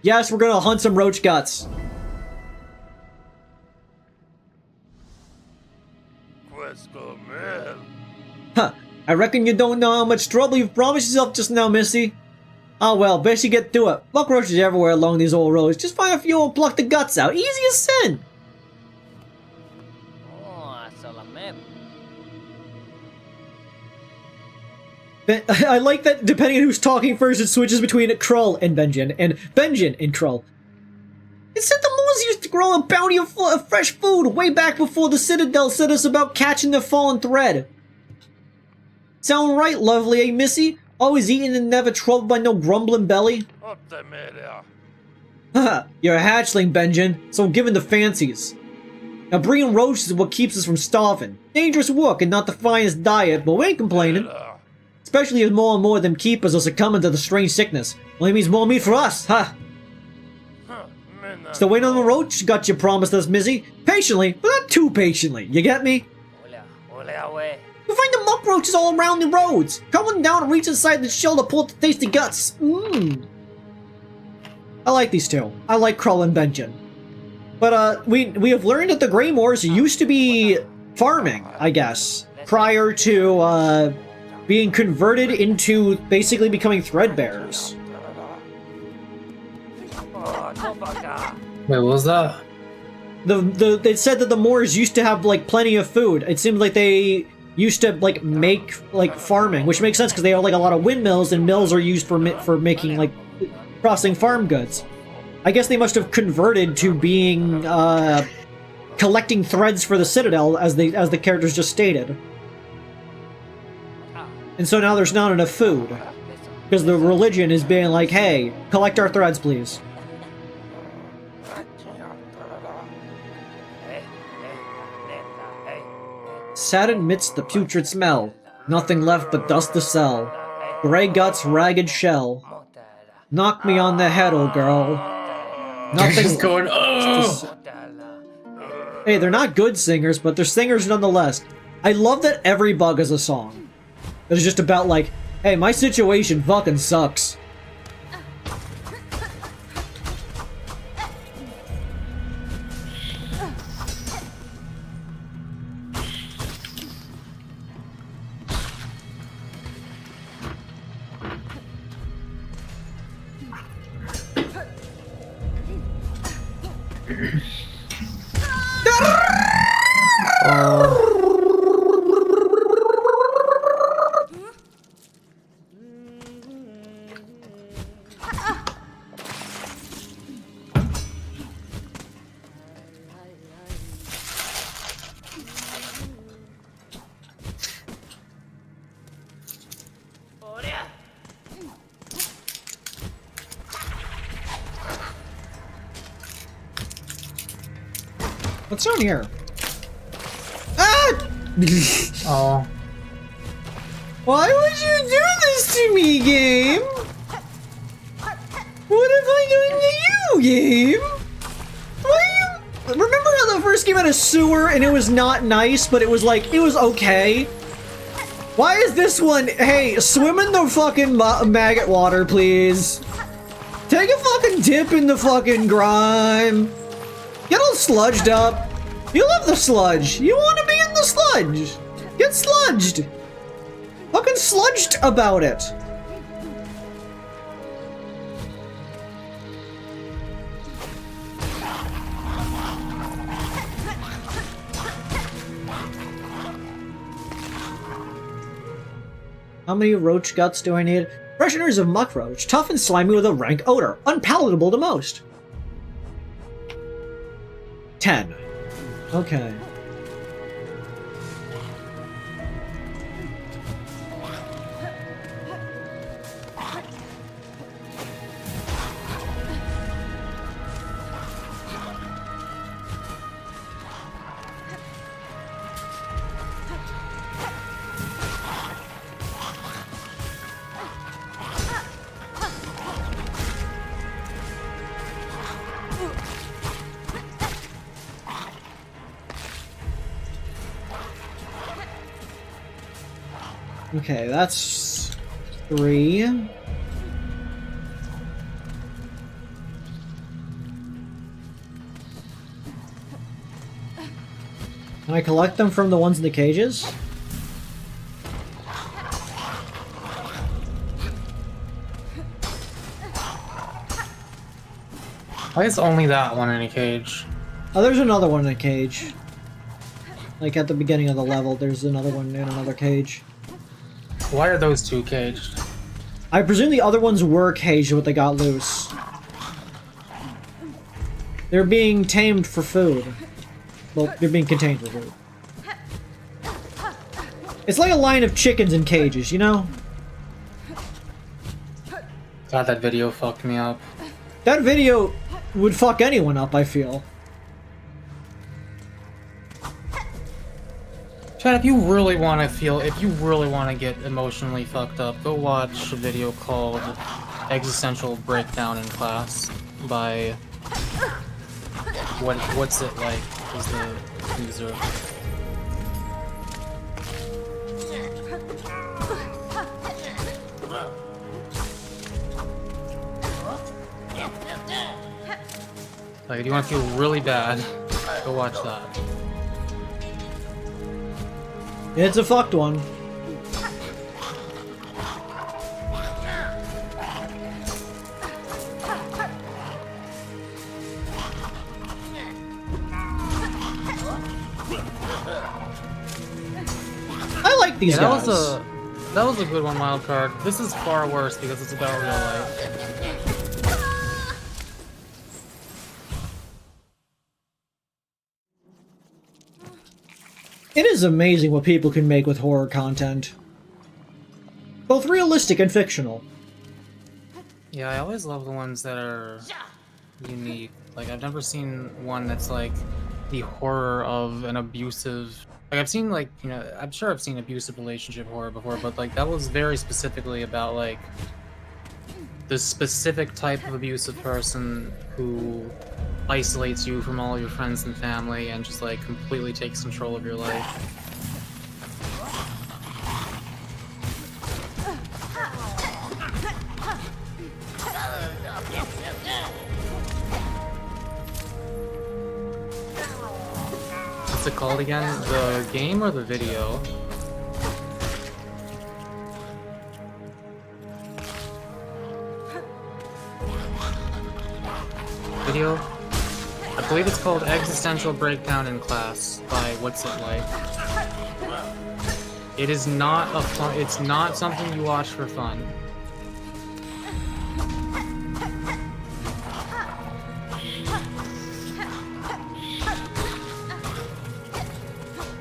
Yes, we're gonna hunt some roach guts. Huh, I reckon you don't know how much trouble you've promised yourself just now, missy. Ah well, best you get to it. Muck roaches everywhere along these old roads. Just find a few and pluck the guts out. Easy as sin. I like that depending on who's talking first, it switches between Krull and Benjen and Krull. It said the Moors used to grow a bounty of fresh food way back before the Citadel set us about catching the fallen thread. Sound right, lovely, eh, missy? Always eating and never troubled by no grumbling belly? Haha, you're a hatchling, Benjen, so I'm giving the fancies. Now, breeding roaches is what keeps us from starving. Dangerous work and not the finest diet, but we ain't complaining. Especially as more and more of them keepers are succumbing to the strange sickness. Only means more meat for us, huh? Still waiting on the roach? Got you promised us, Mizzy. Patiently, but not too patiently. You get me? You find the muck roaches all around the roads. Come down and reach inside the shell to pull the tasty guts. Mmm. I like these two. I like Krull and Benjen. But we have learned that the Greymoors used to be farming, I guess, prior to being converted into basically becoming threadbearers. Wait, what was that? They said that the Moors used to have like plenty of food. It seems like they used to like make like farming, which makes sense because they have like a lot of windmills, and mills are used for making like processing farm goods. I guess they must have converted to being collecting threads for the Citadel, as the characters just stated. And so now there's not enough food because the religion is being like, "Hey, collect our threads, please." Sad amidst the putrid smell, nothing left but dust to sell. Grey guts, ragged shell. Knock me on the head, old girl. Nothing. Just going, oh! Hey, they're not good singers, but they're singers nonetheless. I love that every bug is a song. It's just about like, hey, my situation fucking sucks. What's down here? Ah! Oh. Why would you do this to me, game? What have I done to you, game? Why you... Remember how the first game had a sewer and it was not nice, but it was like, it was okay? Why is this one, hey, swim in the fucking maggot water, please? Take a fucking dip in the fucking grime. Get all sludged up. You love the sludge. You want to be in the sludge. Get sludged. Fucking sludged about it. How many roach guts do I need? Fresheners of muck roach, tough and slimy with a rank odor, unpalatable to most. 10. Okay. Okay, that's 3. Can I collect them from the ones in the cages? Why is only that one in a cage? Oh, there's another one in a cage. Like at the beginning of the level, there's another one in another cage. Why are those two caged? I presume the other ones were caged, but they got loose. They're being tamed for food. Well, they're being contained for food. It's like a line of chickens in cages, you know? God, that video fucked me up. That video would fuck anyone up, I feel. Chad, if you really want to get emotionally fucked up, go watch a video called Existential Breakdown in Class by What's It Like is the user. Like, if you want to feel really bad, go watch that. It's a fucked one. I like these guys. That was a good one, wild card. This is far worse because it's about real life. It is amazing what people can make with horror content. Both realistic and fictional. Yeah, I always love the ones that are unique. Like, I've never seen one that's like the horror of an abusive... Like, I've seen, like, you know, I'm sure I've seen abusive relationship horror before, but like that was very specifically about like the specific type of abusive person who isolates you from all your friends and family and just like completely takes control of your life. What's it called again? The game or the video? Video? I believe it's called Existential Breakdown in Class by What's It Like. It is not a fun, it's not something you watch for fun.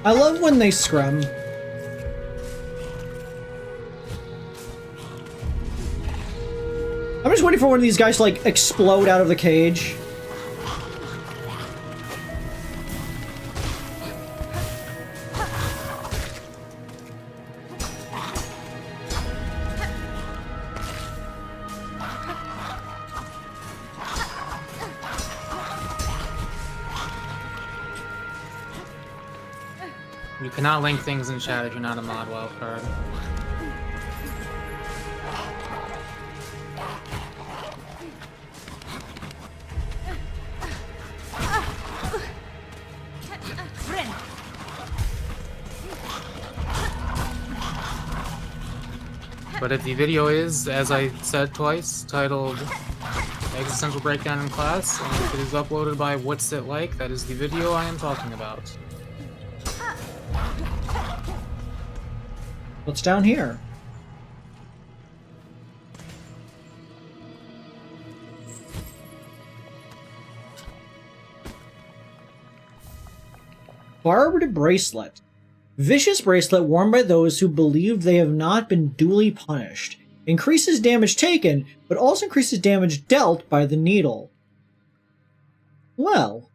I love when they scrum. I'm just waiting for one of these guys to like explode out of the cage. You cannot link things in chat if you're not a mod wildcard. But if the video is, as I said twice, titled Existential Breakdown in Class, and if it is uploaded by What's It Like, that is the video I am talking about. What's down here? Barbed bracelet. Vicious bracelet worn by those who believe they have not been duly punished. Increases damage taken, but also increases damage dealt by the needle. Well.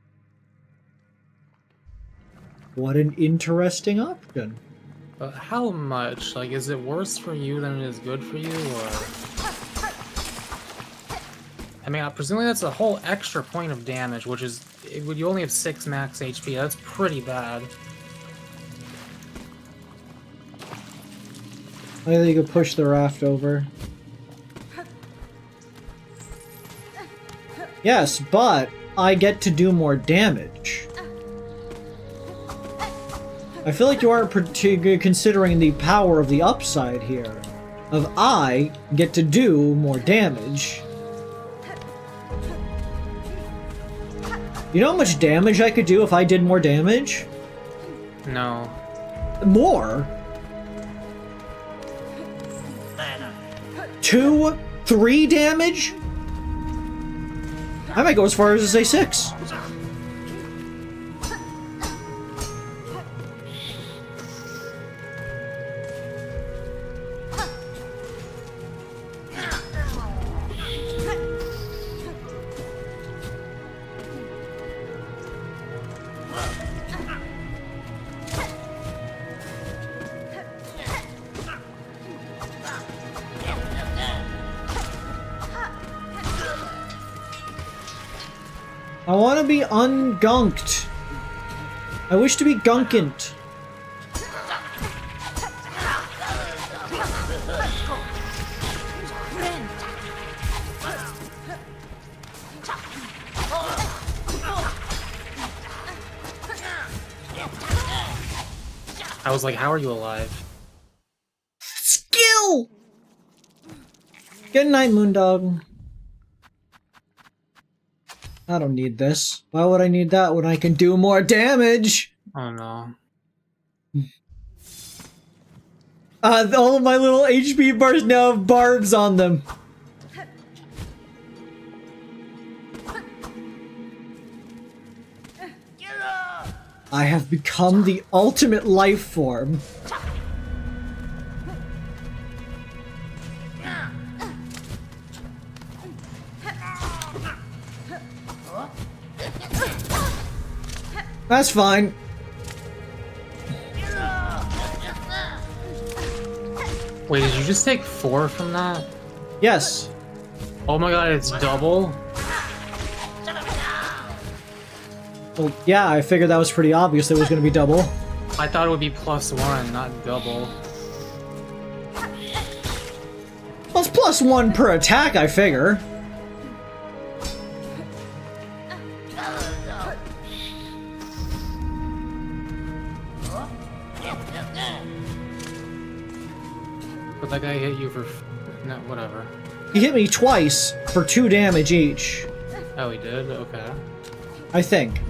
What an interesting option. But how much? Like, is it worse for you than it is good for you, or...? I mean, presumably that's a whole extra point of damage, which is... you only have 6 max HP, that's pretty bad. I think you could push the raft over. Yes, but I get to do more damage. I feel like you aren't particularly considering the power of the upside here. Of I get to do more damage. You know how much damage I could do if I did more damage? No. More? 2, 3 damage? I might go as far as to say 6. I want to be ungunked. I wish to be gunkant. I was like, how are you alive? Skill! Good night, Moondog. I don't need this. Why would I need that when I can do more damage? Oh no. All of my little HP bars now have barbs on them. I have become the ultimate life form. That's fine. Wait, did you just take 4 from that? Yes. Oh my god, it's double? Well, yeah, I figured that was pretty obvious that it was going to be double. I thought it would be +1, not double. Well, it's +1 per attack, I figure. But that guy hit you for... no, whatever. He hit me twice for 2 damage each. Oh, he did? Okay. I think.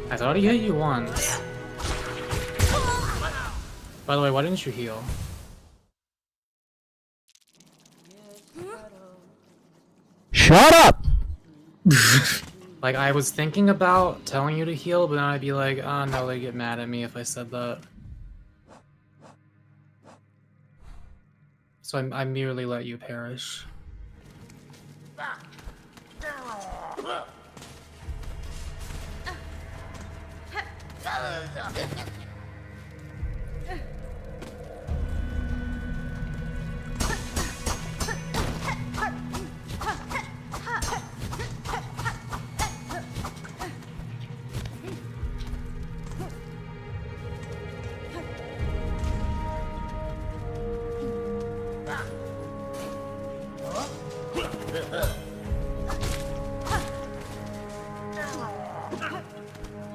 I thought he hit you once. By the way, why didn't you heal? Shut up! Like, I was thinking about telling you to heal, but then I'd be like, oh no, they'd get mad at me if I said that. So I merely let you perish.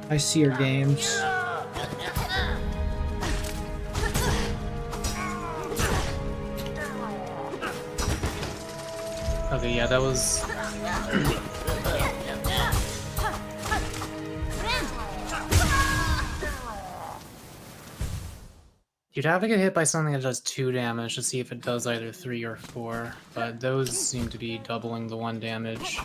I see your games. Okay, yeah, that was... You'd have to get hit by something that does 2 damage to see if it does either 3 or 4, but those seem to be doubling the 1 damage.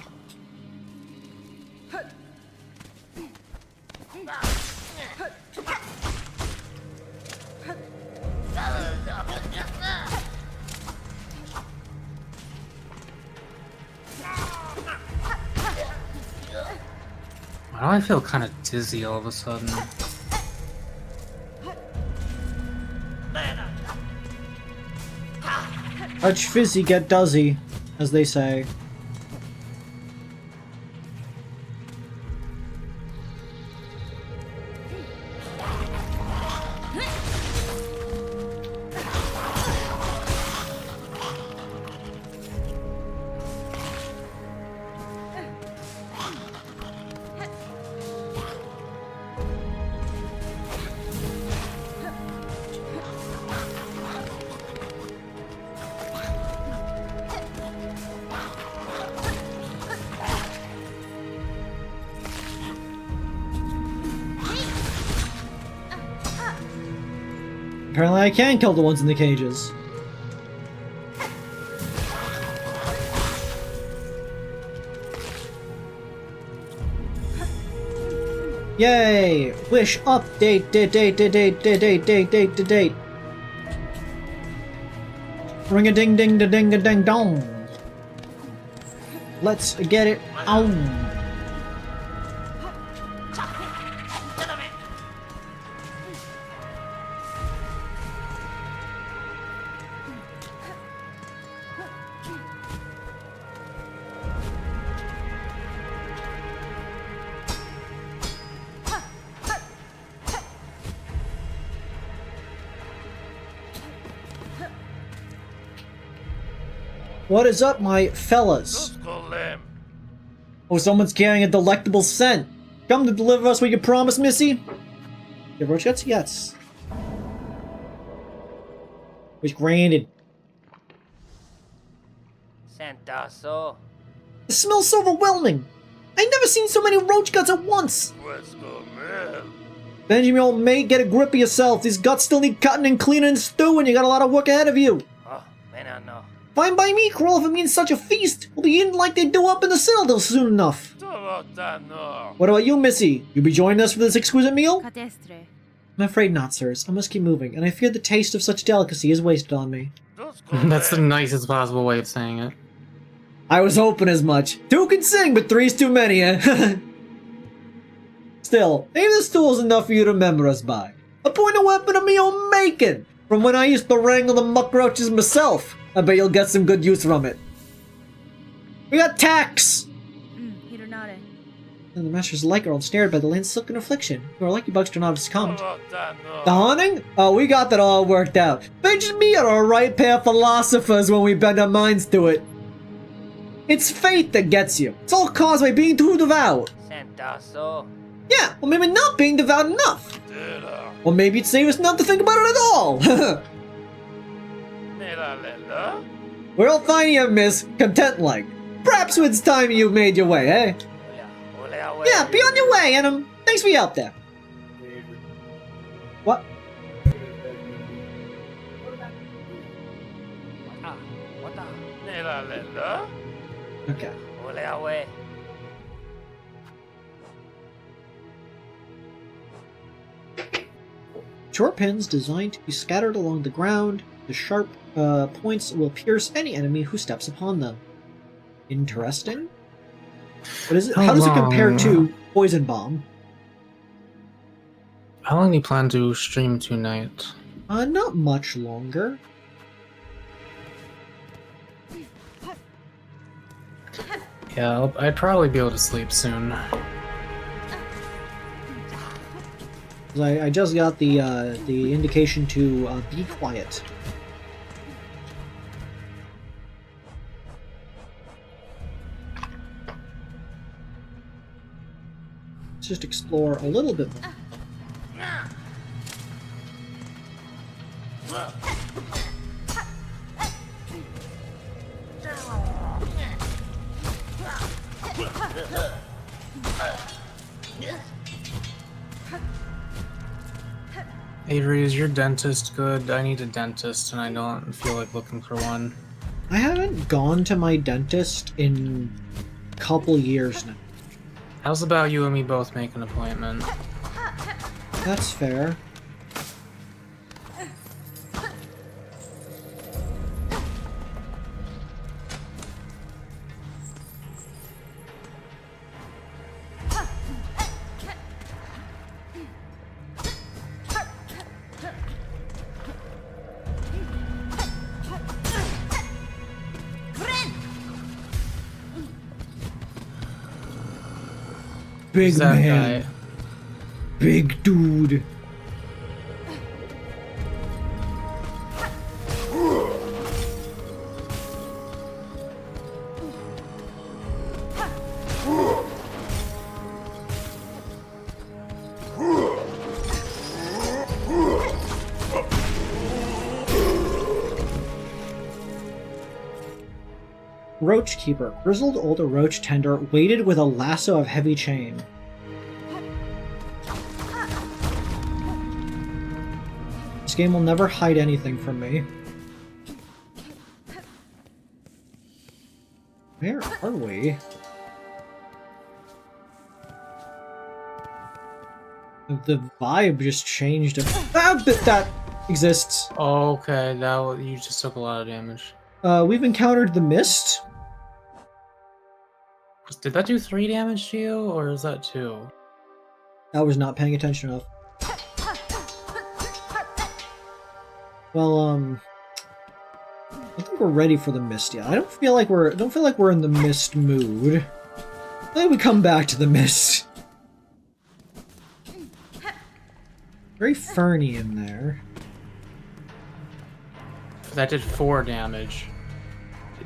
Why do I feel kind of dizzy all of a sudden? Touch fizzy, get duzzy, as they say. Apparently I can kill the ones in the cages. Yay! Wish update date. Ring a ding ding da ding a ding dong. Let's get it on. What is up, my fellas? Oh, someone's carrying a delectable scent. Come to deliver us what you promised, Missy? Yeah, Roach gets yes. Which granted. Sentazo. It smells so overwhelming. I never seen so many roach guts at once. Benjamin, old mate, get a grip of yourself. These guts still need cutting and cleaning and stewing. You got a lot of work ahead of you. Oh, man, no. Fine by me, Kroll, if it means such a feast. We'll be eating like they do up in the Citadel soon enough. What about you, Missy? You be joining us for this exquisite meal? Catestre. I'm afraid not, sirs. I must keep moving, and I fear the taste of such delicacy is wasted on me. That's the nicest possible way of saying it. I was hoping as much. Two can sing, but three's too many, eh? Still, maybe this tool's enough for you to remember us by. A pointed weapon of me own making, from when I used to wrangle the muckroaches myself. I bet you'll get some good use from it. We got Tax! Hironare. And the master's like are all snared by the land's silken affliction. You are lucky bugs to not have succumbed. The haunting? Oh, we got that all worked out. Benjamin and me are a right pair of philosophers when we bend our minds to it. It's fate that gets you. It's all caused by being too devout. Sentazo. Yeah, or maybe not being devout enough. Or maybe it'd save us not to think about it at all. We're all fine here, miss. Content-like. Perhaps it's time you made your way, eh? Yeah, be on your way, and thanks for your help there. What? Okay. Short pins designed to be scattered along the ground. The sharp points will pierce any enemy who steps upon them. Interesting. What is it? How does it compare to Poison Bomb? How long do you plan to stream tonight? Not much longer. Yeah, I'd probably be able to sleep soon. I just got the indication to be quiet. Let's just explore a little bit more. Avery, is your dentist good? I need a dentist and I don't feel like looking for one. I haven't gone to my dentist in a couple years now. How's about you and me both make an appointment? That's fair. Big Who's that man. guy? Big dude. Roach Keeper. Grizzled older roach tender weighted with a lasso of heavy chain. This game will never hide anything from me. Where are we? The vibe just changed. That exists. Okay, you just took a lot of damage. We've encountered the mist. Did that do 3 damage to you, or is that 2? I was not paying attention enough. Well, I think we're ready for the mist yet. I don't feel like we're in the mist mood. Maybe we come back to the mist. Very ferny in there. That did 4 damage.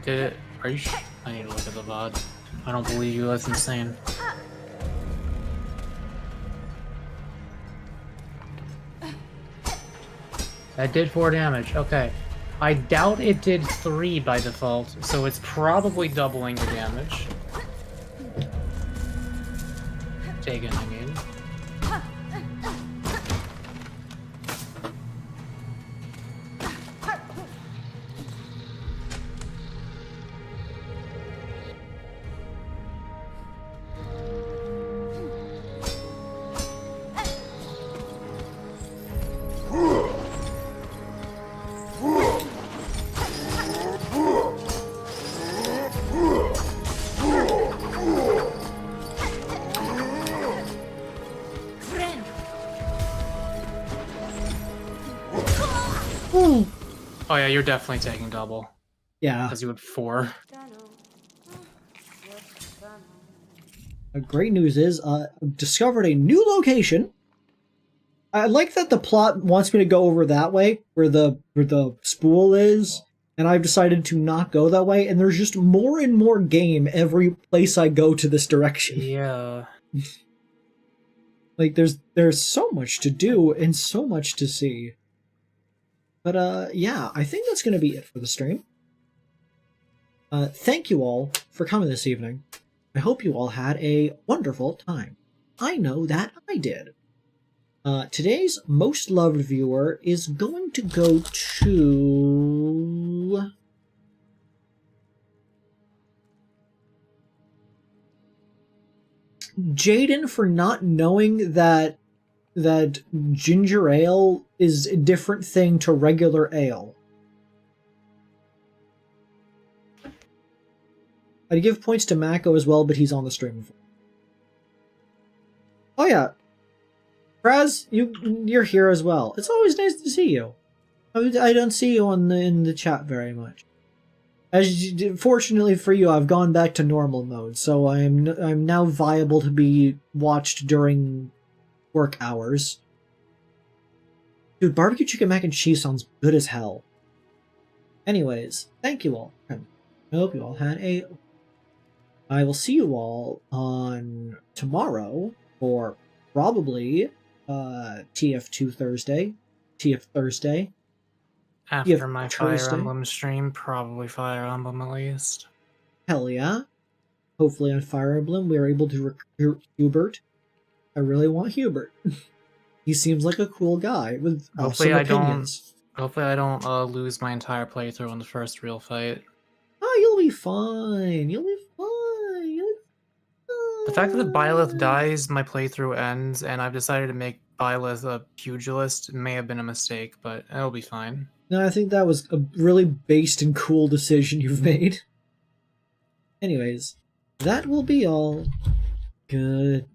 Did it? Are you? I need to look at the VOD. I don't believe you. That's insane. That did 4 damage. Okay. I doubt it did 3 by default, so it's probably doubling the damage. Taken, I mean. Oh yeah, you're definitely taking double. Yeah. Because you had 4. The great news is, I've discovered a new location. I like that the plot wants me to go over that way, where the spool is, and I've decided to not go that way, and there's just more and more game every place I go to this direction. Yeah. Like, there's so much to do and so much to see. But, yeah, I think that's going to be it for the stream. Thank you all for coming this evening. I hope you all had a wonderful time. I know that I did. Today's most loved viewer is going to go to... Jaden for not knowing that ginger ale is a different thing to regular ale. I'd give points to Mako as well, but he's on the stream. Oh yeah, Raz, you're here as well. It's always nice to see you. I don't see you in the chat very much. Fortunately for you, I've gone back to normal mode, so I'm now viable to be watched during work hours. Dude, barbecue chicken mac and cheese sounds good as hell. Anyways, thank you all. I hope you all had a... I will see you all on tomorrow for probably TF2 Thursday. TF Thursday. After my Fire Thursday. Emblem stream, probably Fire Emblem at least. Hell yeah. Hopefully on Fire Emblem we are able to recruit Hubert. I really want Hubert. He seems like a cool guy with awesome opinions. Hopefully I don't lose my entire playthrough on the first real fight. Oh, you'll be fine. You'll be fine. You'll be fine. The fact that Byleth dies, my playthrough ends, and I've decided to make Byleth a pugilist may have been a mistake, but it'll be fine. No, I think that was a really based and cool decision you've made. Anyways, that will be all. Good